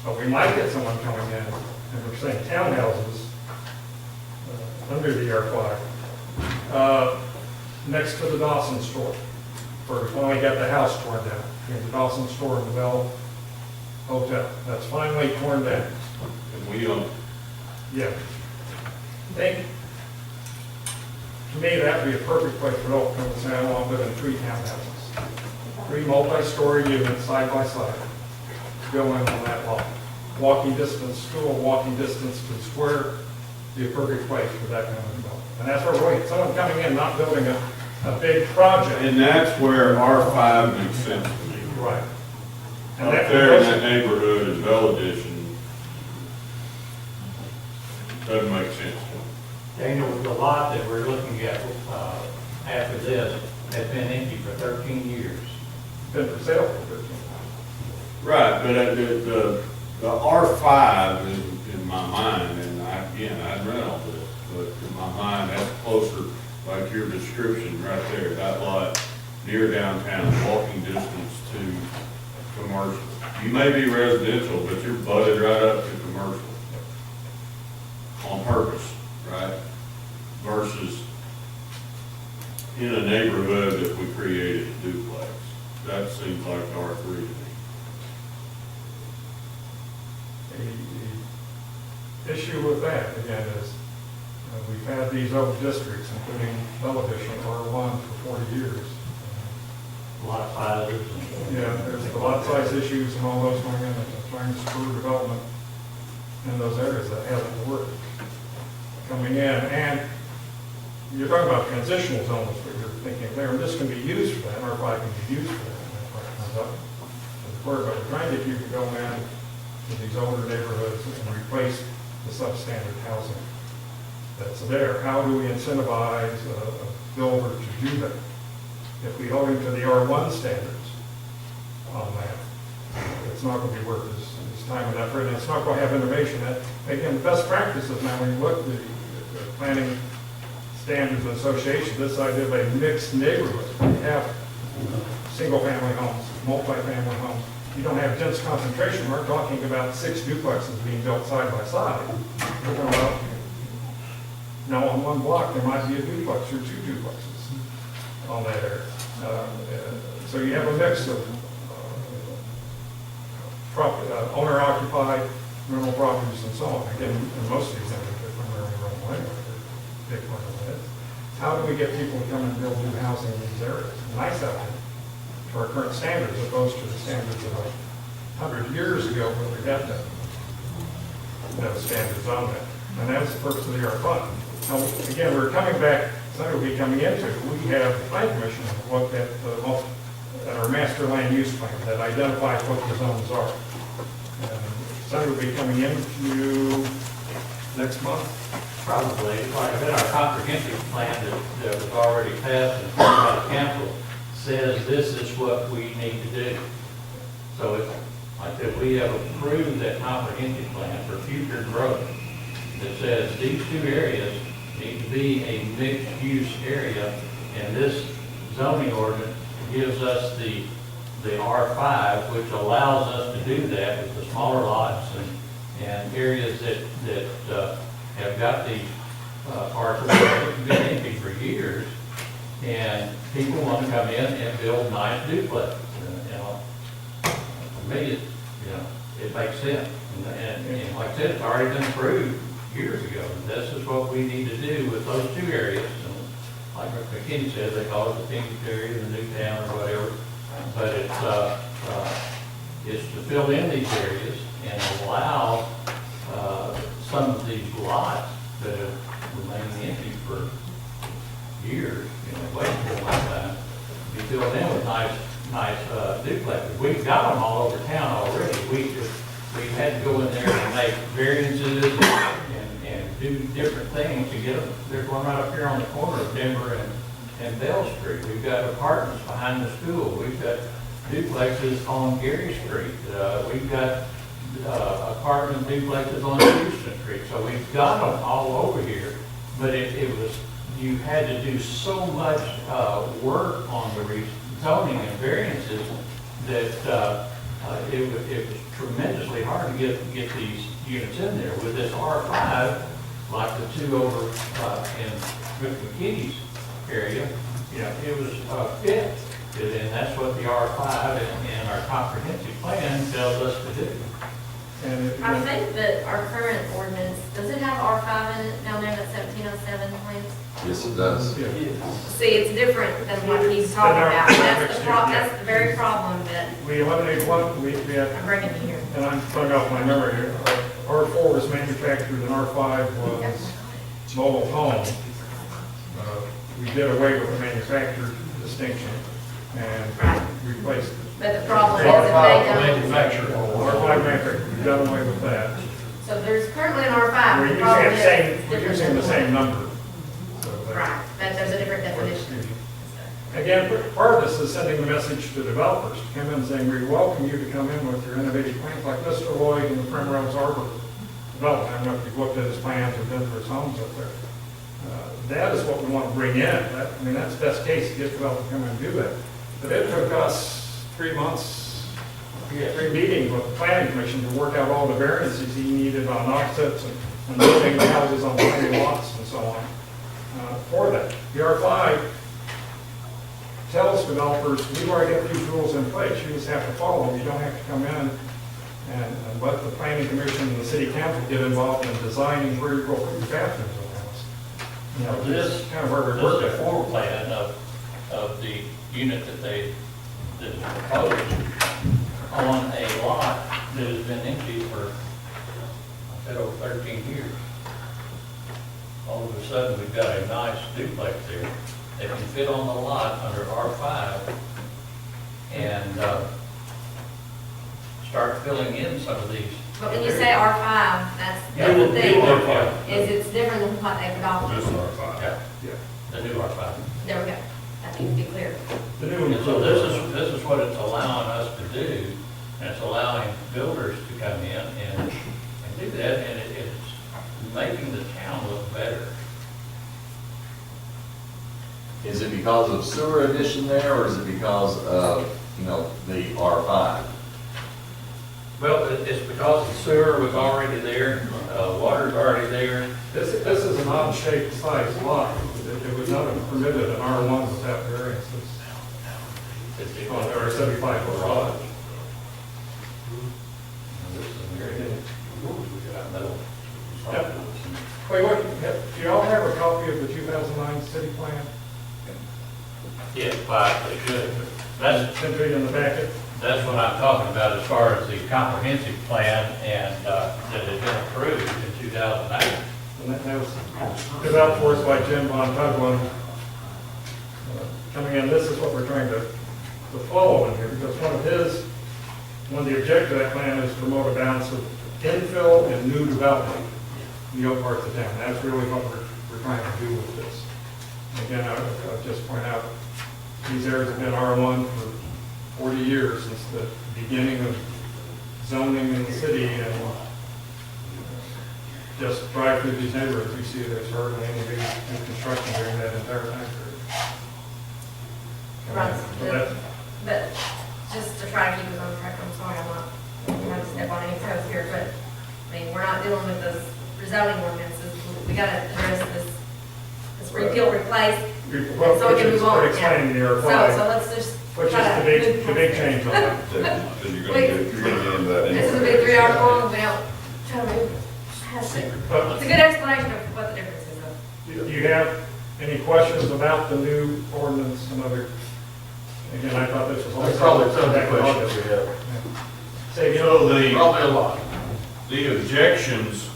But we might get someone coming in, and we're saying townhouses under the R5, next to the Dawson store, where we finally got the house torn down, between the Dawson store and the Bell Hotel. That's finally torn down. And we own. Yeah. To me, that would be a perfect place for adults to come and say, I want to live in 3 townhouses. 3 multi-story units side by side, go in on that lot. Walking distance school, walking distance to the square, be a perfect place for that kind of development. And that's where we're waiting. Someone coming in, not building a big project. And that's where R5 makes sense to me. Right. And Up that there in that neighborhood in Bell Edition doesn't make sense to me. Daniel, the lot that we're looking at after this has been empty for 13 years. Been for sale for 13 years. Right, but the R5 is in my mind, and I'd read all this, but in my mind, that's closer, like your description right there, that lot near downtown, walking distance to commercial. You may be residential, but you're butted right up to commercial on purpose, right? Versus in a neighborhood that we created a duplex. That seems like R3 to me. The issue with that, again, is we've had these other districts, including Bell Edition, R1 for 40 years. Lot sizes. Yeah, there's the lot size issues and all those going in, and trying to spur development in those areas that hasn't worked. Coming in, and you're talking about transitional zones, what you're thinking there, and this can be used for that, R5 can be used for that. But we're trying to get you to go in to these older neighborhoods and replace the substandard housing that's there. How do we incentivize a builder to do that? If we hold him to the R1 standards on that, it's not going to be worth his time and effort, and it's not going to have innovation. Again, best practices now, when you look at the planning standards association, this idea of a mixed neighborhood. You have single-family homes, multi-family homes. You don't have dense concentration. We're talking about 6 duplexes being built side by side. We're talking about, now on one block, there might be a duplex or 2 duplexes on that area. So you have a mix of owner-occupied rental properties and so on. Again, in most of these areas, they're primarily rental anyway. They're big rental areas. How do we get people to come and build new housing in these areas? Nice out there. To our current standards, as opposed to the standards of 100 years ago when we had no standards on that. And that's the purpose of the R5. Now, again, we're coming back, something we'll be coming into. We have the Plan Commission looked at our master land use plan that identifies what the zones are. Something will be coming into next month. Probably, like I said, our comprehensive plan that was already passed and approved by the council says this is what we need to do. So it's like that we have approved that comprehensive plan for future growth that says these 2 areas need to be a mixed-use area, and this zoning ordinance gives us the R5, which allows us to do that with the smaller lots and areas that have got these parcels that have been empty for years, and people want to come in and build nice duplexes. For me, it makes sense. And like I said, it's already been approved years ago. This is what we need to do with those 2 areas. And like McKinney said, they call it the Phoenix area, the new town, or whatever. But it's to fill in these areas and allow some of these lots that have remained empty for years, waiting for a long time, to be filled in with nice duplexes. We've got them all over town already. we had to go in there and make variances and do different things to get them. There's one right up here on the corner of Denver and Bell Street. We've got apartments behind the school. We've got duplexes on Gary Street. We've got apartment duplexes on Houston Street. So we've got them all over here. But it was, you had to do so much work on the rezoning and variances that it was tremendously hard to get these units in there. With this R5, like the two over in Smith McKinney's area, you know, it was fit. And that's what the R5 and our comprehensive plan tells us to do. And I think that our current ordinance, does it have R5 in it down there, that 1707 plans? Yes, it does. See, it's different than what he's talking about. That's the very problem that We eliminated one, we had, I'm bringing you here. and I'm pulling off my memory here, R4 was manufactured and R5 was mobile home. We did away with the manufacturer distinction and replaced it. But the problem is if they don't. R5 manufacturer, we've done away with that. So there's currently an R5. We're The using problem the is same, it's we're different using than the the same one. number. So that- Right, but there's a different definition. Again, part of this is sending the message to developers to come in and saying, we welcome you to come in with your innovative plans, like Mr. Lloyd in the Primrose Arbor development. I don't know if you've looked at his plans or been through his homes up there. That is what we want to bring in. I mean, that's best case to get developers to come in and do that. But it took us 3 months, we had 3 meetings with the planning commission to work out all the variances he needed on offsets and building the houses on tiny lots and so on for that. The R5 tells developers, we've already got these rules in place, you just have to follow them. You don't have to come in and let the planning commission and the city council get involved in designing where you're going to put your bathrooms in the house. You know, This is kind of where we're this working. is a floor plan of the unit that is proposed on a lot that has been empty for, I said, over 13 years. All of a sudden, we've got a nice duplex there that can fit on the lot under R5 and start filling in some of these. But when you say R5, that's Yeah, the thing, R5. is it's different than what they've adopted. This R5. Yeah, the new R5. There we go. That needs to be clear. The new And so this is what it's allowing us to do, and it's allowing builders to come in and do that, and it's making the town look better. Is it because of sewer addition there, or is it because of, you know, the R5? Well, it's because the sewer was already there, water's already there. This is an odd shaped size lot. It would not have permitted an R1 without variances. Or a 75-foot garage. Yep. Wait, do you all have a copy of the 2009 city plan? Yes, but they should. That's simply in the packet. That's what I'm talking about as far as the comprehensive plan and that had been approved in 2008. And that was developed for us by Jim Von Tugland. Coming in, this is what we're trying to follow in here, because one of the objectives of that plan is to promote a balance of infill and new development in the old parts of town. That's really what we're trying to do with this. And again, I'll just point out, these areas have been R1 for 40 years since the beginning of zoning in the city, and just drive through these neighborhoods, you see there's hardly any big new construction during that entire time period. Right. So that's, But just to try to keep us on track, I'm sorry, I'm not trying to step on any toes here, but, I mean, we're not dealing with those rezoning ordinances. We gotta address this repeal, replace, well, so we can which is move on. what explaining the R5. So let's just Which is try the to big, the big change on that. So you're gonna get into that This is a anyway. big 3 hour long, we don't try to move. It's a good explanation of what the difference is. Do you have any questions about the new ordinance and other? Again, I thought this was. There's probably some questions we have. Say, So the, Probably a lot. the objections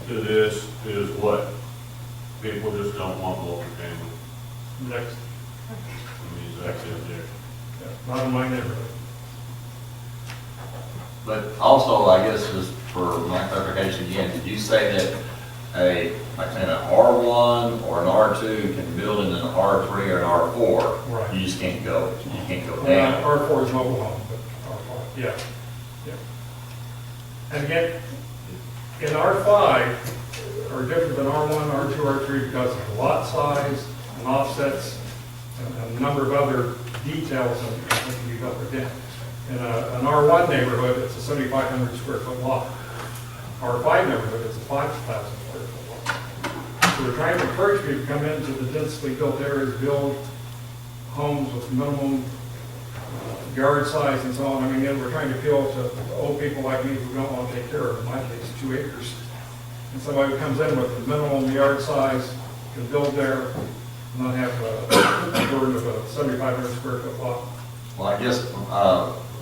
to this is what? People just don't want multifamily. Next, I mean, that's the objection. not in my neighborhood. But also, I guess, just for my clarification again, did you say that like saying an R1 or an R2 can build in an R3 or an R4? Right. You just can't go Yeah, down. R4 is mobile home, but R4, yeah, yeah. And again, in R5 are different than R1, R2, R3 because of the lot size and offsets and a number of other details that can be built within. In an R1 neighborhood, it's a 7,500 square foot lot. R5 neighborhood, it's a 5,000 square foot lot. So we're trying to encourage people to come into the densely built areas, build homes with minimum yard size and so on. I mean, then we're trying to appeal to old people like me who don't want to take care of, in my case, 2 acres. And somebody who comes in with a minimum yard size can build there, and not have a burden of a 7,500 square foot lot. Well, I guess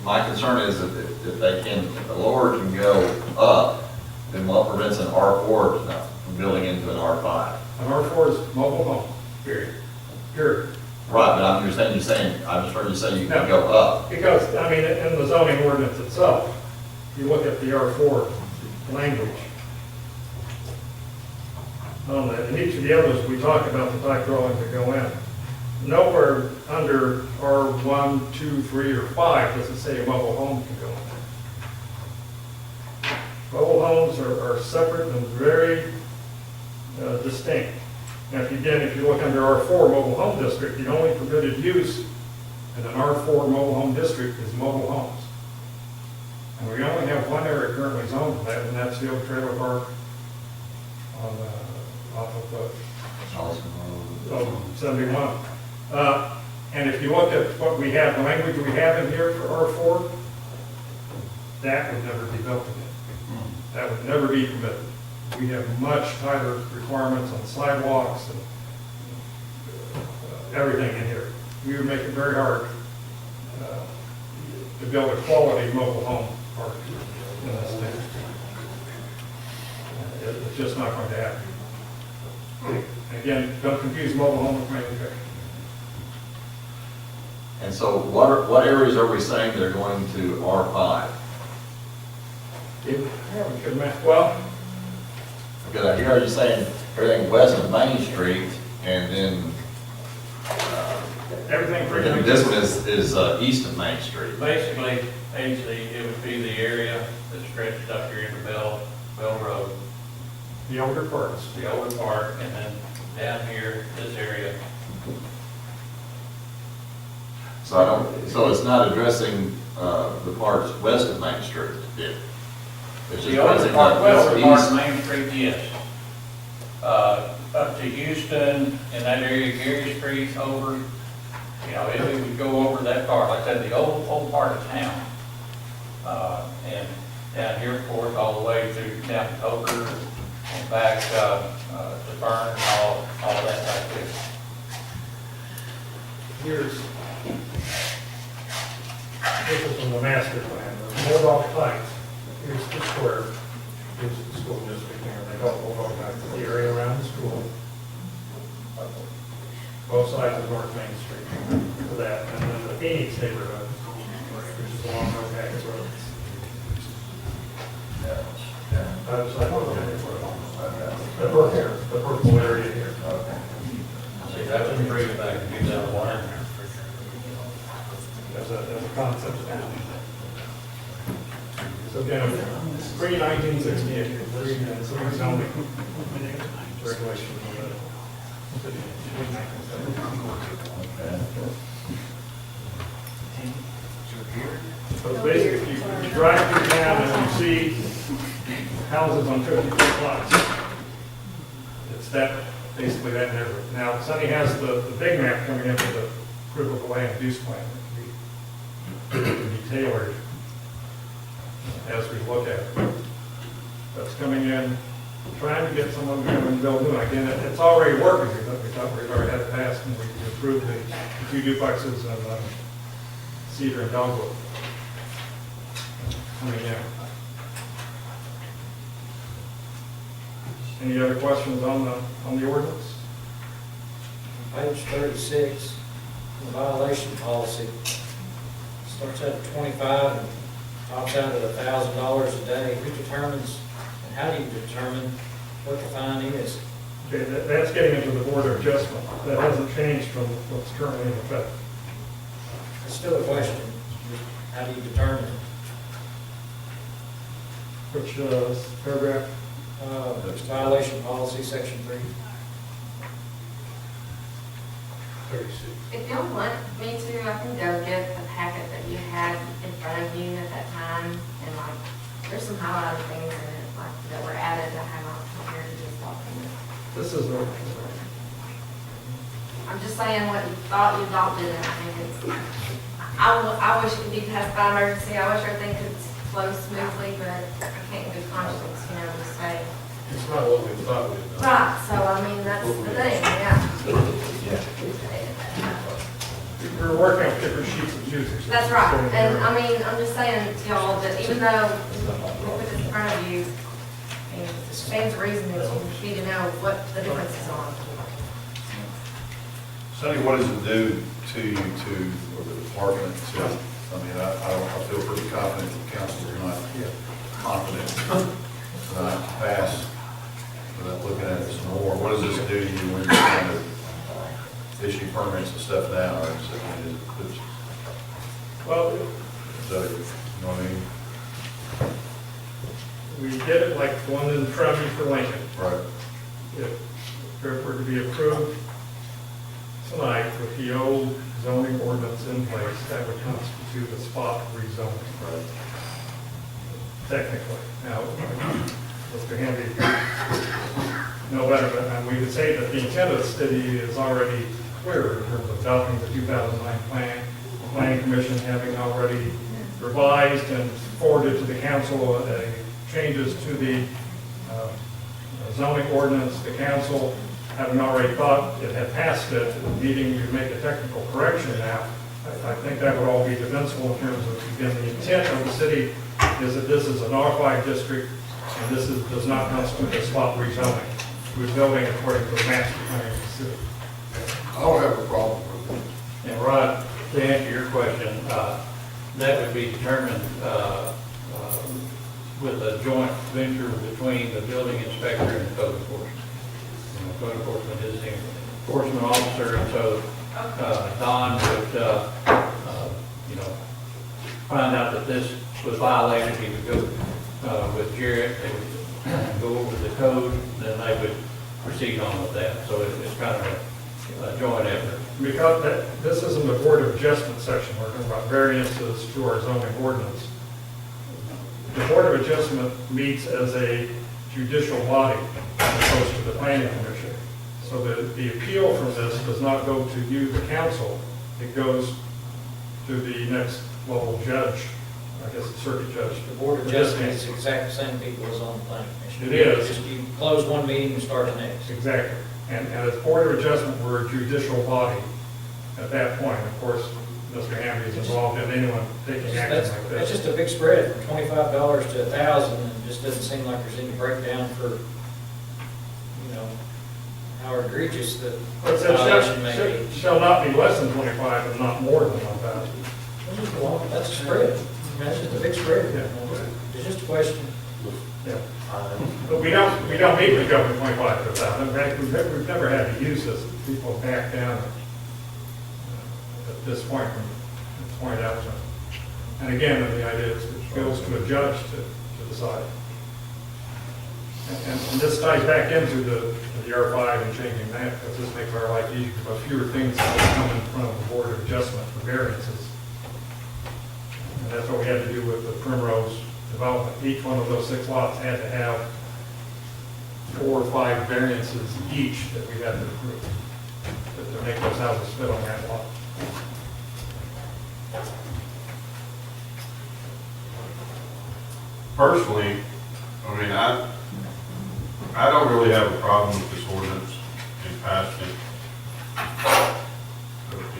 my concern is if the lower can go up, then what prevents an R4 from building into an R5? An R4 is mobile home, period. Period. Right, but I just heard you say you can go up. Because, I mean, in the zoning ordinance itself, you look at the R4 language. In each of the others, we talk about the type dwellings that go in. Nowhere under R1, 2, 3, or 5 does it say a mobile home can go in. Mobile homes are separate and very distinct. Now, if you look under R4 mobile home district, the only permitted use in an R4 mobile home district is mobile homes. And we only have one area currently zoned for that, and that's the old trailer park on, off of 71. And if you look at what we have, the language we have in here for R4, that would never be built in. That would never be permitted. We have much tighter requirements on sidewalks and everything in here. We would make it very hard to build a quality mobile home park in this state. It's just not going to happen. And again, don't confuse mobile home with manufacturing. And so what areas are we saying they're going to R5? Well, because I hear you saying everything west of Main Street, and then everything pretty much. this one is east of Main Street. Basically, it would be the area that stretches up here into Bell Road. The older parts. The older part, and then down here, this area. So it's not addressing the parts west of Main Street. It's just The older addressing part, west the part east. of Main Street, yes. Up to Houston, in that area, Gary Street, over, it would go over that part, like I said, the old part of town. And down here, of course, all the way to down to Coker, and back to Fern, all that type of thing. This is from the master plan, the Bulldog Heights. Here's the square, here's the school district here, they call it Bulldog Heights, the area around the school. Both sides of North Main Street for that, and then the Phoenix neighborhood, which is along North Haggard Road. The purple area here. See, that was bring back in 2001. As a concept. So again, pre-1968, pre zoning regulation. So basically, if you drive through town and you see houses on 50-foot lots, it's basically that neighborhood. Now, Sonny has the big map coming in for the critical land use plan. It can be tailored as we look at it. That's coming in, trying to get someone to come and build new. Again, it's already working. We thought we'd already had it passed, and we approved the 2 duplexes and Cedar and Dogwood coming in. Any other questions on the ordinance? Page 36, the violation policy, starts at 25 and tops out at $1,000 a day. Who determines, and how do you determine what the fine is? Okay, that's getting into the Board of Adjustment. That hasn't changed from what's currently in effect. It's still a question. How do you determine it? Which paragraph? Violation policy, section 3. 36. If y'all want me to, I can go get the packet that you had in front of you at that time, and like, there's some highlighted things in it, like, that were added that I have not compared to this document. This is the, I'm just saying what you thought you adopted, and I think it's, I wish it could be passed by emergency, I wish everything could flow smoothly, but I can't in good conscience, you know, just say. It's not what we thought we'd done. Right, so I mean, that's the thing, yeah. we're working on different sheets of music. so That's it's right, sitting and there. I mean, I'm just saying to y'all that even though we put this in front of you, I mean, it stands to reason that you need to know what the difference is on. Sonny, what does it do to you, or the department, to, I mean, I feel pretty confident that the council is not confident tonight to pass without looking at it some more. What does this do to you when you're trying to issue permits and stuff now, or is it, Well, so, you know what I mean? we did it like the one in front of you for Lincoln. Right. If it were to be approved tonight with the old zoning ordinance in place, that would constitute a spot rezoning. Right. Technically. Now, Mr. Handy, no better, but we would say that the intent of the city is already clear in terms of adopting the 2009 plan. The planning commission having already revised and forwarded to the council changes to the zoning ordinance. The council, having already thought it had passed it, needing to make a technical correction now, I think that would all be defensible in terms of, again, the intent of the city is that this is an R5 district, and this does not constitute a spot rezoning. We're building according to the master plan of the city. I don't have a problem with it. And Rod, to answer your question, that would be determined with a joint venture between the building inspector and the code enforcement. You know, code enforcement is the enforcement officer, and so Don would, you know, find out that this was violated. He would go with Jarrett, they would go over the code, then they would proceed on with that. So it's kind of a joint effort. Because this isn't a Board of Adjustment section, we're talking about variances to our zoning ordinance. The Board of Adjustment meets as a judicial body as opposed to the planning commission. So the appeal from this does not go to you, the council, it goes to the next level judge, I guess the circuit judge. The Board of Adjustment is exactly the same people as on the planning commission. It is. Just you close one meeting and start the next. Exactly. And as Board of Adjustment, we're a judicial body at that point. Of course, Mr. Hamby is involved in anyone taking action That's like this. just a big spread from $25 to $1,000, and it just doesn't seem like there's any breakdown for, you know, how egregious the But it says violation may be. shall not be less than 25 and not more than 1,000. Well, that's a spread. I mean, that's just a big spread. Yeah. It's just a question. Yeah. But we don't need to go from 25 to 1,000. In fact, we've never had to use this. People back down at this point when it's pointed out to them. And again, the idea is it goes to a judge to decide. And this ties back into the R5 and changing that, because this makes our life easier, but fewer things that come in front of the Board of Adjustment for variances. And that's what we had to do with the Primrose development. Each one of those 6 lots had to have 4 or 5 variances each that we had to approve to make those houses fit on that lot. Personally, I mean, I don't really have a problem with this ordinance in passing,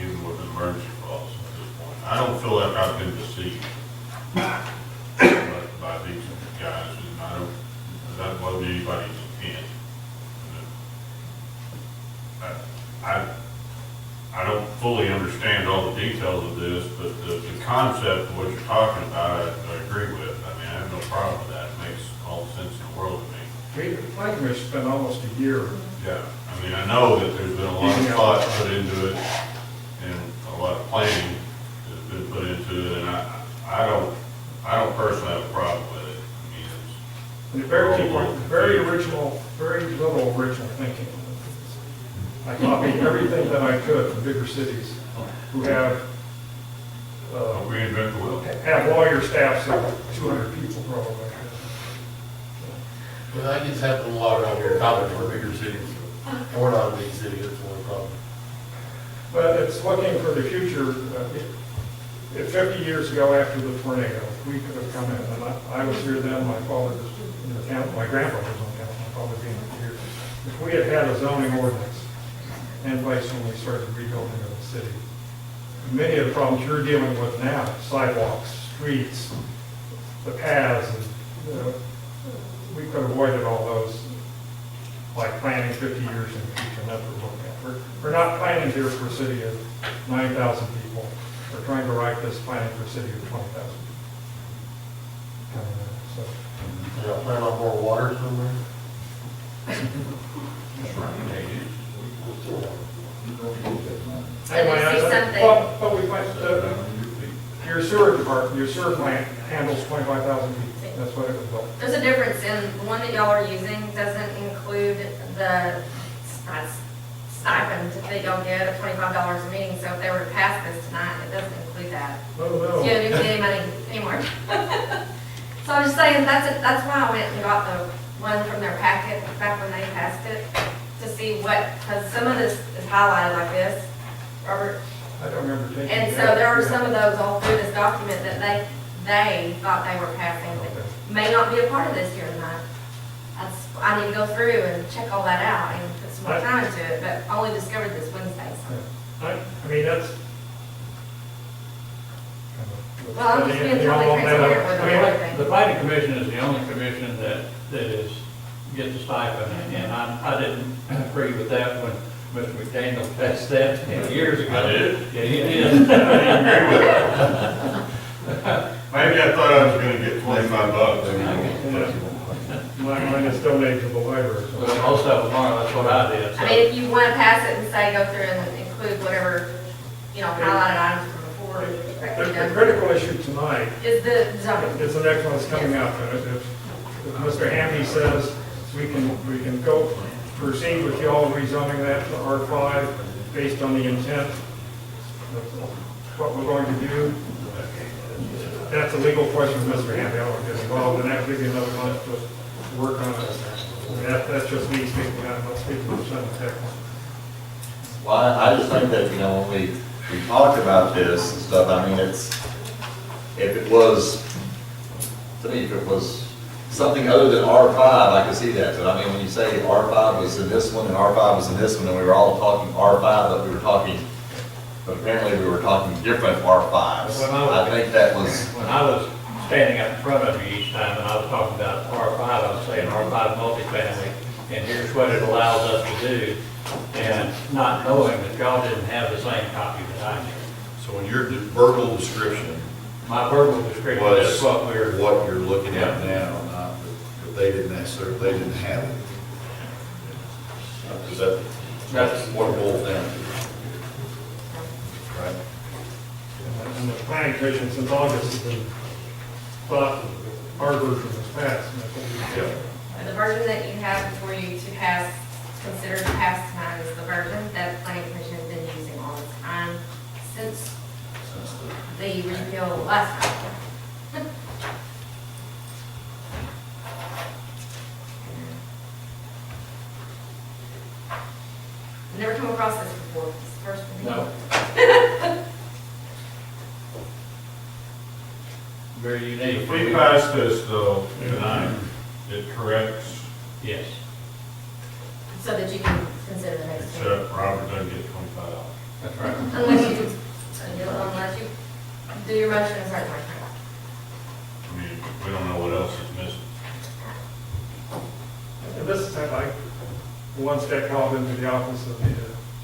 even with an emergency clause at this point. I don't feel like I've been deceived by these guys, and that wasn't anybody's intent. I don't fully understand all the details of this, but the concept of what you're talking about, I agree with. a problem with that. It makes all the sense in the world to me. We, the planning commission spent almost a year. Yeah, I mean, I know that there's been a lot of thought put into it, and a lot of planning has been put into it, and I don't personally have a problem with it. I mean, And very original, very little original thinking. I copied everything that I could from bigger cities who have, don't reinvent the wheel. have lawyer staffs of 200 people probably. Well, that gets happening a lot around here, probably for bigger cities. And we're not a big city, that's one problem. But it's looking for the future. 50 years ago after the tornado, we could have come in, and I was here then, my father was in the council, my grandfather was on the council, my father being here. If we had had a zoning ordinance in place when we started rebuilding of the city, many of the problems you're dealing with now, sidewalks, streets, the paths, and, we could have avoided all those, like planning 50 years in the future, and that's what we're looking at. We're not planning here for a city of 9,000 people. We're trying to write this planning for a city of 20,000. So. Yeah, plan on more water somewhere? Anyway, but we might, your sewer department, your sewer plant handles 25,000 people. That's what it was built. There's a difference in, the one that y'all are using doesn't include the stipend that y'all get of $25 a meeting, so if they were to pass this tonight, it doesn't include that. Oh, no. So you don't get any money anymore. So I'm just saying, that's why I went and got the one from their packet back when they passed it, to see what, because some of this is highlighted like this, Robert. I don't remember taking And that. so there are some of those all through this document that they thought they were passing, that may not be a part of this here tonight. I need to go through and check all that out and put some more time into it, but I only discovered this Wednesday, so. I mean, that's. Well, I'm just being totally transparent with everything. The planning commission is the only commission that gets a stipend, and I didn't agree with that when Mr. McDaniel passed that 10 years ago. I did? Yeah, he did. I didn't agree with it. Maybe I thought I was gonna get $25. Mine is donated to the library. So. Well, most of them are, that's what I did. So. I mean, if you want to pass it and say, go through and include whatever, highlighted items from before. The critical issue tonight Is the zoning. is the next one that's coming out. If Mr. Hamby says we can go proceed with y'all rezoning that to R5 based on the intent of what we're going to do, that's a legal question for Mr. Hamby. I don't want to get involved in that. Give you another month to work on it. I mean, that's just me speaking. I'm not speaking for Senator Technical. Well, I just think that, when we talked about this and stuff, I mean, if it was, to me, if it was something other than R5, I could see that. But I mean, when you say R5 was in this one and R5 was in this one, and we were all talking R5, but apparently we were talking different R5s. I think that was. When I was standing up in front of you each time and I was talking about R5, I was saying R5 multifamily, and here's what it allows us to do, and not knowing that y'all didn't have the same copy that I did. So in your verbal description. My verbal description is what you're looking at now, not that they didn't necessarily, they didn't have it. Because that's what it boils down to. Right? And the planning commission since August has been thought our version was passed. And that's what we did. The version that you have before you to pass, consider to pass tonight is the version that the planning commission has been using all the time since the repeal last time. Never come across this before. This is the first one. No. Very unique. If we pass this though tonight, it corrects. Yes. So that you can consider the next one. Except Robert doesn't get $25. That's right. Unless you do your motion and start the motion. I mean, we don't know what else is missing. And this is like, once got called into the office of the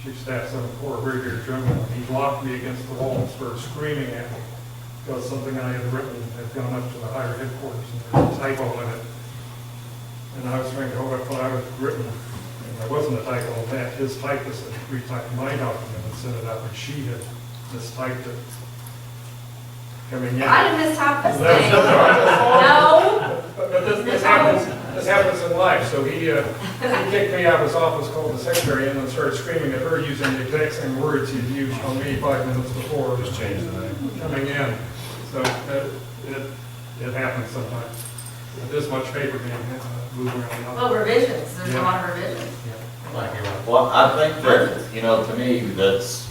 chief staff 7-4, a very dear gentleman. He locked me against the wall and started screaming at me. because something I had written had gone up to the higher headquarters, and there was a typo in it. And I was trying to hold up what I had written, and there wasn't a typo in that. His typist had retyped my document and sent it out, but she had mistyped it. Coming in. I didn't mistype this That's- thing. No. But this happens in life, so he kicked me out of his office, called the secretary in, and started screaming at her using the exact same words he'd used on me 5 minutes before. Just change the name. Coming in, so it happens sometimes. This much paper being moved around. Well, revisions, there's a lot of revisions. Thank you. Well, I think that, you know, to me, that's,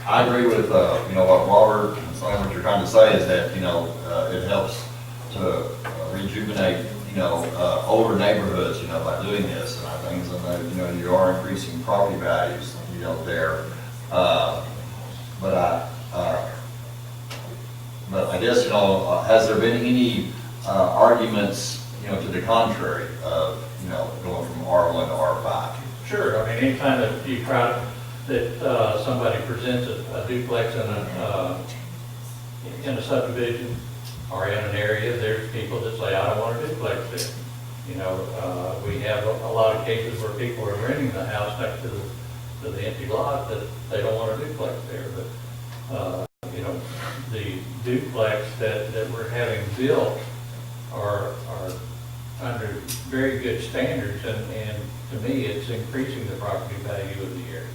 I agree with, you know, what Robert and some of what you're trying to say is that, you know, it helps to rejuvenate, you know, older neighborhoods, you know, by doing this and things, and that, you know, you are increasing property values, you know, there. But I guess, you know, has there been any arguments, you know, to the contrary of, you know, going from R1 to R5? Sure, I mean, anytime that you try, that somebody presents a duplex in a subdivision or in an area, there's people that say, I don't want a duplex there. You know, we have a lot of cases where people are renting the house next to the empty lot that they don't want a duplex there. But, you know, the duplex that we're having built are under very good standards, and to me, it's increasing the property value of the area.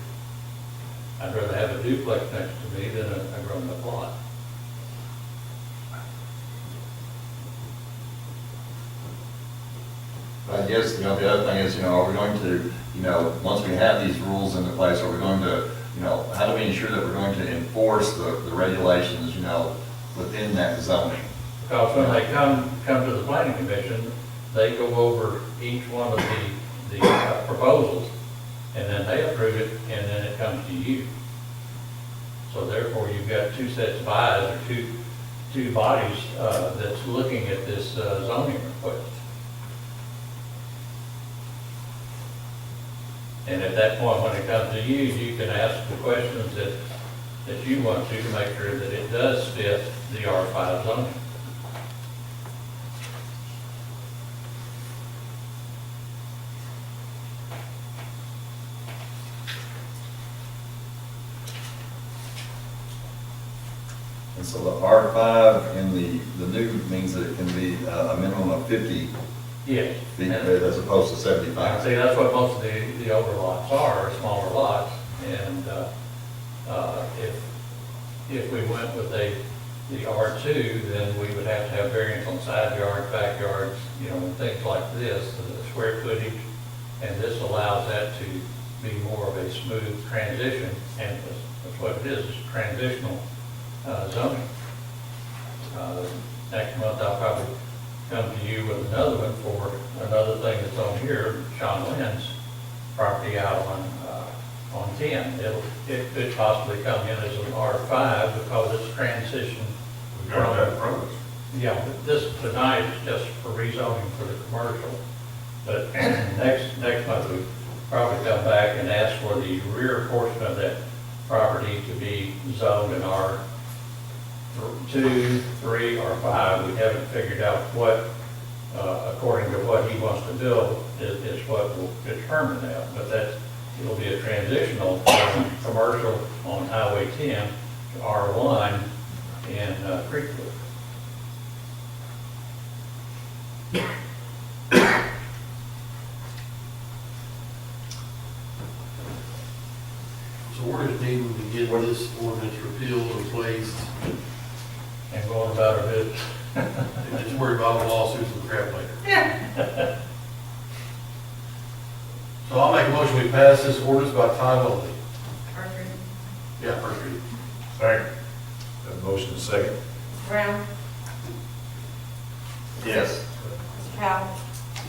I'd rather have a duplex next to me than a grown-up lot. I guess, you know, the other thing is, you know, are we going to, you know, once we have these rules into place, are we going to, you know, how do we ensure that we're going to enforce the regulations, you know, within that zoning? Because when they come to the planning commission, they go over each one of the proposals, and then they approve it, and then it comes to you. So therefore, you've got two sets of eyes, or two bodies that's looking at this zoning request. And at that point, when it comes to you, you can ask the questions that you want to make sure that it does fit the R5 zoning. And so the R5 in the new means that it can be a minimum of 50 Yes. feet as opposed to 75. See, that's what most of the older lots are smaller lots. And if we went with the R2, then we would have to have variance on side yards, backyards, you know, and things like this, the square footage. And this allows that to be more of a smooth transition, and that's what it is, it's transitional zoning. Next month, I'll probably come to you with another one for another thing that's on here, Sean Lynn's property out on 10. It could possibly come in as an R5 because it's transition. We've got that from us. Yeah, but this tonight is just for rezoning for the commercial. But next month, we probably come back and ask for the rear portion of that property to be zoned in R2, 3, or 5. We haven't figured out what, according to what he wants to build, is what will determine that. But it'll be a transitional from commercial on Highway 10 to R1 in Greenwood. So we're just needing to get this ordinance repealed or replaced, And going about our business. and just worry about the lawsuits and crap later. Yeah. So I'll make a motion, we pass this ordinance by title only. First reading. Yeah, first reading. Second. Have a motion and second. Mr. Brown? Yes. Mr. Powell?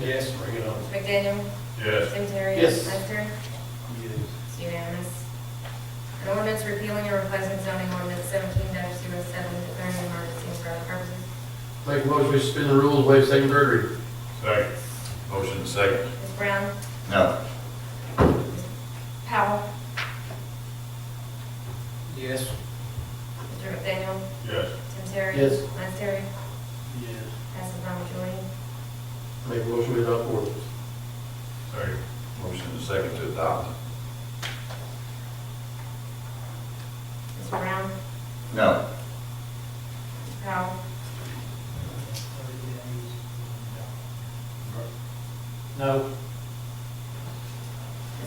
Yes. Bring it on. Mr. McDaniel? Yes. Cemetery? Yes. Lester? It's unanimous. An ordinance repealing and replacing zoning ordinance 17-07, declaring an emergency for other purposes. Make a motion, we suspend the rules, waive second, third reading. Second. Motion and second. Mr. Brown? No. Powell? Yes. Lance Terry, Yes. passes by majority. Make a motion to adopt ordinance. Sorry. Motion and second to adopt. Mr. Brown, No. Mr. Powell, No.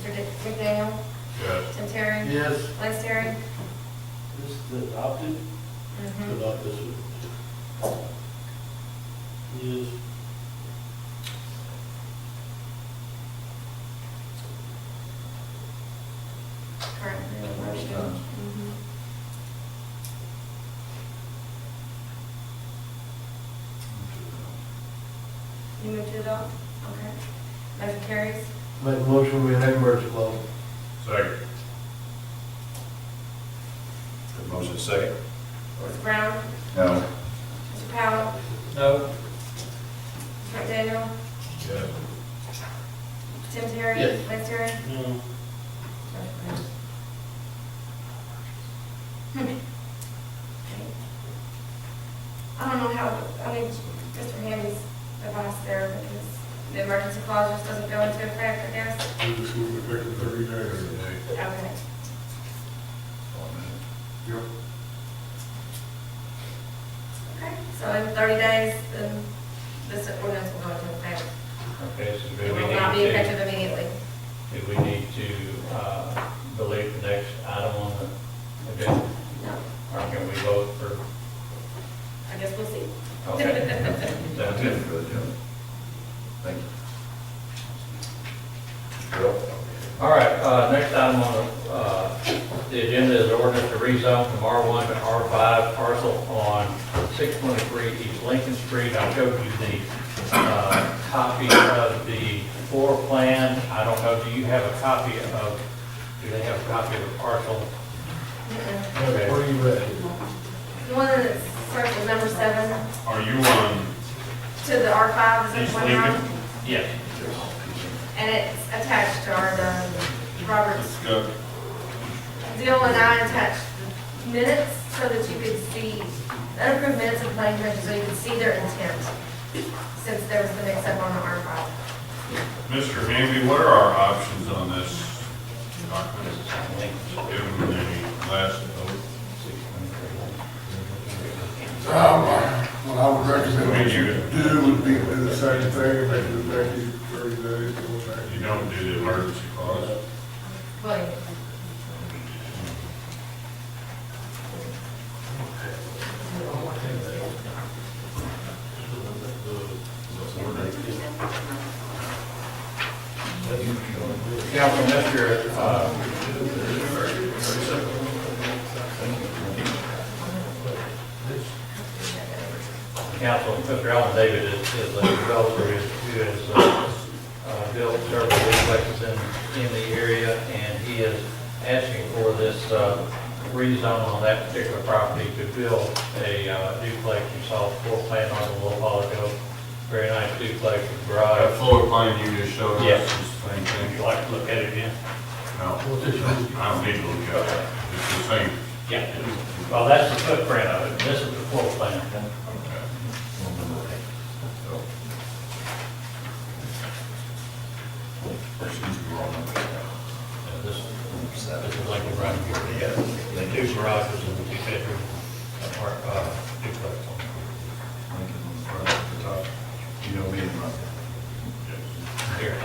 Mr. McDaniel, Yes. Tim Terry, Yes. Lance Terry. This is adopted? Mhm. Adopt this one. Yes. Currently in motion. Done. Mhm. You move to adopt? Okay. Motion carries. Make a motion, we have emergency clause. Second. Motion second. Mr. Brown, No. Mr. Powell, No. Mr. McDaniel, Yes. Tim Terry, Yes. Lance Terry. No. Motion carries. Okay. I don't know how, I mean, Mr. Hamby's advice there, because the emergency clause just doesn't go into effect, I guess. We just move it back to 30 days. Okay. Yep. Okay, so in 30 days, then this ordinance will go into effect. Okay, so It do we will not be need to, effective immediately. do we need to delete the next item on the agenda? No, Or can we vote for, I guess we'll see. okay. Sounds good. Thank you. All right, next item on the agenda is ordinance to rezone from R1 to R5 parcel on 623 East Lincoln Street. I showed you the copy of the floor plan. I don't know, do you have a copy of, do they have a copy of the parcel? Okay. Where are you at? The one that's circled number 7 Are you on to the R5, is that East one now? Lincoln? Yes. And it's attached to our, Robert's Let's go. deal, and I attached the minutes so that you could see, unapproved minutes of the planning commission, so you could see their intent, since there was the mix-up on the R5. Mr. Hamby, what are our options on this document? Give them the last vote. What I would recommend you do would be to do the same thing, make it effective 30 days. You don't do the emergency clause. Well, Council, Mr. Council, Mr. Allen David is a developer who has built several duplexes in the area, and he is asking for this rezone on that particular property to build a duplex. You saw the floor plan on it a little while ago. Very nice duplex with garage. That floor plan you just showed us Yes. is the same Would thing. you like to look at it again? No, I don't need to look at it. It's the same. Yeah. Well, that's the footprint of it. This is the floor plan. This is like a right here. Yeah. The two garages and the two-bedroom duplex. You know me, right? Here.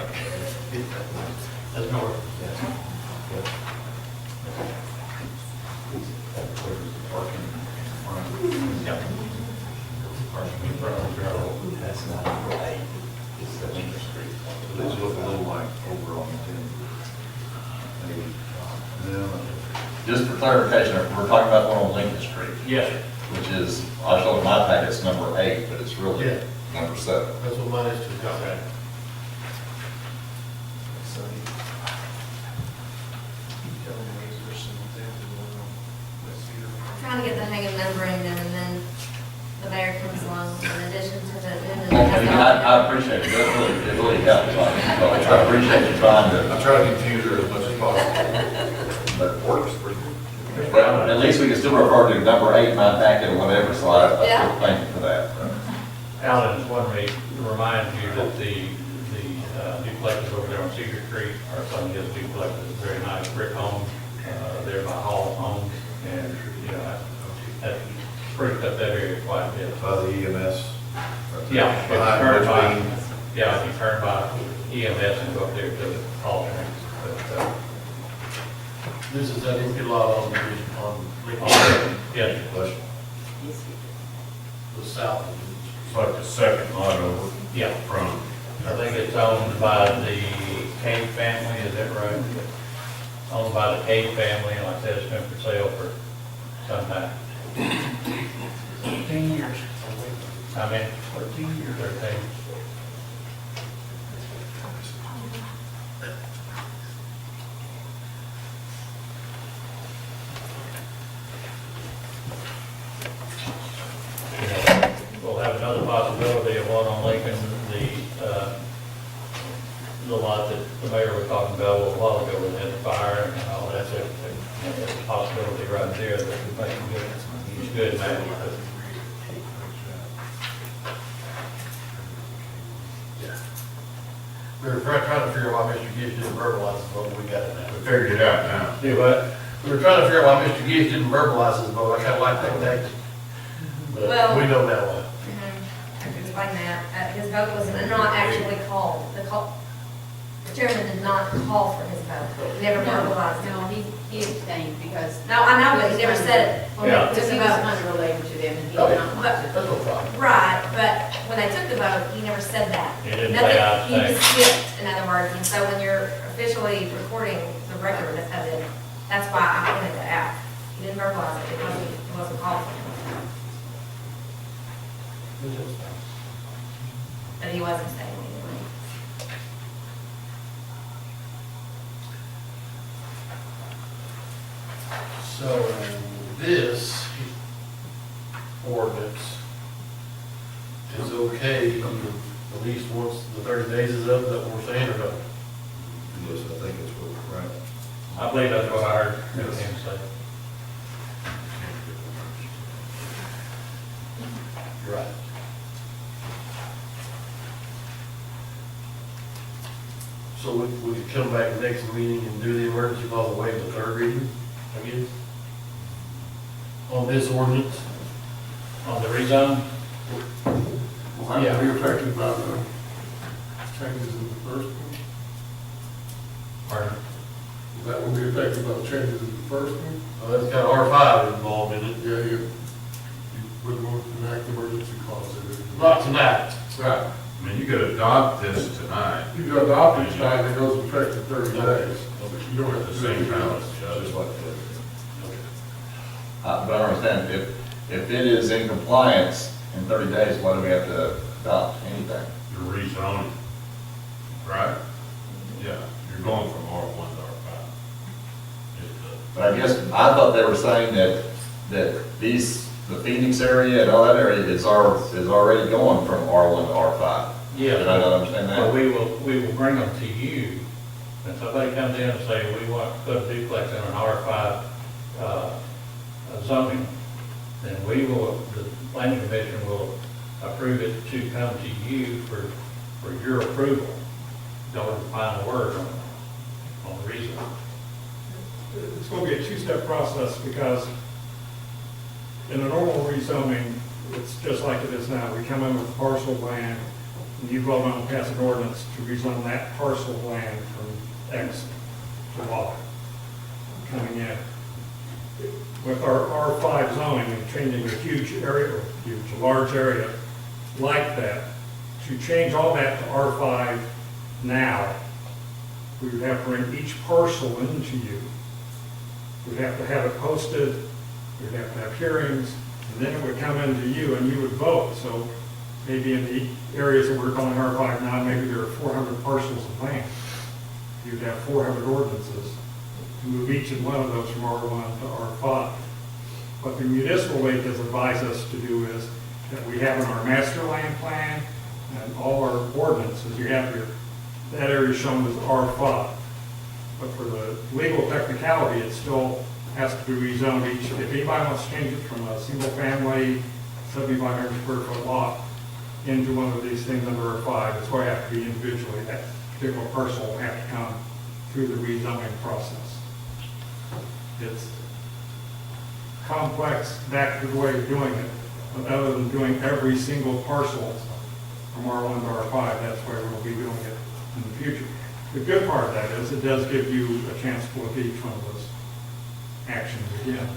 That's north. Yep. That's not right. It's the Lincoln Street. So these look a little like over on the 10. Maybe. No. Just for clarification, we're talking about one on Lincoln Street. Yes, sir. Which is, I showed in my packet, it's number 8, but it's really Yeah. number 7. That's what mine is too. Okay. I'm trying to get the hang of numbering them, and then the mayor comes along in addition to the. I appreciate it, it really helps. I appreciate you trying I to, try to confuse her as much as possible. but it works. Well, at least we can still should refer to number 8 in my packet or whatever, so I Yeah. thank you for that. Alan just wanted me to remind you that the duplexes over there on Cedar Creek are some of his duplexes, very nice brick homes, there by Hall Homes, and, you know, that spruced up that area quite a bit. By the EMS. Yeah, if you Behind turn Rich by, Bean. yeah, if you turn by EMS and go up there to the alternates, but, This is that empty lot on Lincoln, yeah. the south. It's like the second lot over Yeah. from. I think it's owned by the Cave family, is that right? Owned by the Cave family, and like I said, it's been for sale for some time. 13 years. I mean, 13 years. 13. We'll have another possibility of one on Lincoln, the lot that the mayor was talking about a little while ago with that fire and all that. There's a possibility right there that would make a good match. We were trying to figure out why Mr. Gish didn't verbalize his vote, we got it now. We figured it out now. Do what? We were trying to figure out why Mr. Gish didn't verbalize his vote, I kinda like that tactic. But Well- we know now why. I can explain that. His vote was not actually called. The chairman did not call for his vote. He never verbalized it. No, he abstained because. No, I know, but he never said it. When they Yeah. took Because the he was vote. unrelated to them and he Oh, did yeah. not want But- to. That's no problem. Right, but when they took the vote, he never said that. He didn't Nothing- say I He abstained. just skipped, in other words, and so when you're officially recording the record of it, that's why I pointed that out. He didn't verbalize it, it wasn't called for. But he wasn't staying anyway. So this ordinance is okay at least once the 30 days is up, that what we're saying or no? Yes, I think it's what, right. I believe that's what I heard him say. Right. So we could come back next meeting and do the emergency clause and waive the third reading, I guess? On this ordinance? On the rezone? Will that be affected by the changes in the first one? Pardon? That will be affected by the changes in the first one? That's got R5 involved in it. Yeah, you wouldn't want to enact emergency clause in it. Not tonight. Right. I mean, you could adopt this tonight. You can adopt it tonight, and it goes into effect in 30 days. But you don't At have the to same do time it. as the judge. Just like that. But I don't understand, if it is in compliance in 30 days, why do we have to adopt anything? You're rezoning, right? Yeah, you're going from R1 to R5. But I guess, I thought they were saying that the Phoenix area and all that area is already going from R1 to R5. Yeah. Did I not understand But that? we will bring them to you. If somebody comes in and say, we want to put a duplex in an R5 zoning, then we will, the planning commission will approve it to come to you for your approval. Don't find a word on the reason. It's going to be a two-step process because in a normal rezoning, it's just like it is now. We come in with parcel land, and you vote on pass an ordinance to rezone that parcel land from X to Y. Coming in. With our R5 zoning and changing a huge area, a large area like that, to change all that to R5 now, we would have to bring each parcel into you. We'd have to have it posted, we'd have to have hearings, and then it would come into you and you would vote. So maybe in the areas that we're calling R5 now, maybe there are 400 parcels of land. You'd have 400 ordinances to move each and one of those from R1 to R5. What the municipal league has advised us to do is that we have in our master land plan and all our ordinances, you have that area shown as R5. But for the legal technicality, it's still has to be rezoned each. If anybody wants to change it from a single-family 7,500 square foot lot into one of these things under R5, it's going to have to be individually. That particular parcel will have to come through the rezoning process. It's complex, back to the way of doing it, but other than doing every single parcel from R1 to R5, that's where we'll be doing it in the future. The good part of that is it does give you a chance to look at each one of those actions again.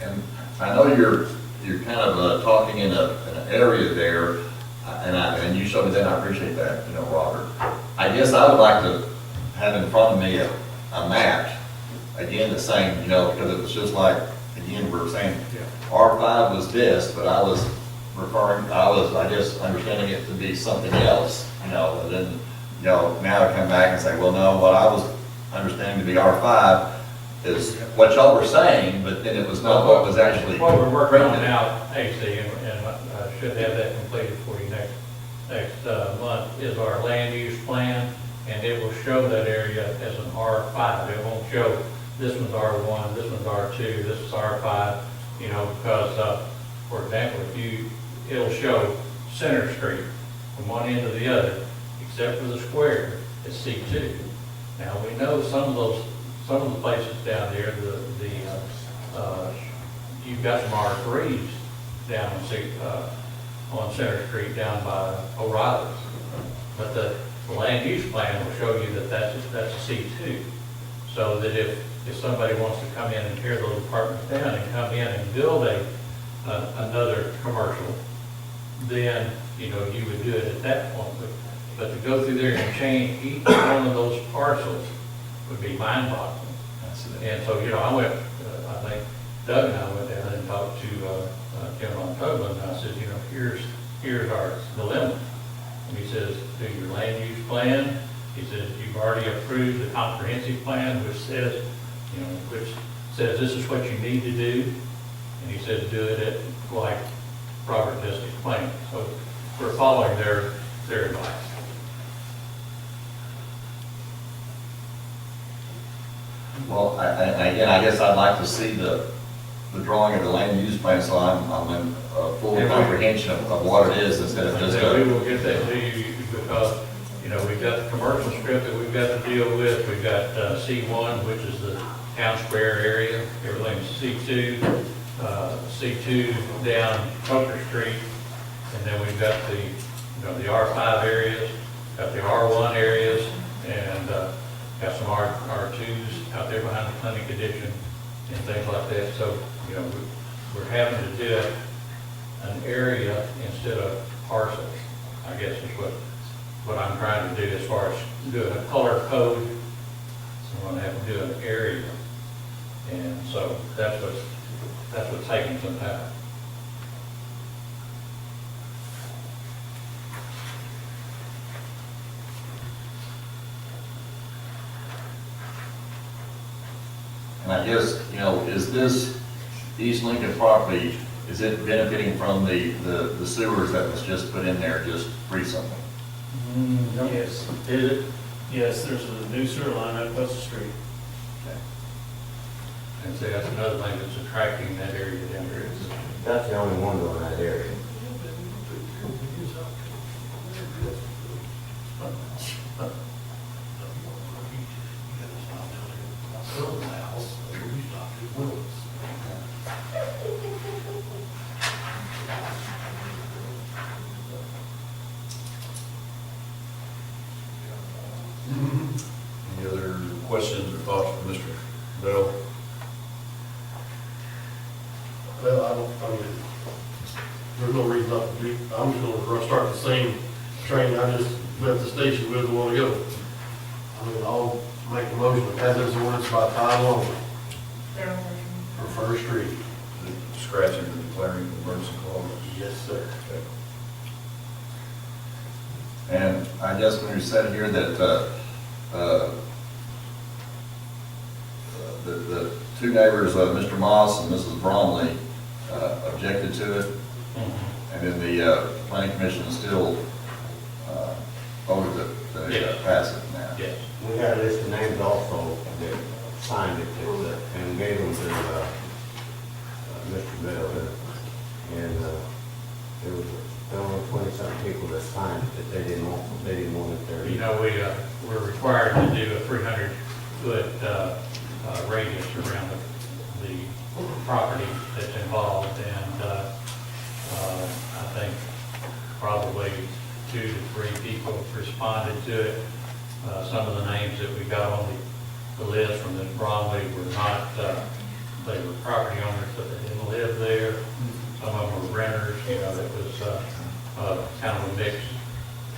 And I know you're kind of talking in an area there, and you showed me that, and I appreciate that, Robert. I guess I would like to have in front of me a map, again, the same, because it was just like, again, we're saying R5 was this, but I was I guess, understanding it to be something else, and then, now I come back and say, well, no, what I was understanding to be R5 is what y'all were saying, but then it was not what was actually. What we're working on now, AC, and I should have that completed for you next month, is our land use plan, and it will show that area as an R5. It won't show this one's R1, this one's R2, this is R5, because, for example, it'll show Center Street from one end to the other, except for the square, it's C2. Now, we know some of the places down there, you've got some R3s down on Center Street down by O'Reilly's. But the land use plan will show you that that's a C2. So that if somebody wants to come in and tear those apartments down and come in and build another commercial, then, you would do it at that point. But to go through there and change each one of those parcels would be mind-boggling. And so, I went, I think Doug and I went down and talked to Jim Von Tobin, and I said, here's the dilemma. And he says, do your land use plan. He says, you've already approved the comprehensive plan, which says this is what you need to do. And he says, do it like Robert just explained. So we're following their advice. Well, again, I guess I'd like to see the drawing of the land use plan, so I'm in full comprehension of what it is instead of just. We will get that to you because, we've got the commercial strip that we've got to deal with. We've got C1, which is the town square area. Everything's C2, C2 down Coker Street, and then we've got the R5 areas, got the R1 areas, and got some R2s out there behind the clinic addition and things like that. So, we're having to do an area instead of parcels, I guess is what I'm trying to do as far as doing a color code. So I'm going to have to do an area. And so that's what's taking some time. And I guess, is this East Lincoln property, is it benefiting from the sewers that was just put in there just recently? Yes. Is it? Yes, there's a new sewer line up across the street. Okay. And so that's another thing that's attracting that area down there. That's the only one in that area. Any other questions or thoughts from Mr. Bell? Well, there's no reason not to do, I'm just gonna start the same train I just left the station with a while ago. I'll make a motion to pass this ordinance by title only for First Street. Scratching the declaring the emergency clause? Yes, sir. Okay. And I guess when you said here that the two neighbors, Mr. Moss and Mrs. Bromley, objected to it, and then the planning commission still voted to pass it now. Yes. We got a list of names also that signed it, and gave them the sign that they didn't want it there. You know, we're required to do a 300-foot radius around the property that's involved, and I think probably 2 to 3 people responded to it. Some of the names that we got on the list from the Bromley were not, they were property owners, but they didn't live there. Some of them were renters, you know, it was kind of a mixed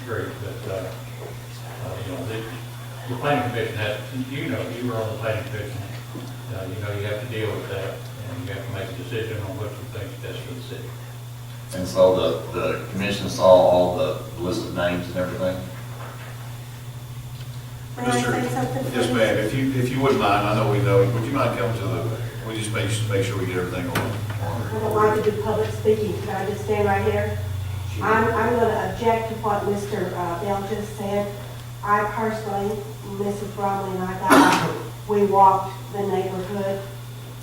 group, but, you know, the planning commission has, you know, you were on the planning commission, you know, you have to deal with that, and you have to make a decision on what you think is best for the city. And so the commission saw all the list of names and everything? May I say something? Yes, ma'am, if you wouldn't mind, I know we know, would you mind coming to we just make sure we get everything on. I don't like to do public speaking. Can I just stand right here? I'm going to object to what Mr. Bell just said. I personally, Mrs. Bromley and I got out, we walked the neighborhood.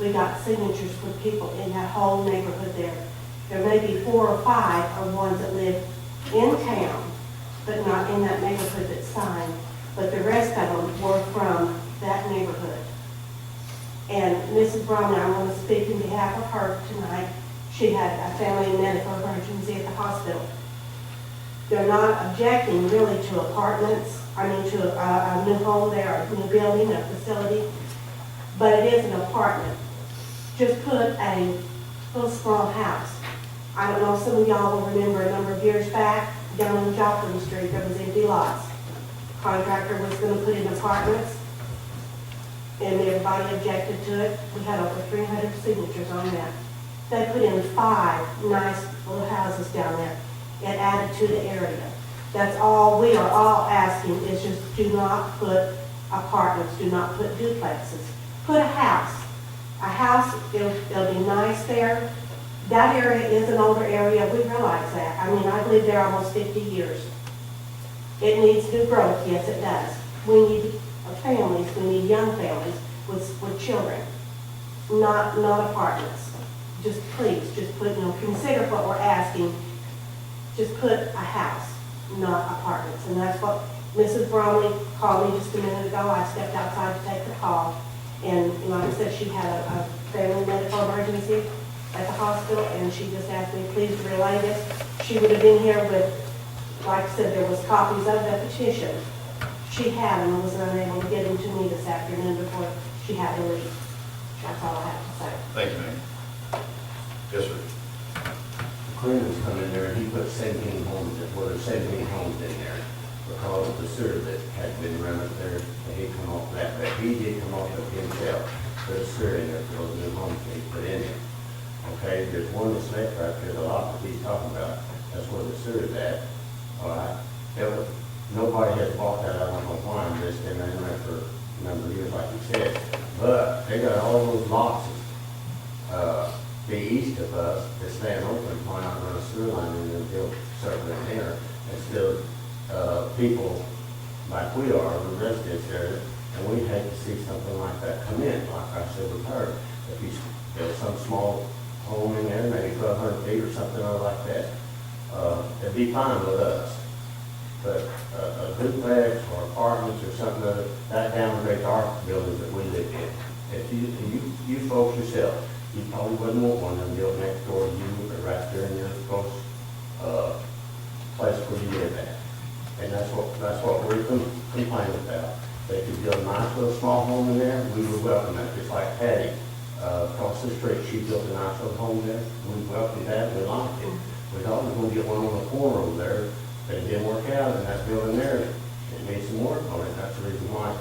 We got signatures from people in that whole neighborhood there. There may be 4 or 5 are ones that live in town, but not in that neighborhood that's signed. But the rest of them were from that neighborhood. And Mrs. Bromley, I want to speak in behalf of her tonight. She had a family and medical emergency at the hospital. They're not objecting really to apartments, to a new home there, a new building, a facility, but it is an apartment. Just put a little small house. I don't know if some of y'all will remember a number of years back, down on Joplin Street, there was empty lots. Contractor was going to put in apartments, and everybody objected to it. We had over 300 signatures on that. They put in 5 nice little houses down there. It added to the area. That's all we are all asking is just do not put apartments, do not put duplexes. Put a house. A house, it'll be nice there. That area is an older area, we realize that. I've lived there almost 50 years. It needs new growth, yes it does. We need families, we need young families with children, not apartments. Just please, just put, consider what we're asking. Just put a house, not apartments. And that's what Mrs. Bromley called me just a minute ago. I stepped outside to take the call. And like I said, she had a family medical emergency at the hospital, and she just asked me, please relay this. She would have been here with, like I said, there was copies of the petition. She had them and was unable to get them to me this afternoon before she had to leave. That's all I have to say. Thank you, ma'am. Yes, sir. Cleveland's come in there and he put 17 homes, well, there's 17 homes in there because of the sewer that had been running there. He come off that, but he did come off of himself. There's sewer in there for those new homes that he put in there. Okay, there's one that's left right there, the lot that he's talking about. That's where the sewer's at. All right. Nobody has bought that. I don't know why. I'm just in there for a number of years, like you said. But they got all those lots the east of us that's staying open. Why not run a sewer line and then build something in there and still people like we are, the residents there, and we hate to see something like that come in. Like I said, we've heard if you build some small home in there, maybe 1,200 feet or something like that, it'd be fine with us. But a duplex or apartments or something that downgrades our buildings that we live in. If you folks yourself, you probably wouldn't want one of them built next door to you or right there in your close place where you live at. And that's what we're complaining about. They could build a nice little small home in there, we would welcome that. Just like Patty across the street, she built a nice little home there. We welcomed that, we liked it. We thought we were going to get one on the corner over there, but it didn't work out, and that building there, it needs some work on it. That's the reason why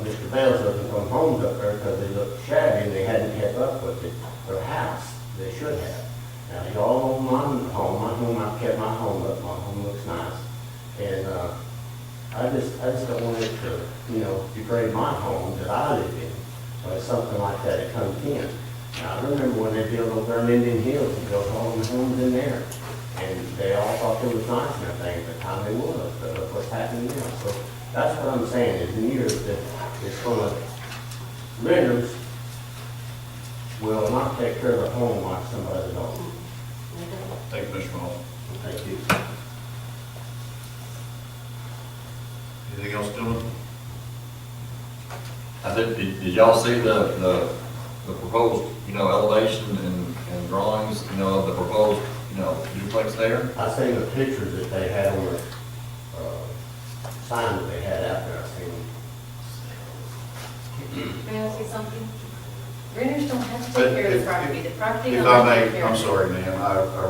Mr. Bell's looking for homes up there, because they look shabby and they hadn't kept up with it. Their house, they should have. Now, y'all know my home, I've kept my home up, my home looks nice. And I just don't want it to, degrade my home that I live in. So something like that, it comes in. Now, I remember when they built over there in Indian Hills, they built all them homes in there. And they all thought it was nice and everything at the time they was, but look what's happening now. So that's what I'm saying is in years that it's going to, renters will not take care of the home like somebody else. Thank you, Mr. Moss. Thank you. did y'all see the proposed, elevation and drawings, of the proposed, duplex there? I seen the pictures that they had on the, sign that they had out there, I seen. May I say something? Renters don't have to take care of the property, the property If owner I takes may, care of I'm it. sorry, ma'am, I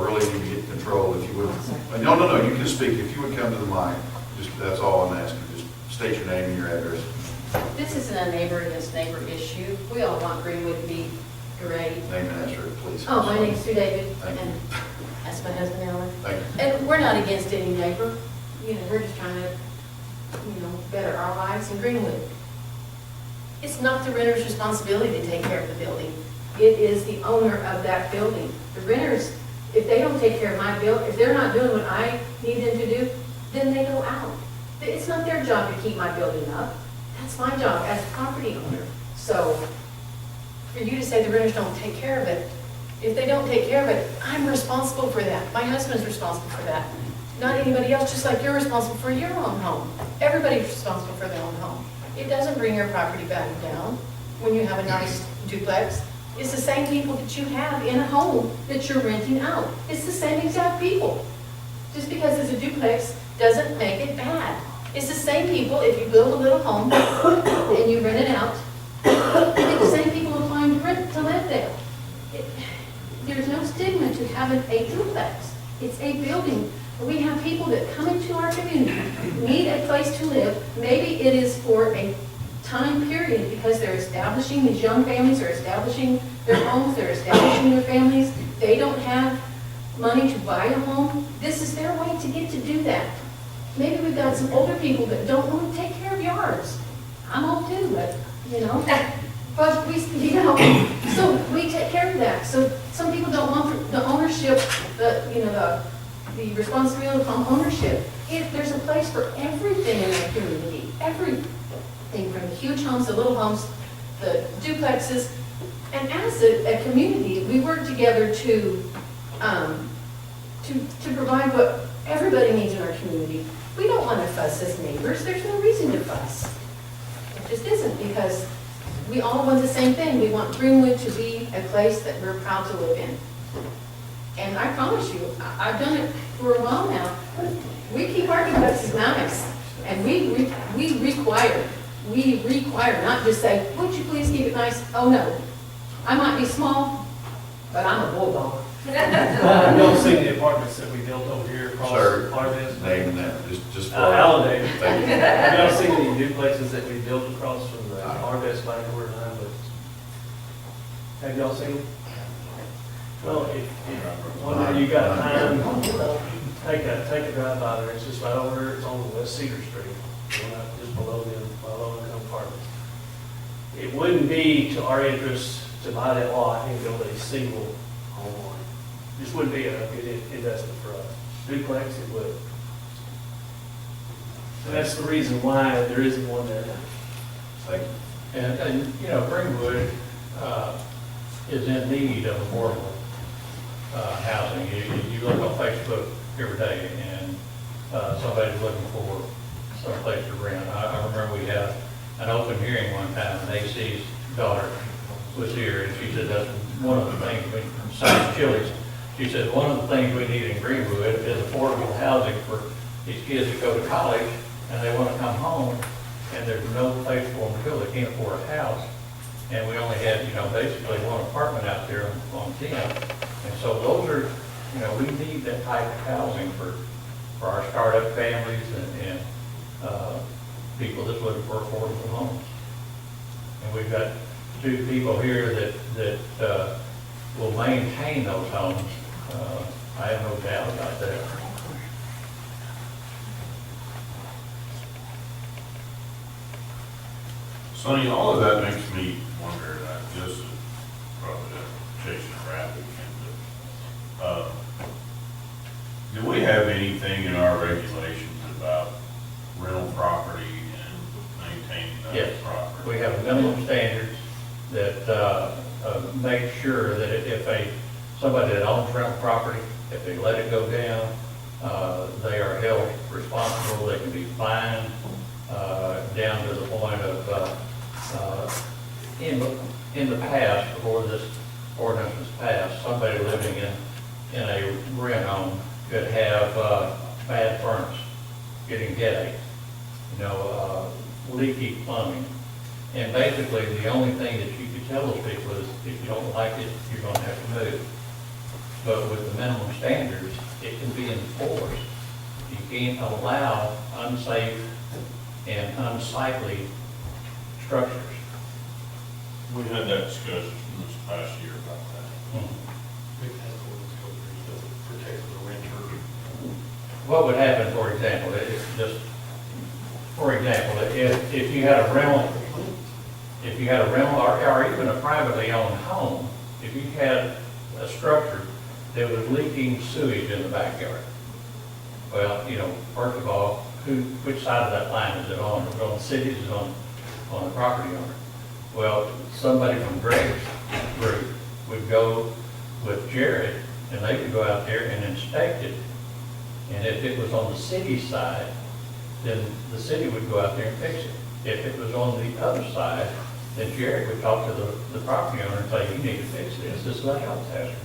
really need to get control, if you would. No, you can speak, if you would come to the mic, just, that's all I'm asking, just state your name and your address. This isn't a neighbor against neighbor issue. We all want Greenwood to be great. Name and address, please. Oh, my name's Sue David, Thank you. and that's my husband Alan. Thank you. And we're not against any neighbor. We're just trying to, better our lives in Greenwood. It's not the renter's responsibility to take care of the building. It is the owner of that building. The renters, if they don't take care of my bill, if they're not doing what I need them to do, then they go out. It's not their job to keep my building up. That's my job as a property owner. So for you to say the renters don't take care of it, if they don't take care of it, I'm responsible for that. My husband's responsible for that. Not anybody else, just like you're responsible for your own home. Everybody's responsible for their own home. It doesn't bring your property value down when you have a nice duplex. It's the same people that you have in a home that you're renting out. It's the same exact people. Just because it's a duplex doesn't make it bad. It's the same people, if you build a little home and you rent it out, it's the same people applying to live there. There's no stigma to having a duplex. It's a building. We have people that come into our community, need a place to live. Maybe it is for a time period because they're establishing, these young families are establishing their homes, they're establishing their families. They don't have money to buy a home. This is their way to get to do that. Maybe we've got some older people that don't want to take care of yards. I'm old too, but, but we, so we take care of that. So some people don't want the ownership, the responsibility of home ownership. There's a place for everything in that community, everything from the huge homes, the little homes, the duplexes. And as a community, we work together to provide what everybody needs in our community. We don't want to fuss as neighbors. There's no reason to fuss. It just isn't, because we all want the same thing. We want Greenwood to be a place that we're proud to live in. And I promise you, I've done it for a while now. We keep our duplexes nice, and we require, not just say, would you please keep it nice? Oh, no. I might be small, but I'm a bulldog. Have y'all seen the apartments that we built over here across Sir, Harvest? name and that, just for. Halliday. Thank you. Have y'all seen the duplexes that we built across from the Harvest back over in Highwood? Have y'all seen them? Well, if whenever you got time, take a drive by there. It's just right over there. It's on West Cedar Street, just below the low-income apartments. It wouldn't be to our interest to buy that lot and build a single home on it. This wouldn't be a good investment for us. Duplex, it would. And that's the reason why there isn't one there now. Thank you. And Greenwood is in need of affordable housing. You look on Facebook every day and somebody's looking for some place to rent. I remember we had an open hearing one time, and AC's daughter was here, and she said that's one of the things, besides Chili's, she said one of the things we need in Greenwood is affordable housing for these kids that go to college and they want to come home and there's no place for them to go. They can't afford a house. And we only had, basically one apartment out there on 10. And so those are, we need that type of housing for our startup families and people that's looking for affordable homes. And we've got two people here that will maintain those homes. I have no doubt about that. Sonny, all of that makes me wonder, and I just probably chasing a rabbit again, but, do we have anything in our regulations about rental property and maintaining that property? We have minimum standards that make sure that if somebody that owns rental property, if they let it go down, they are held responsible. They can be fined down to the point of in the past, before this ordinance was passed, somebody living in a rent home could have bad furnace, getting headaches, leaky plumbing. And basically, the only thing that you could tell those people is, if you don't like it, you're gonna have to move. But with the minimum standards, it can be enforced. You can't allow unsafe and unsightly structures. We had that discussion this past year about that. Protect the renter. What would happen, for example, if you had a rental, or even a privately owned home, if you had a structure that was leaking sewage in the backyard, well, first of all, which side of that line is it on? Is it on the city, is it on the property owner? Well, somebody from Greg's group would go with Jared, and they could go out there and inspect it. And if it was on the city side, then the city would go out there and fix it. If it was on the other side, then Jared would talk to the property owner and say, you need to fix this is a health hazard.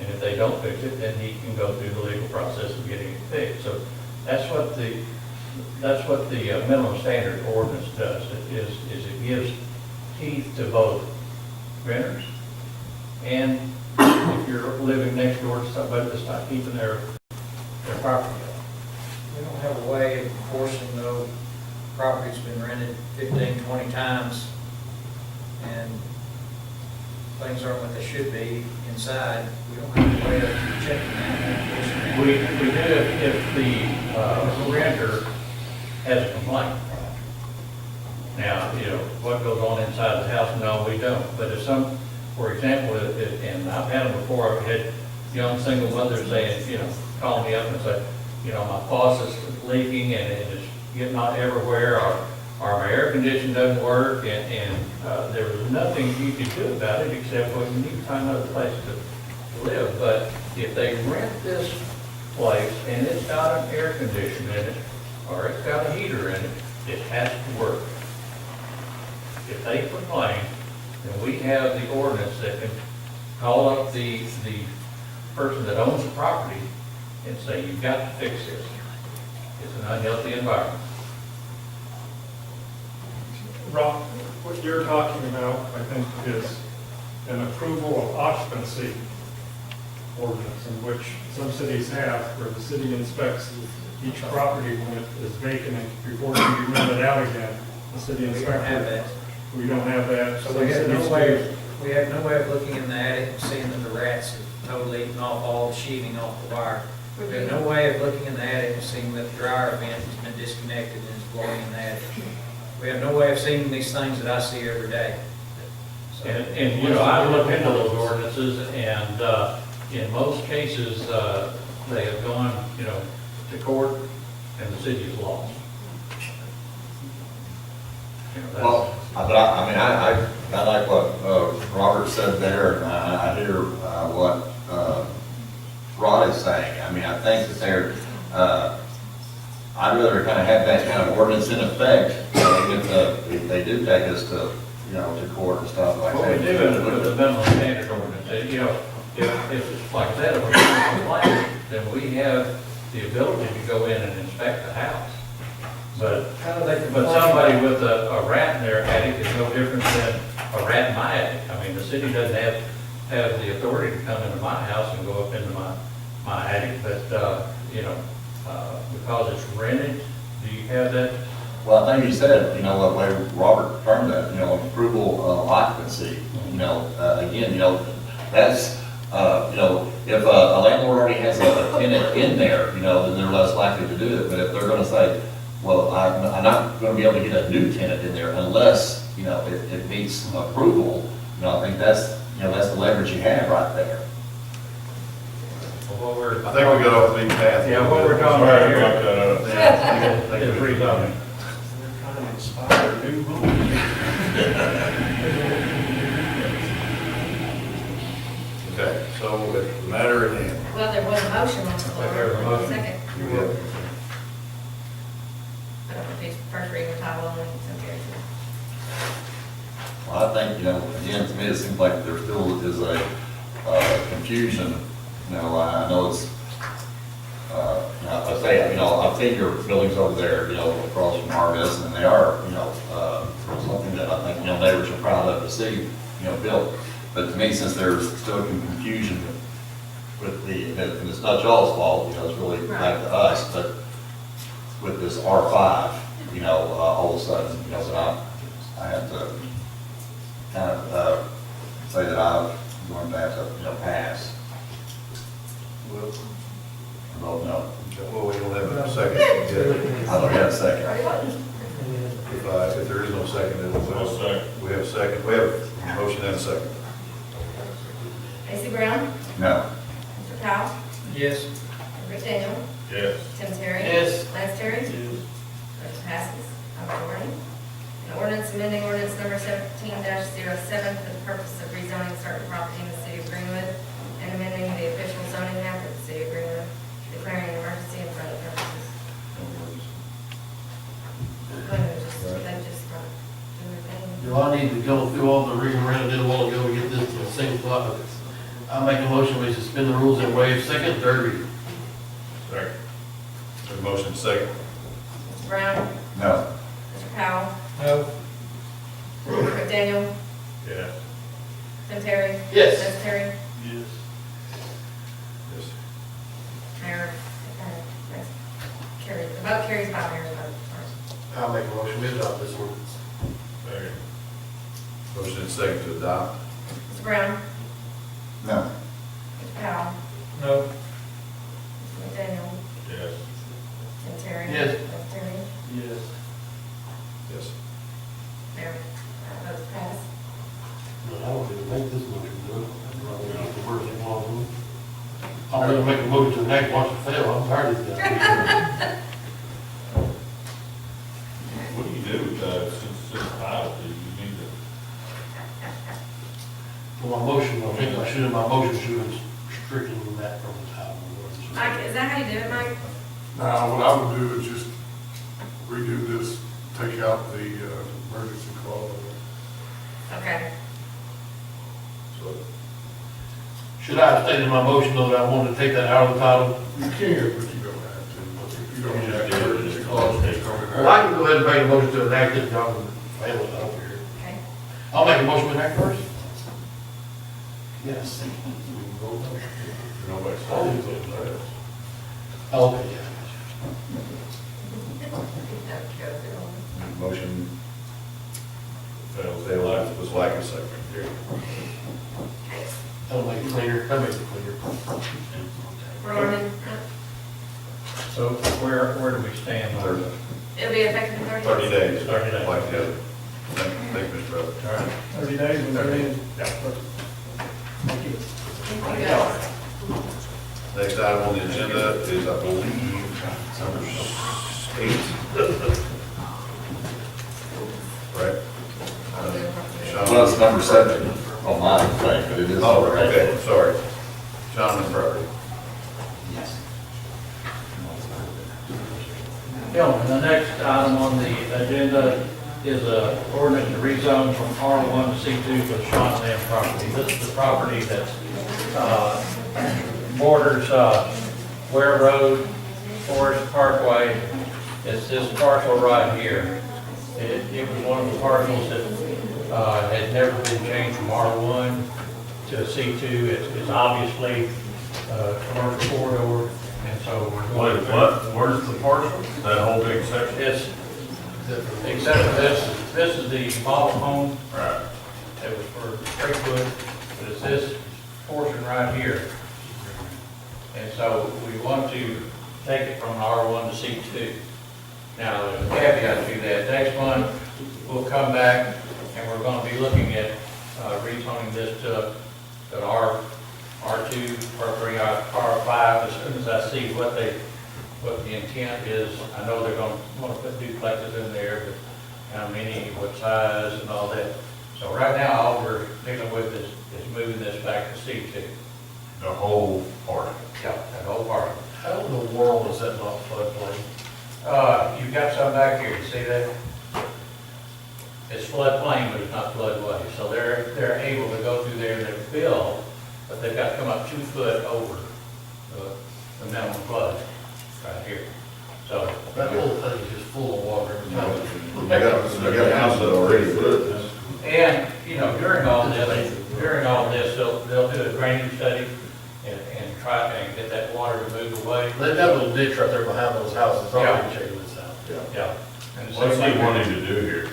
And if they don't fix it, then he can go through the legal process of getting it fixed. So that's what the minimum standard ordinance does, is it gives teeth to both renters and if you're living next door to somebody that's not keeping their property up. We don't have a way of enforcing though, property's been rented 15, 20 times, and things aren't what they should be inside. We don't have a way of checking that. We do if the renter has a complaint. Now, what goes on inside the house, no, we don't. But if for example, and I've had them before, I've had young single mothers saying, call me up and say, my faucet's leaking and it's getting out everywhere, or my air conditioning doesn't work, and there was nothing you could do about it except, well, you need to find another place to live. But if they rent this place and it's got an air conditioner in it, or it's got a heater in it, it has to work. If they complain, then we have the ordinance that can call up the person that owns the property and say, you've got to fix this. It's an unhealthy environment. Rob, what you're talking about, I think, is an approval of occupancy ordinance, in which some cities have, where the city inspects each property when it is vacant and before it can be rented out again. The city inspector. We don't have that. We don't have that. So we have no way of looking in the attic and seeing that the rats have totally eaten off all the sheeting off the wire. We have no way of looking in the attic and seeing that the dryer vent has been disconnected and is blowing in the attic. We have no way of seeing these things that I see every day. So, And I looked into those ordinances, and in most cases, they have gone, to court, and the city has lost. Well, but I like what Robert said there, and I hear what Rod is saying. I think that they're, I'd rather kind of have that kind of ordinance in effect, if they do take us to, to court and stuff like that. What we do with the minimum standard ordinance, if it's like that, if we're complaint, then we have the ability to go in and inspect the house. But somebody with a rat in their attic is no different than a rat in my attic. I mean, the city doesn't have the authority to come into my house and go up into my attic, but, because it's rented, do you have that? Well, I think you said, what way Robert termed that, approval of occupancy, again, that's, if a landlord already has a tenant in there, then they're less likely to do it. But if they're gonna say, well, I'm not gonna be able to get a new tenant in there unless, it meets approval, I think that's the leverage you have right there. I think we got off the beaten path. Yeah, what we're talking about here is rezoning. We're trying to inspire new homes. Okay, so the matter at hand. Well, there was a motion on the floor. There was a motion. Second. Yeah. I don't know if it's first reading or title only, so carries. Well, I think, again, to me, it seems like there still is a confusion. I know it's, I've seen your buildings over there, across from Harvest, and they are, something that I think, neighbors are proud of to see, built. But to me, since there's still some confusion with and it's not y'all's fault, it's really back to us, but with this R5, all of a sudden, that I have to kind of say that I'm going to have to, pass. Well, Vote no. well, we don't have a second yet. I don't have a second. If there is no second, then No second. we have a second. We have a motion and a second. AC Brown? No. Mr. Powell? Yes. Rick Daniel? Yes. Tim Terry? Yes. Lance Terry? Motion passes. Warning. An ordinance amending ordinance number 17-07 for the purpose of rezoning certain property in the city of Greenwood and amending the official zoning map of the city of Greenwood, declaring an emergency and for other purposes. They just do their thing. Do I need to go through all the ring around it a while ago to get this to the same spot? I make a motion, we suspend the rules and waive second, third reading. Second. A motion second. Mr. Brown? No. Mr. Powell? No. Rick Daniel? Yes. Tim Terry? Yes. Lance Terry? Yes. Yes. Mayor? Carries, the vote carries by mayor's vote. I'll make a motion, we adopt this ordinance. Second. Motion and second to adopt. Mr. Brown? No. Mr. Powell? No. Mr. McDaniel? Yes. Tim Terry? Yes. Lance Terry? Yes. Yes. Mayor? Votes passed. No, I don't need to make this motion, do it? The first one. I'll never make a motion to enact, watch it fail, I'm tired of this guy. What do you do with since it's title, do you need to? Well, my motion, I think I should, my motion should have stricken that from the title. Mike, is that how you do it, Mike? Now, what I would do is just redo this, take out the emergency clause. Okay. So, Should I have stated in my motion though that I wanted to take that out of the title? You can, but you don't have to. But if you don't have the emergency clause, it's coming Well, I out. can go ahead and make a motion to enact it, y'all can fail it over here. Okay. I'll make a motion to enact first. Yes. Nobody started it, right? Okay, yeah. motion Fails. failed, was like a second. That'll make it cleaner, that'll make it cleaner. Ronan? So where do we stand on it? It'll be effective in 30 days. 30 days. 30 days. Like the other. Thank you, Mr. Brother. All right. 30 days when they're in. Yeah. Thank you. Thank you, guys. Next item on the agenda is, I believe, number 8. Right? Sean? Well, it's number 7 on my thing, but it is. Oh, okay, sorry. Sean and Brother. Gentlemen, the next item on the agenda is a ordinance to rezone from R1 to C2 for the Sean Lamb property. This is the property that borders Ware Road, Forest Parkway. It's this parcel right here. It was one of the parcels that had never been changed from R1 to C2. It's obviously a commercial corridor, and so we're going Wait, to... what? Where's the parcel? That whole big section? It's, except for this is the model home. Right. It was for Greenwood, but it's this portion right here. And so we want to take it from R1 to C2. Now, there's a caveat to that. Next month, we'll come back and we're going to be looking at rezoning this to an R2, R3, R5, as soon as I see what the intent is. I know they're going to want to put duplexes in there, but how many, what size and all that. So right now, all we're dealing with is moving this back to C2. The whole part. Yeah, that whole part. How in the world is that not floodplain? You've got some back here, you see that? It's floodplain, but it's not floodway, so they're able to go through there and they're filled, but they've got to come up 2 foot over the minimum flood right here. So That whole thing is just full of water every time. I got a house that already flooded. and, you know, during all this, they'll do a drainage study and try and get that water to move away. They got a little ditch right there behind those houses, it's Yeah. already checking this out. Yeah. And the What's same he thing- wanting to do here?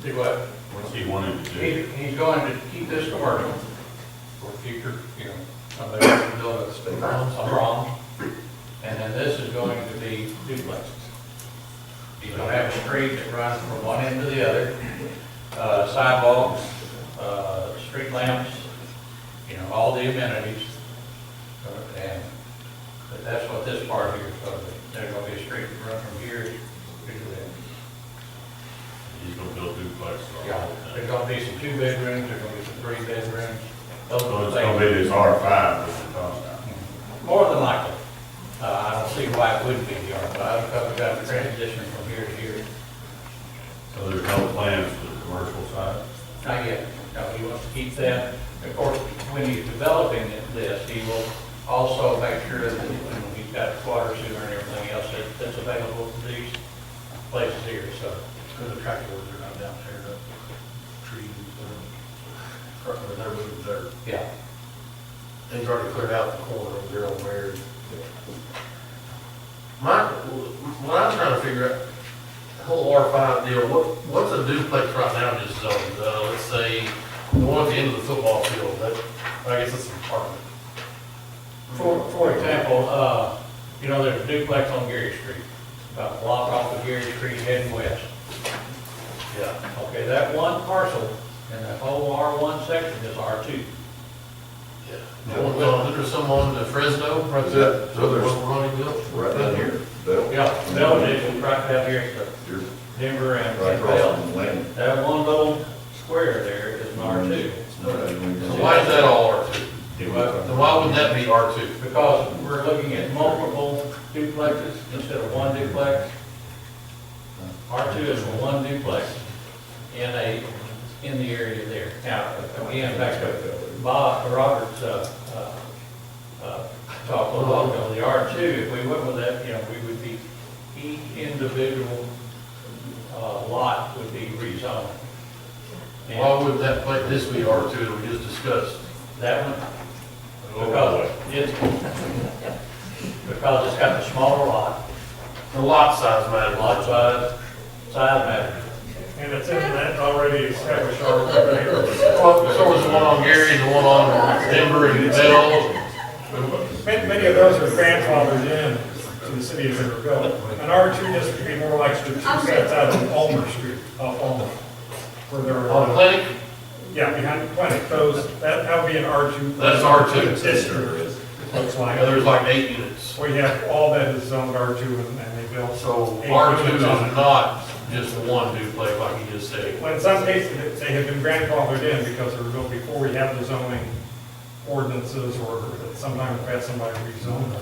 Do what? What's he wanting to do? He's going to keep this commercial for future, you know, somebody wants to build a prom. And then this is going to be duplexes. He's going to have a street that runs from one end to the other, sidewalks, street lamps, you know, all the amenities. And that's what this part here is going to be. There's going to be a street that runs from here to there. He's gonna build duplexes. Yeah, there's gonna be some 2 bedrooms, there's gonna be some 3 bedrooms. Those So are it's the gonna be things. this R5 that we're talking about. More than likely. I don't see why it wouldn't be the R5, because we've got a transition from here to here. So there's no plans for the commercial side? Not yet. No, he wants to keep that. Of course, when he's developing this, he will also make sure that, you know, he's got water, sewer, and everything else that's available to these places here, so. Because the tractor workers are not down there, the trees, they're moving dirt. Yeah. And he's already cleared out the corner of their own area. What I'm trying to figure out, the whole R5 deal, what's a duplex right now just zoned? Let's say, the one at the end of the football field, I guess it's an apartment. For example, you know, there's a duplex on Gary Street, about a block off of Gary Street heading west. Yeah. Okay, that one parcel in that whole R1 section is R2. Yeah. There's someone in Fresno, right there. So there's- Ronnie built. Right down here. Yeah, Bell is right down here, so Denver and Right across Bell. from the land. That one little square there is an R2. So why is that all R2? Do what? Then why wouldn't that be R2? Because we're looking at multiple duplexes instead of one duplex. R2 is for one duplex in the area there. Now, again, back to Robert's talk a little ago, the R2, if we went with that, you know, we would be, each individual lot would be rezoned. And Why would that, like this be R2 that we just discussed? that one, because it's got the smaller lot, The lot size matters. lot size matters. And it's in that already established R1. So was the one on Gary and the one on Denver and Bell. Many of those are grandfathered in to the city of Denver. An R2 district would be more like the 2 sets out of Ulmer Street, off Ulmer. Where there On are, Clinic? yeah, behind the clinic, that would be an R2. That's R2. District, looks like. Yeah, there's like 8 units. We have, all that is zoned R2 and they built. So 8 R2 units is on it. not just one duplex like you just said. Well, in some cases, they have been grandfathered in because they were built before we have the zoning ordinances, or sometimes we've had somebody rezone them.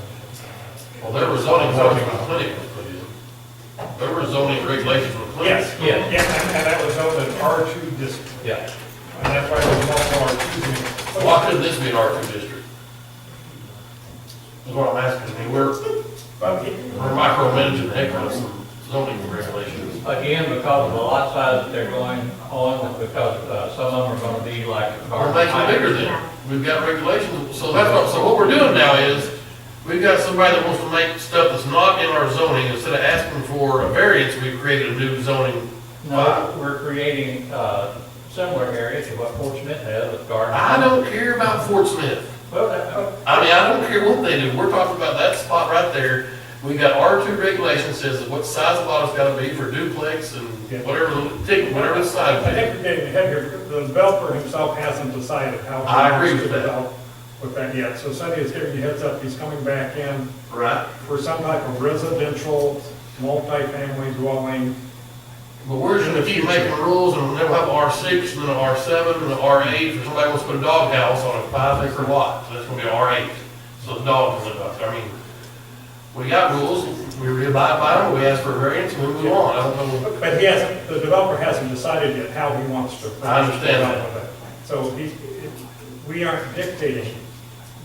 Well, there was zoning when Clinic was put in. There were zoning regulations when Clinic. Yes, yeah, and that was zoned an R2 district. Yeah. And that's why there's multiple R2s. Why couldn't this be an R2 district? That's what I'm asking. I mean, we're micromanaging the heck out of some zoning regulations. Again, because of the lot size that they're going on, because some of them are gonna be like. We're making it bigger then. We've got regulations, so what we're doing now is, we've got somebody that wants to make stuff that's not in our zoning, instead of asking for a variance, we've created a new zoning. No, we're creating, similar areas to what Fort Smith has with gardens. I don't care about Fort Smith. Well, I mean, I don't care what they do. We're talking about that spot right there. We got R2 regulation says that what size the lot has got to be for duplex and whatever the size. I think we're getting ahead here. The developer himself hasn't decided how. he I agree wants with to that. develop with that yet. So Sonny is giving you heads up, he's coming back in Right. for some type of residential, multifamily dwelling. But we're just gonna keep making rules, and they'll have R6, and then an R7, and an R8, if somebody wants to put a dog house on a 5-acre lot, so that's gonna be an R8, so the dog can live out there. I mean, we got rules, we abide by them, we ask for a variance, and we move on. I don't know. But he hasn't, the developer hasn't decided yet how he wants to. I understand that. develop it. So we aren't dictating,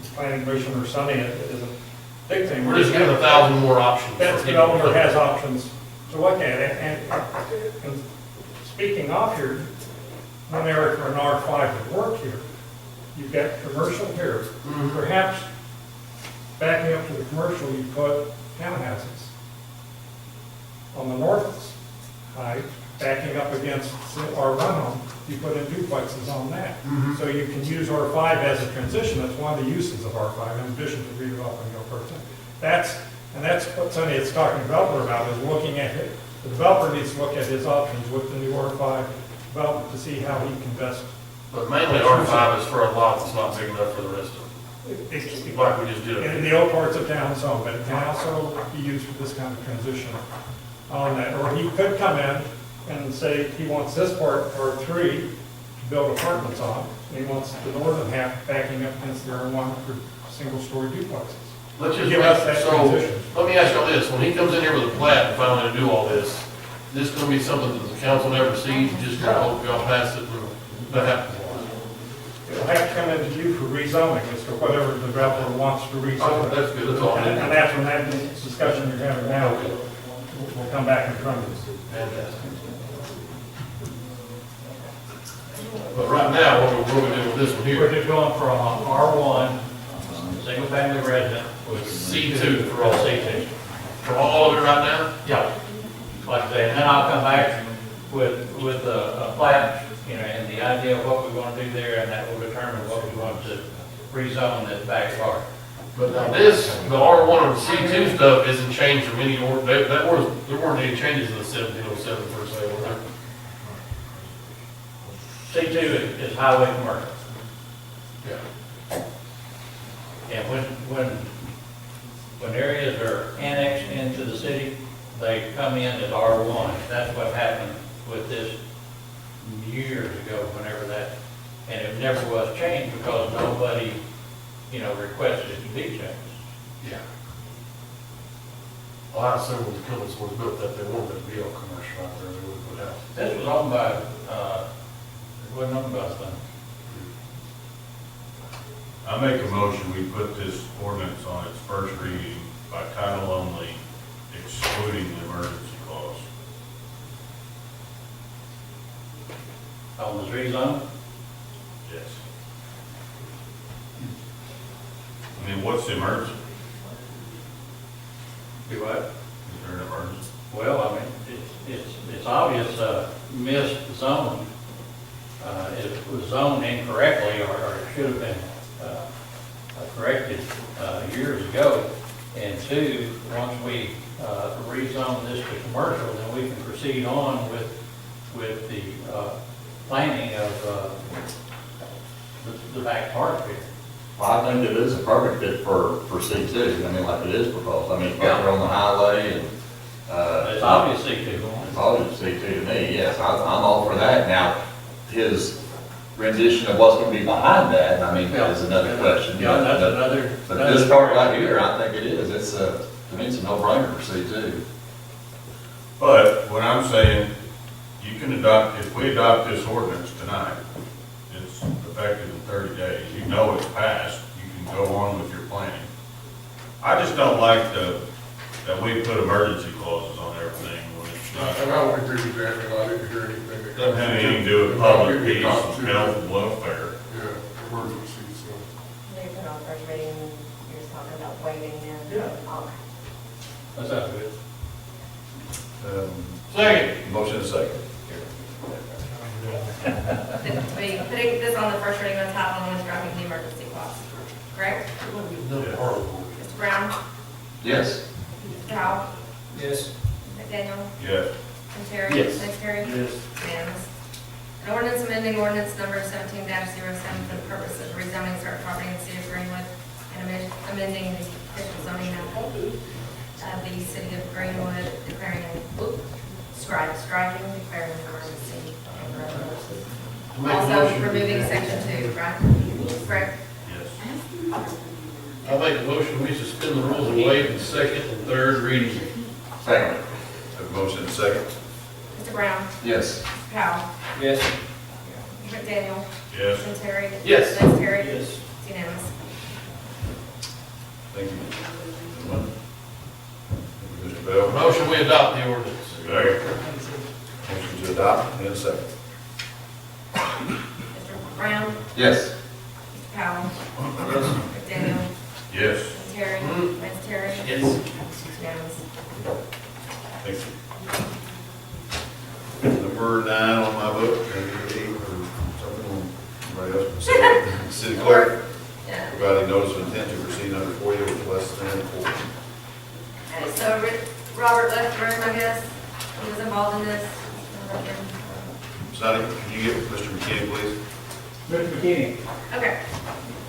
the planning commission or Sunny isn't dictating. We're just giving 1,000 more options. That developer has options to look at, and speaking off here, one area for an R5 would work here. You've got commercial here, perhaps backing up to the commercial, you put townhouses. On the north side, backing up against our run-home, you put in duplexes on that. So you can use R5 as a transition. That's one of the uses of R5, in addition to redeveloping your person. That's what Sonny is talking to the developer about, is looking at it. The developer needs to look at his options with the new R5 development to see how he can best. But mainly R5 is for a lot that's not big enough for the rest of them. Like we just did. In the old parts of town, so, but it can also be used for this kind of transition on that. Or he could come in and say he wants this part, R3, to build apartments on. And he wants the northern half backing up against the R1 for single-story duplexes. Let's just Give us that so, transition. let me ask you this, when he comes in here with a plat and finally to do all this gonna be something that the council never sees, you just gonna hope y'all pass it and that happens? It'll have to come into you for rezoning, as to whatever the developer wants to rezone. That's good, that's all I need. And that's when that discussion you're having now will come back in front of us. Fantastic. But right now, what are we doing with this one We're here? just going from R1, single family resident, with C2 for all. C2. For all of it right now? Yeah, like I say, and then I'll come back with a plat, and the idea of what we want to do there, and that will determine what we want to rezone that back part. But now this, the R1 and C2 stuff isn't changed from any, there weren't any changes in the 1707 per se, were there? C2 is highway commercial. Yeah. And when areas are annexed into the city, they come in as R1. That's what happened with this years ago, whenever that, and it never was changed because nobody, requested it to be changed. Yeah. Well, I assume when the Cummins was built that they wanted it to be all commercial out there, they would put out. This was owned by, it wasn't owned by them. I make a motion, we put this ordinance on its first reading by title only, excluding the emergency clause. On the rezone? Yes. I mean, what's the emergency? Do what? Is there an emergency? Well, I mean, it's obvious, missed zone. It was zoned incorrectly, or it should have been, corrected, years ago. And two, once we, rezone this to commercial, then we can proceed on with the, planning of, the back part of it. Well, I think it is a perfect fit for C2, I mean, like it is proposed, I mean, it's right there on the highway and, It's obvious C2. it's obvious C2 to me, yes, I'm all for that. Now, his rendition of what's gonna be behind that, I mean, is another question. Yeah, that's another. But this part right here, I think it is, it's to me, it's a no-brainer for C2. But what I'm saying, you can adopt, if we adopt this ordinance tonight, it's effective in 30 days, you know it's passed, you can go on with your planning. I just don't like that we put emergency clauses on everything when it's not. And I don't agree with that, and I didn't hear anything that. Doesn't have anything to do with public peace, health, and welfare. Yeah, emergency, so. They put on first reading, you're just talking about waiving them. Yeah. That sounds good. Second. Motion and second. We putting this on the first reading on top and only dropping the emergency clause, correct? Mr. Brown? Yes. Mr. Howell? Yes. McDaniel? Yes. And Terry? Yes. Vice Terry? Yes. Unanimous. An ordinance amending ordinance number 17-07 for the purpose of rezoning certain property in the city of Greenwood and amending the official zoning map of the city of Greenwood, declaring striking, declaring an emergency. Also removing section 2, right? Correct? Yes. I make a motion, we suspend the rules and waive the second and third reading Second. Have a motion and a second? Mr. Brown? Yes. Mr. Powell? Yes. Mr. McDaniel? Yes. Mr. Terry? Yes. Ms. Terry? Yes. It's unanimous. Thank you. Thank you, Mr. Bell. Motion, we adopt the ordinance. Motion to adopt, and a second. Mr. Brown? Yes. Mr. Powell? Mr. McDaniel? Yes. Ms. Terry? Ms. Terry? Yes. It's unanimous. Thank you. Number 9 on my book, and 8 or something on somebody else. City clerk, Yeah. providing notice of intent to proceed under FOIA with less than 4. Okay, so Robert left the room, I guess. He was involved in this. Sonny, can you get Mr. McKinney, please? Mr. McKinney. Okay,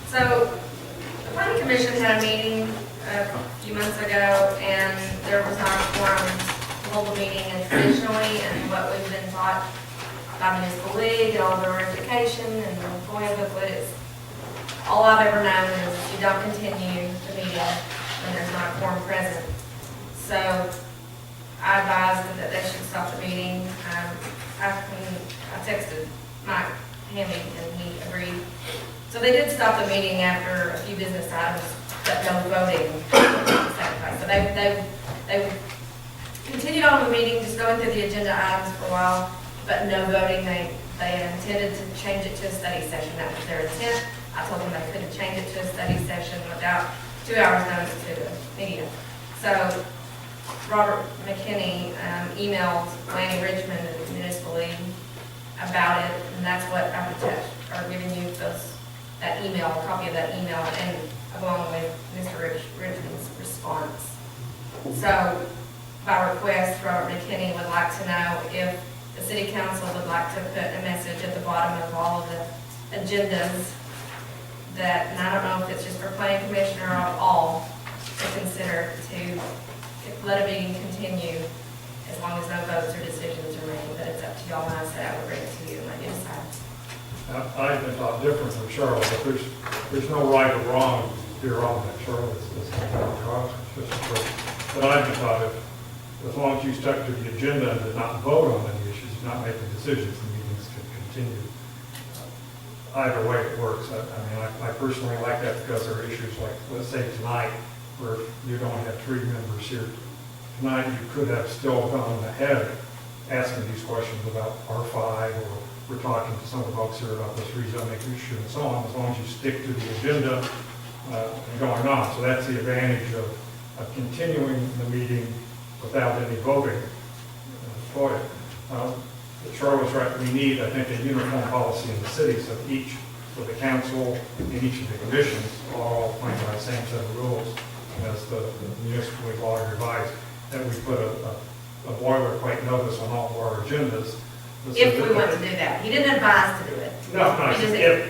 so the planning commission had a meeting a few months ago, and there was not a quorum to hold the meeting. And traditionally, and what we've been taught by municipal league and all the ratification and the FOIA booklet is, all I've ever known is you don't continue the meeting when there's not a quorum present. So I advised that they should stop the meeting. I texted Mike Hamby and he agreed. So they did stop the meeting after a few business items, but no voting. So they continued on the meeting, just going through the agenda items for a while, but no voting. They intended to change it to a study session. That was their intent. I told them they couldn't change it to a study session without 2 hours notice to the media. So Robert McKinney emailed Lanny Richmond at the Municipal League about it, and that's what I'm giving you that email, a copy of that email, and along with Mr. Richmond's response. So by request, Robert McKinney would like to know if the city council would like to put a message at the bottom of all of the agendas that, and I don't know if it's just for planning commissioner or all, to consider to let a meeting continue as long as no votes or decisions are made, but it's up to y'all. When I said I would bring it to you and let you decide. I've been taught different from Charlotte, but there's no right or wrong here on that. Charlotte is but I've been taught as long as you stuck to the agenda and did not vote on any issues, not making decisions, the meetings can continue. Either way it works. I personally like that because there are issues like, let's say tonight, where you don't have 3 members here. Tonight, you could have still gone ahead asking these questions about R5, or we're talking to some of the folks here about this rezoning issue and so on, as long as you stick to the agenda and going on. So that's the advantage of continuing the meeting without any voting for it. Charlotte's right, we need, I think, a uniform policy in the city, so each of the council and each of the commissions are all playing by the same set of rules as the municipal law advised, that we put a boilerplate notice on all of our agendas. If we want to do that. He didn't advise to do it. No,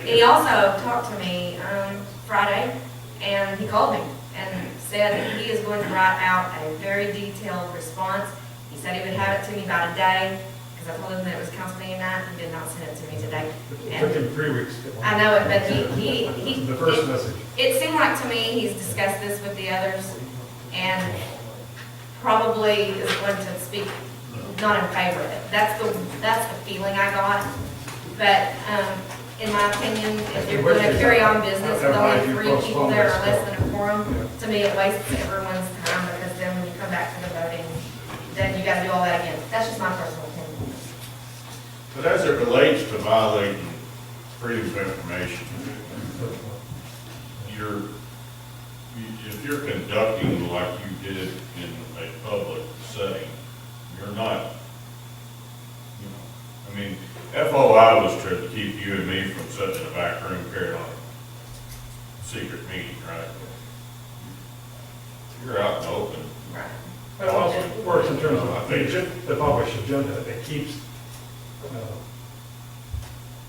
He also talked to me Friday, and he called me and said that he is going to write out a very detailed response. He said he would have it to me about a day, because I told him that it was council meeting night. He did not send it to me today. It took him 3 weeks. I know it, but he The first message. It seemed like to me he's discussed this with the others, and probably is going to speak not in favor of it. That's the feeling I got. But in my opinion, if you're going to carry on business with only 3 people there or less than a quorum, to me it wastes everyone's time, because then when you come back to the voting, then you got to do all that again. That's just my personal opinion. But as it relates to violating freedom of information, if you're conducting like you did in a public setting, you're not, FOI was to keep you and me from sitting in a back room carrying on a secret meeting, right? You're out in the open. Right. It also works in terms of the published agenda. It keeps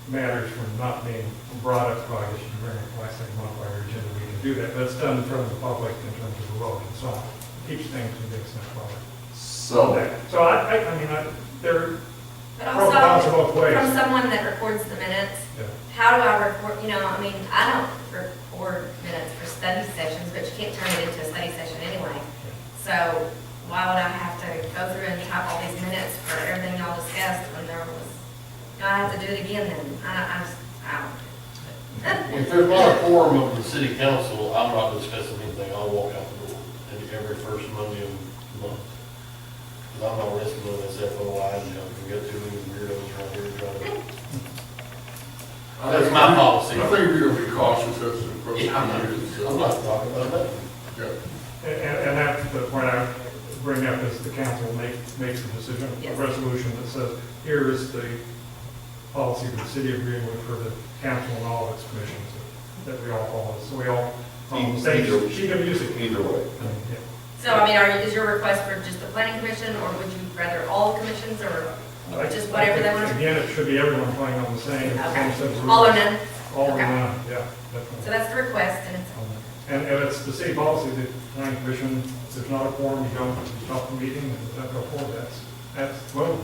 matters from not being brought up by, if you bring it, like say, modify your agenda, we can do that. But it's done in front of the public in terms of the vote and so on. It keeps things from being sent forward. So they're But also, both ways. from someone that records the minutes, how do I record, I don't record minutes for study sessions, but you can't turn it into a study session anyway. So why would I have to go through and type all these minutes for everything y'all discussed when there was, I have to do it again then. I don't. If there's not a quorum of the city council, I'm not discussing anything, I'll walk out the door every first Monday of the month. Because I'm not risking on this FOI, and we got too many weirdos around here trying to. That's my policy. I think we'll be cautious as to approach. Yeah, I'm not talking about that. Yeah. And that's the point I bring up, is the council makes the decision, a Yes. resolution that says, here is the policy of the city of Greenwood for the council and all of its commissions that we all follow. So we all, on the same sheet of music. Either way. Yeah. So, I mean, is your request for just the planning commission, or would you rather all commissions, or just whatever they want? Again, it should be everyone playing on the same. Okay. set of rules. All or none? All or Okay. none, yeah, definitely. So that's the request, and it's, And it's the city policy, the planning commission, if there's not a quorum, you don't stop the meeting, and don't go forward, that's voted.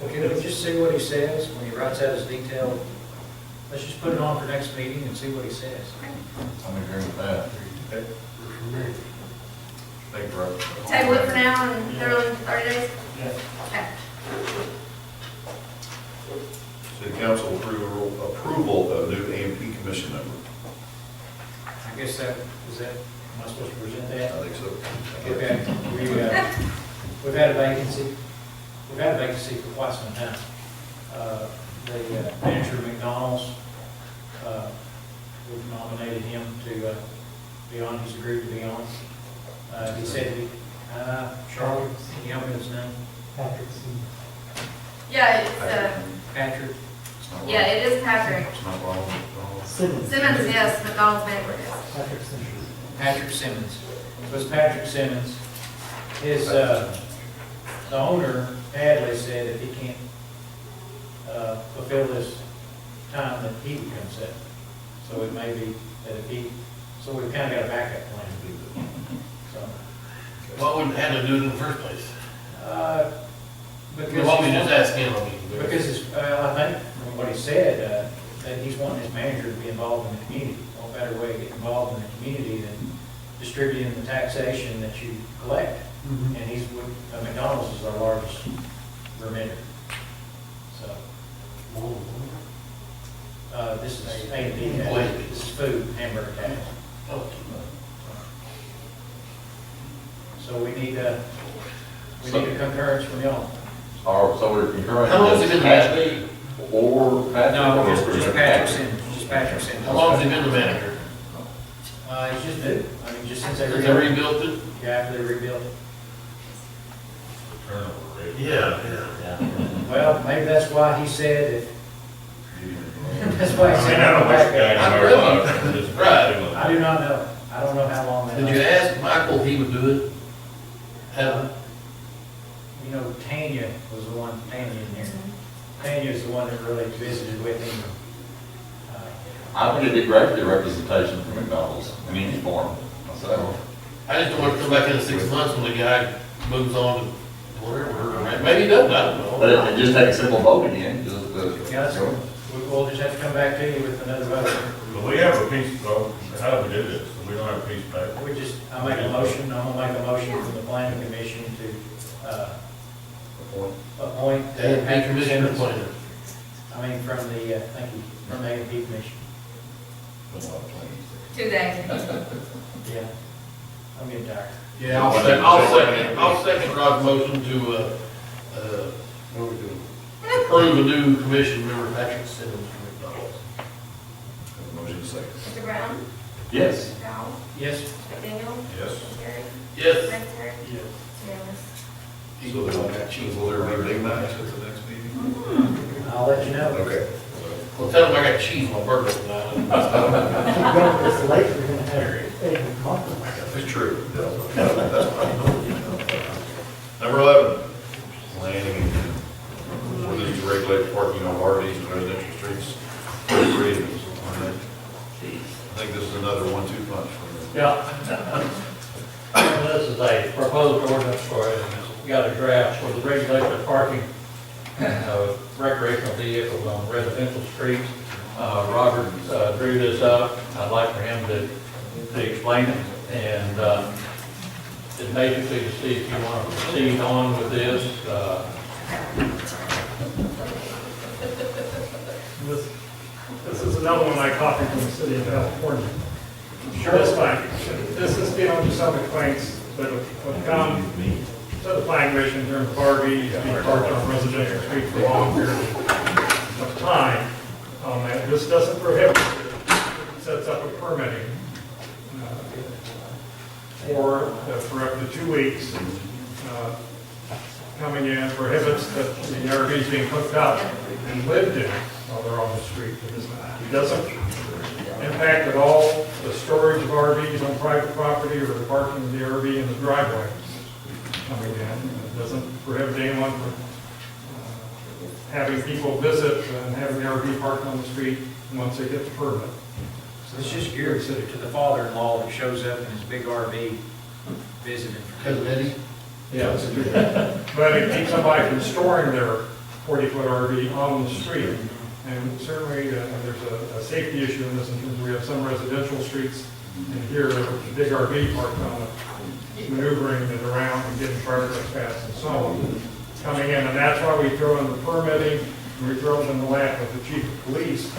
Okay, let's just see what he says when he writes out his detail. Let's just put it on for next meeting and see what he says. I'm agreeing with that. Thank you, Robert. table it for now, and they're on 30 days? Yes. Okay. City council approval of new AMP commission member. I guess am I supposed to present I that? think so. Okay, we've had a vacancy. We've had a vacancy for quite some time. The manager of McDonald's, we've nominated him to be on, he's agreed to be on. He said, Charlotte, can you help me with his name? Patrick Yeah, it's, Patrick? It's not yeah, wrong. it is Patrick. It's not wrong. Simmons. Simmons, yes, McDonald's manager, yes. Patrick Simmons. Patrick Simmons. It was Patrick Simmons. His, the owner, Hadley, said if he can't fulfill this time, that he would come set. So it may be that if he, so we've kind of got a backup plan. So, Why wouldn't Hadley do it in the first place? because. Why don't we just ask him, I mean? Because it's, I think from what he said, that he's wanting his manager to be involved in the community. No better way to get involved in the community than distributing the taxation that you collect. Mhm. And McDonald's is our largest remitter. So, this is A&P tax, this is food, hamburger tax. So we need a concurrence from y'all. So we're concurring. How long has it been the manager? Or Patrick? No, or just Patrick Simmons, just Patrick Simmons. How long has he been the manager? It's just new. I mean, just since they Since they rebuilt it? Yeah, after they rebuilt it. Turnover rate. Yeah. Well, maybe that's why he said it. That's why he I mean, said I don't it wish back guy there. in Not our really. life, just Right. I do not know. I don't know how long that. Did you ask Michael if he would do it? Have, You know, Tanya was the one, Tanya in here. Tanya's the one that really visited with him. I think it'd be great to get representation from McDonald's in any form, myself. I just don't want to come back in 6 months when the guy moves on to whatever, maybe he doesn't, I don't But know. it just takes a simple vote again, just, Yeah, that's, we'll just have to come back to you with another vote. But we have a piece, though, how do we do this? We don't have a piece of paper. I make a motion, I'm gonna make a motion from the planning commission to, appoint. A&P commissioner Simmons. appointed. I mean, from the, thank you, from the A&P commission. 2 days. Yeah. I'm getting tired. Yeah, I'll second Rod's motion to, what are we doing? Approve a new commission member, Patrick Simmons from McDonald's. Motion second. Mr. Brown? Yes. Mr. Powell? Yes. McDaniel? Yes. Mr. Terry? Yes. Secretary? Yes. Unanimous. So will there be Big Macs at the next meeting? I'll let you know. Okay. Well, tell him I got cheese on my burger tonight. If you go this late, you're gonna have a month. It's true. That's fine. Number 11, planning and ordinance to regulate parking on RVs and residential streets. First reading. I think this is another 1-2 punch. Yeah. This is a proposed ordinance for, it's got a draft for the regulation of parking of recreational vehicles on residential streets. Robert drew this up. I'd like for him to explain it. And is basically to see if you want to proceed on with this. This is another one I copied from the city of California. This is dealing with some complaints that have come to the planning commission in terms of RVs being parked on residential streets for long periods of time. This doesn't prohibit it. It sets up a permitting for up to 2 weeks. Coming in prohibits that the RVs being hooked up and lived in while they're on the street. It doesn't impact at all the storage of RVs on private property or the parking of the RV in the driveway coming in. It doesn't prohibit anyone from having people visit and having the RV parked on the street once they get the permit. So it's just geared to the father-in-law that shows up in his big RV visiting. Cousin Eddie? Yeah. But it keeps somebody from storing their 40-foot RV on the street. And certainly, there's a safety issue in this in terms of we have some residential streets in here, with a big RV parked on it, maneuvering it around and getting driverless fast and so on, coming in. And that's why we throw in the permitting, and we throw it in the lap of the chief of police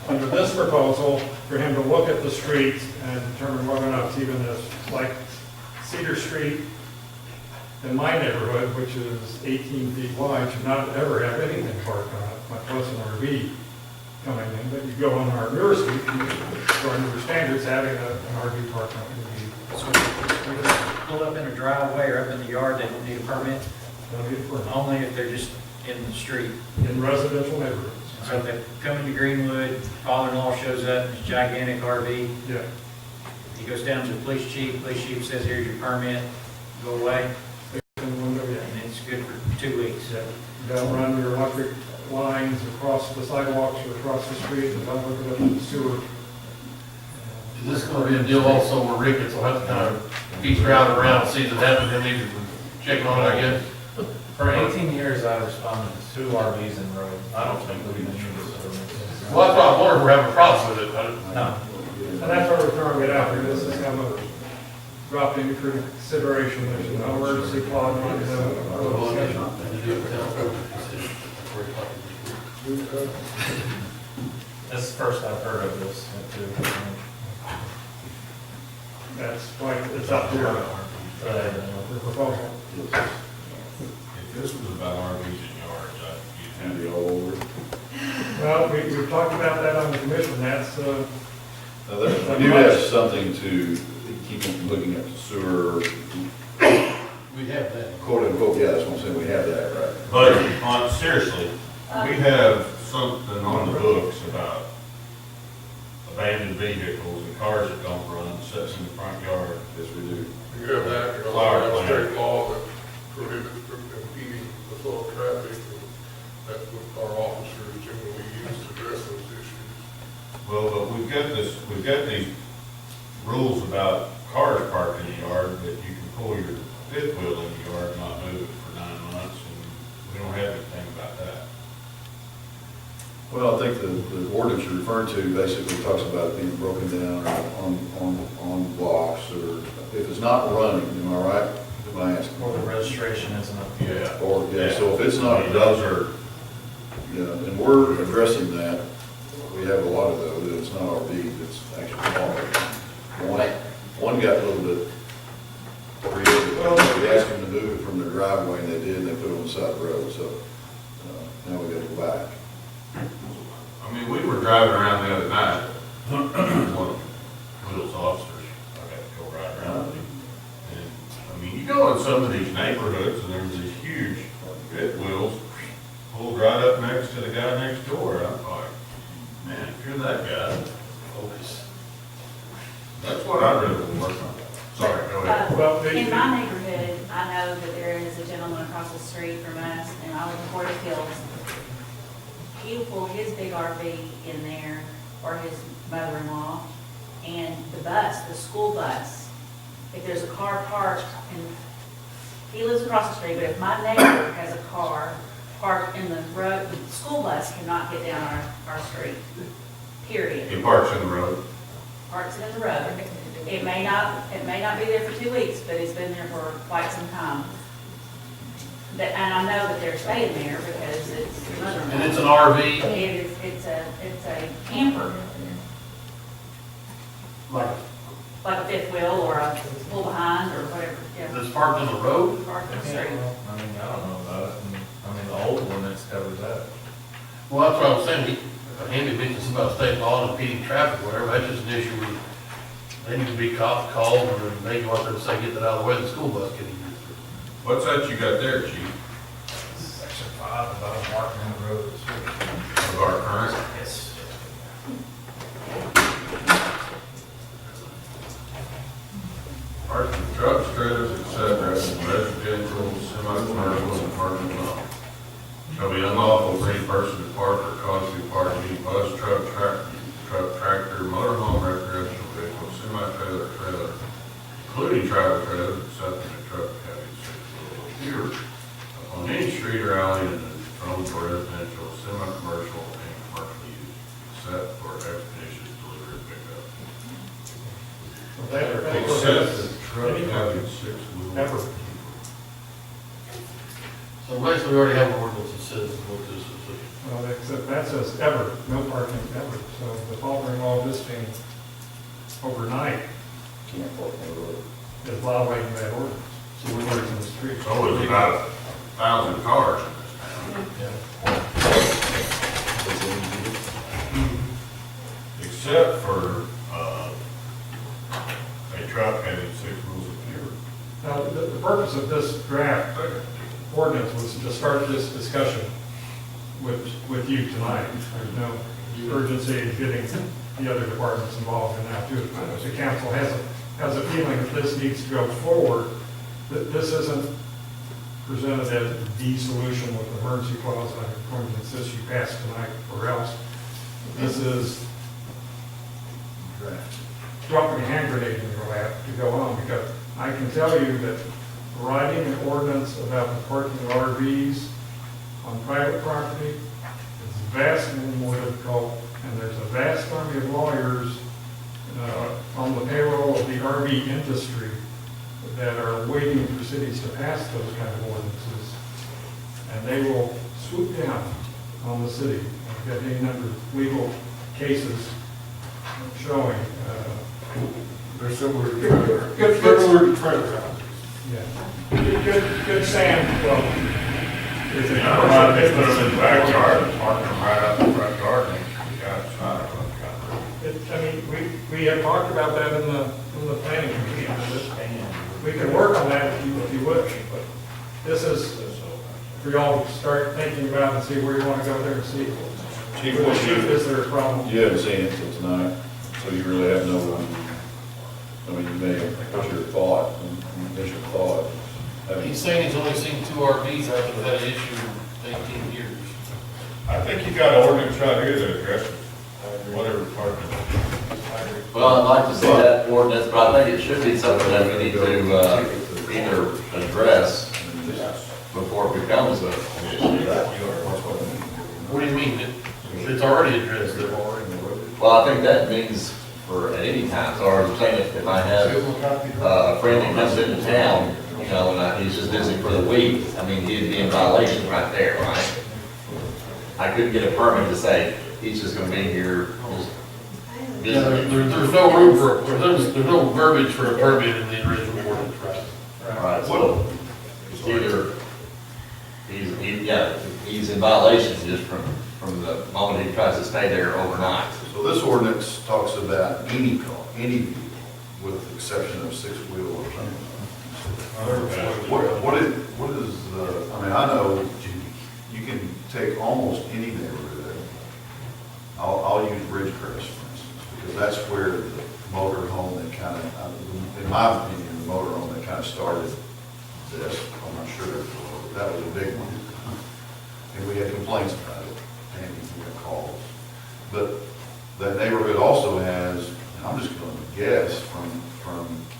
under this proposal for him to look at the streets and determine whether or not it's even as, like Cedar Street in my neighborhood, which is 18 feet wide, should not ever have anything parked on it, much less an RV coming in. But you go on our newer street, for our newer standards, having an RV parked on it would be. So we just pull up in a driveway or up in the yard, they don't need a permit? Don't need a permit. Only if they're just in the street. In residential neighborhoods. So if they come into Greenwood, father-in-law shows up in his gigantic RV. Yeah. He goes down to the police chief says, here's your permit, go away. And it's good for 2 weeks. Yeah. Don't run your electric lines across the sidewalks or across the street, and don't hook it up to the sewer. Is this going to be a deal also where Ricketts will have to kind of keep driving around, sees it happen, and he's checking on it, I guess? For 18 years, I responded to 2 RVs in a row. I don't think we need this. Well, that's why I wondered if we're having a problem with it. No. And that's why we're throwing it out here. This is kind of dropped into consideration. There's no emergency clause on That's the first I've heard of this. That's why it's up here. The proposal. If this was about RVs and yards, you'd have it all over. Well, We've talked about that on the commission. That's, we do have something to keep them from looking at the sewer. We have that. Quote unquote, yeah, that's what I'm saying, we have that, right? But, seriously, we have something on the books about abandoned vehicles and cars that don't run, sits in the front yard. Yes, we do. You have that, you know, Flower we have plant. state law that prohibits impeding the flow of traffic, and that's what our officers generally use to address those issues. Well, but we've got these rules about cars parked in the yard, that you can pull your fifth wheel in the yard and not move it for 9 months, and we don't have anything about that. Well, I think the ordinance you're referring to basically talks about it being broken down on blocks, or if it's not running, am I right? Am I asking? Or the registration isn't up yet. Yeah. Or, yeah, so if it's not, those are, yeah, and we're addressing that. We have a lot of those, it's not RVs, it's actually cars. One got a little bit creative. We asked them to move it from their driveway, and they did, and they put it on the side of the road, so now we gotta go back. I mean, we were driving around the other night, one of Will's officers, I got to go right around. And, I mean, you go in some of these neighborhoods, and there's these huge fifth wheels pulled right up next to the guy next door. I'm like, man, if you're that guy, focus. That's what I really would work on. Sorry, go ahead. In my neighborhood, I know that there is a gentleman across the street from us, and I live in Forest Hills. He'll pull his big RV in there, or his mother-in-law, and the bus, the school bus, if there's a car parked, and he lives across the street, but if my neighbor has a car parked in the road, the school bus cannot get down our street, period. He parks in the road. Parks it in the road. It may not be there for 2 weeks, but it's been there for quite some time. And I know that they're staying there because it's mother-in-law. And it's an RV? It's a camper, Like, like a fifth wheel or a pull behind or whatever, yeah. that's parked on the road? Parked on the street. I mean, I don't know about it. I mean, the old ordinance covers that. Well, that's what I was saying, Andy mentioned about state law and impeding traffic, whatever, that's just an issue where they need to be called, and then they go out there and say, get that out of the way, the school bus can use it. What's that you got there, chief? Section 5, about marking the roads. Of our current? Yes. Parking trucks, trailers, etc., residential, semi-commercial, and parking lot. Shall be unlawful for any person to park or cause to park any bus, truck, tractor, motorhome, recreational vehicle, semi-trailer, trailer, including travel trailers, except in a truck having 6 wheels or fewer, on any street or alley in the zone for residential, semi-commercial, and commercial use, except for expeditious delivery and pickup. Except the truck having 6 wheels. Ever. So basically, we already have an ordinance that says what this is. Well, that says ever, no parking ever. So the following law this change overnight Can't park on the road. is violating that ordinance. So we're working the street. So there's about 1,000 cars in this town. Except for, a truck having 6 wheels or fewer. Now, the purpose of this draft ordinance was to start this discussion with you tonight. There's no urgency in getting the other departments involved in that too. If the council has a feeling that this needs to go forward, that this isn't presented as the solution with the emergency clause, I'm going to insist you pass tonight or else. This is dropping a hand grenade in your lap to go on, because I can tell you that writing an ordinance about the parking of RVs on private property is vastly more difficult, and there's a vast army of lawyers on the payroll of the RV industry that are waiting for cities to pass those kind of ordinances, and they will swoop down on the city. I've got any number of legal cases showing. They're similar to trailer houses. Yeah. Good sand flow. They put them in the backyard, park them right up in the front yard, and the guy's not on the I mean, we have talked about that in the planning committee. We can work on that if you wish, but this is for y'all to start thinking about and see where you want to go there and see. Chief, Is there a problem? You haven't seen it till tonight, so you really have no, I mean, you may have put your thought, initial thought. He's saying he's only seen 2 RVs after we've had an issue in 18 years. I think you got an ordinance right here that addresses whatever department. Well, I'd like to see that ordinance, but I think it should be something that we need to either address before it becomes an issue. What do you mean? It's already addressed there. Well, I think that means for at any time, so I'm saying if I have a friend that comes into town, you know, and he's just visiting for the week, I mean, he'd be in violation right there, right? I couldn't get a permit to say, he's just gonna be here, just Yeah, there's no room for, there's no verbiage for a permit in the original ordinance, right? Right, so it's either, he's in violation just from the moment he tries to stay there overnight. So this ordinance talks about any car, any vehicle, with the exception of 6-wheel or something. What is the, I mean, I know you can take almost any neighborhood. I'll use Ridgecrest, for instance, because that's where the motor home that kind of, in my opinion, the motor home that kind of started this. I'm not sure if that was a big one. And we had complaints about it, and we had calls. But that neighborhood also has, and I'm just going to guess, from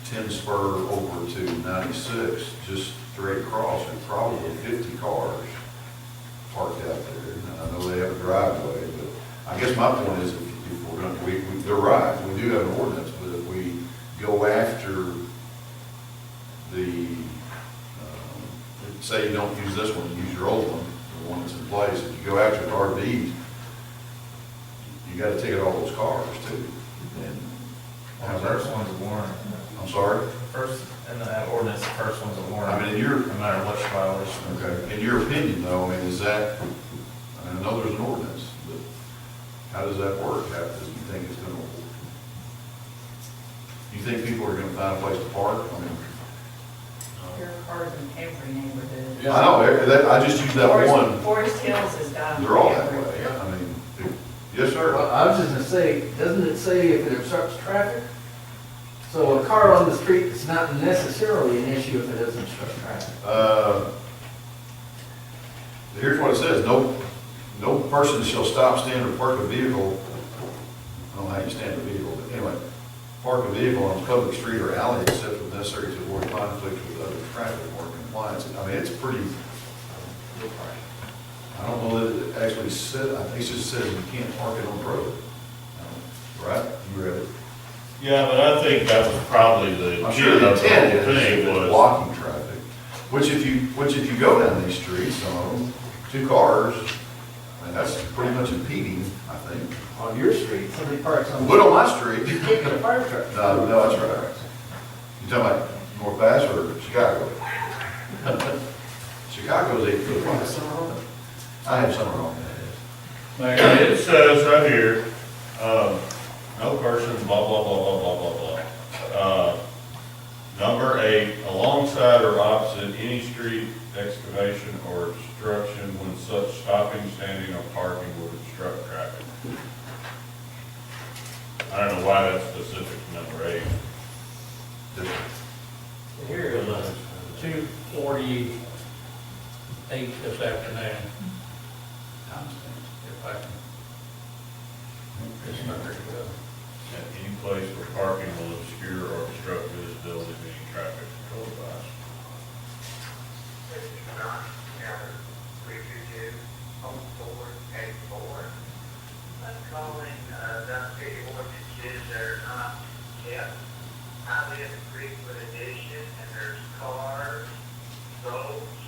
10 Spur over to 96, just straight across, there's probably 50 cars parked out there. And I know they have a driveway, but I guess my point is, if we're going to, they're right, we do have an ordinance, but if we go after the, say you don't use this one, you use your old one, the one that's in place, if you go after the RVs, you gotta take out all those cars too. And Well, the first one's a warrant. I'm sorry? First, in that ordinance, the first one's a warrant. I mean, in your, No matter which violation. okay, in your opinion though, I mean, is that, I know there's an ordinance, but how does that work? How does you think it's gonna, you think people are gonna find a place to park? I mean, There are cars in every neighborhood. I know, I just used that one. Forest Hills has got them. They're all that everywhere. way. I mean, yes, sir. Well, I was just gonna say, doesn't it say if it obstructs traffic? So a car on the street is not necessarily an issue if it doesn't obstruct traffic. Here's what it says, no person shall stop, stand, or park a vehicle, I don't know how you stand a vehicle, but anyway, park a vehicle on a public street or alley except when necessary to avoid conflict with other traffic or compliance. I mean, it's pretty, I don't know that it actually said, I think it just says you can't park it on the road. Right? You read it? Yeah, but I think that was probably the. I'm sure the intent is thing that was. blocking traffic, which if you go down these streets, some of them, 2 cars, I mean, that's pretty much impeding, I think. On your street, somebody parks on. But on my street. You can't get a fire truck. No, that's right. You talking about North Bass or Chicago? Chicago's 8 foot wide. I have summer on that. Now, it says right here, no person, blah, blah, blah, blah, blah, blah, blah. Number 8, alongside or opposite any street excavation or obstruction when such stopping, standing, or parking would obstruct traffic. I don't know why that's specific to number 8. Here is a 2:48 this afternoon. If I can. It's not very good. At any place where parking will obscure or obstruct visibility of any traffic control device. I'm calling, Dun City ordinances that are not kept. I live in Greenwood Edition, and there's cars, boats,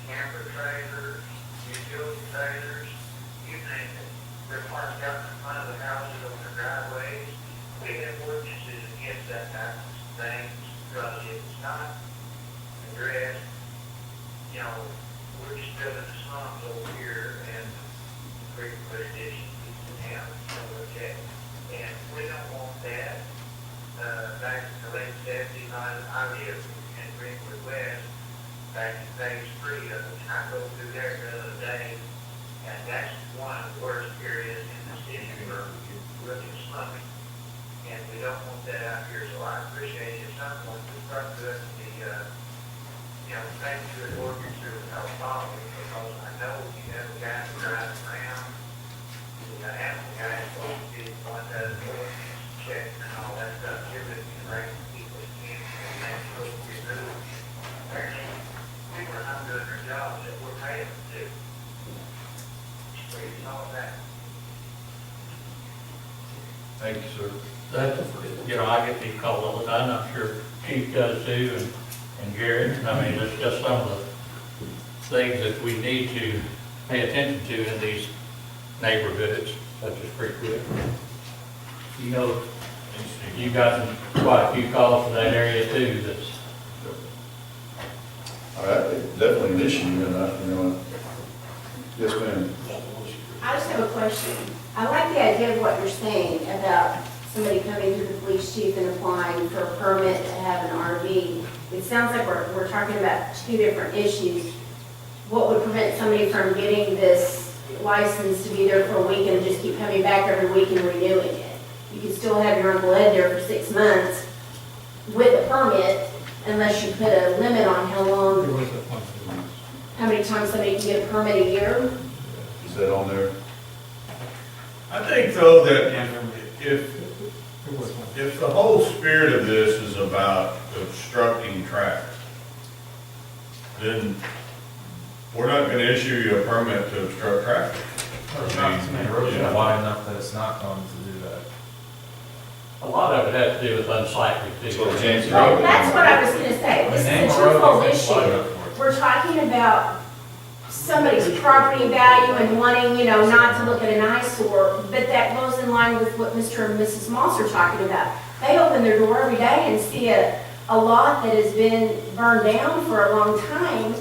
camper trailers, utility trailers, you name it. They're parked out in front of the houses on the driveways. We have ordinances against that type of thing, because if it's not addressed, you know, we're just building the slums over here, and Greenwood Edition keeps the town, so okay. And we don't want that. Back in the late 70s, I lived in Greenwood West, back in phase 3 of it, and I go through there the other day, and that's one of the worst areas in the city for looking slummy. And we don't want that out here, so I appreciate if someone could start putting the, you know, things to an ordinance or help follow it, because I know you have guys driving around, you know, animal guys, supposed to be the one that does ordinance checks and all that stuff, you're looking at right people in, and that's supposed to be moved. Apparently, people are not doing their jobs that we're paying them to. Reading all that. Thank you, sir. That's, you know, I get these calls all the time, I'm sure Chief does too, and Jared. I mean, it's just some of the things that we need to pay attention to in these neighborhoods, such as Greenwood. You know, you've gotten quite a few calls from that area too, that's. All right, definitely an issue, and you know, yes, ma'am. I just have a question. I like the idea of what you're saying about somebody coming to the police chief and applying for a permit to have an RV. It sounds like we're talking about 2 different issues. What would prevent somebody from getting this license to be there for a week and just keep coming back every week and renewing it? You could still have your Uncle Ed there for 6 months with a permit, unless you put a limit on how many times somebody can get a permit a year. Is that on there? I think though that if the whole spirit of this is about obstructing traffic, then we're not going to issue you a permit to obstruct traffic. There's not too many roads wide enough that it's not going to do that. A lot of it has to do with unsightly too. So James, Well, that's what I was gonna say, this is a twofold issue. We're talking about somebody's property value and wanting, you know, not to look at an eyesore, but that goes in line with what Mr. and Mrs. Moss are talking about. They open their door every day and see a lot that has been burned down for a long time.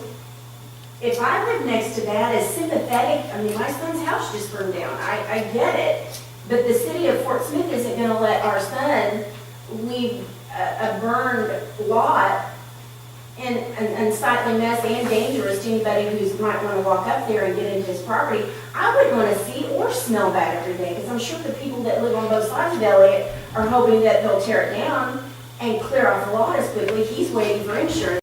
If I live next to that, as sympathetic, I mean, my son's house just burned down, I get it. But the city of Fort Smith isn't gonna let our son leave a burned lot and unsightly mess and dangerous to anybody who might wanna walk up there and get into his property. I wouldn't wanna see or smell that every day, because I'm sure the people that live on both sides of Elliott are hoping that they'll tear it down and clear off the lot as quickly. He's waiting for insurance.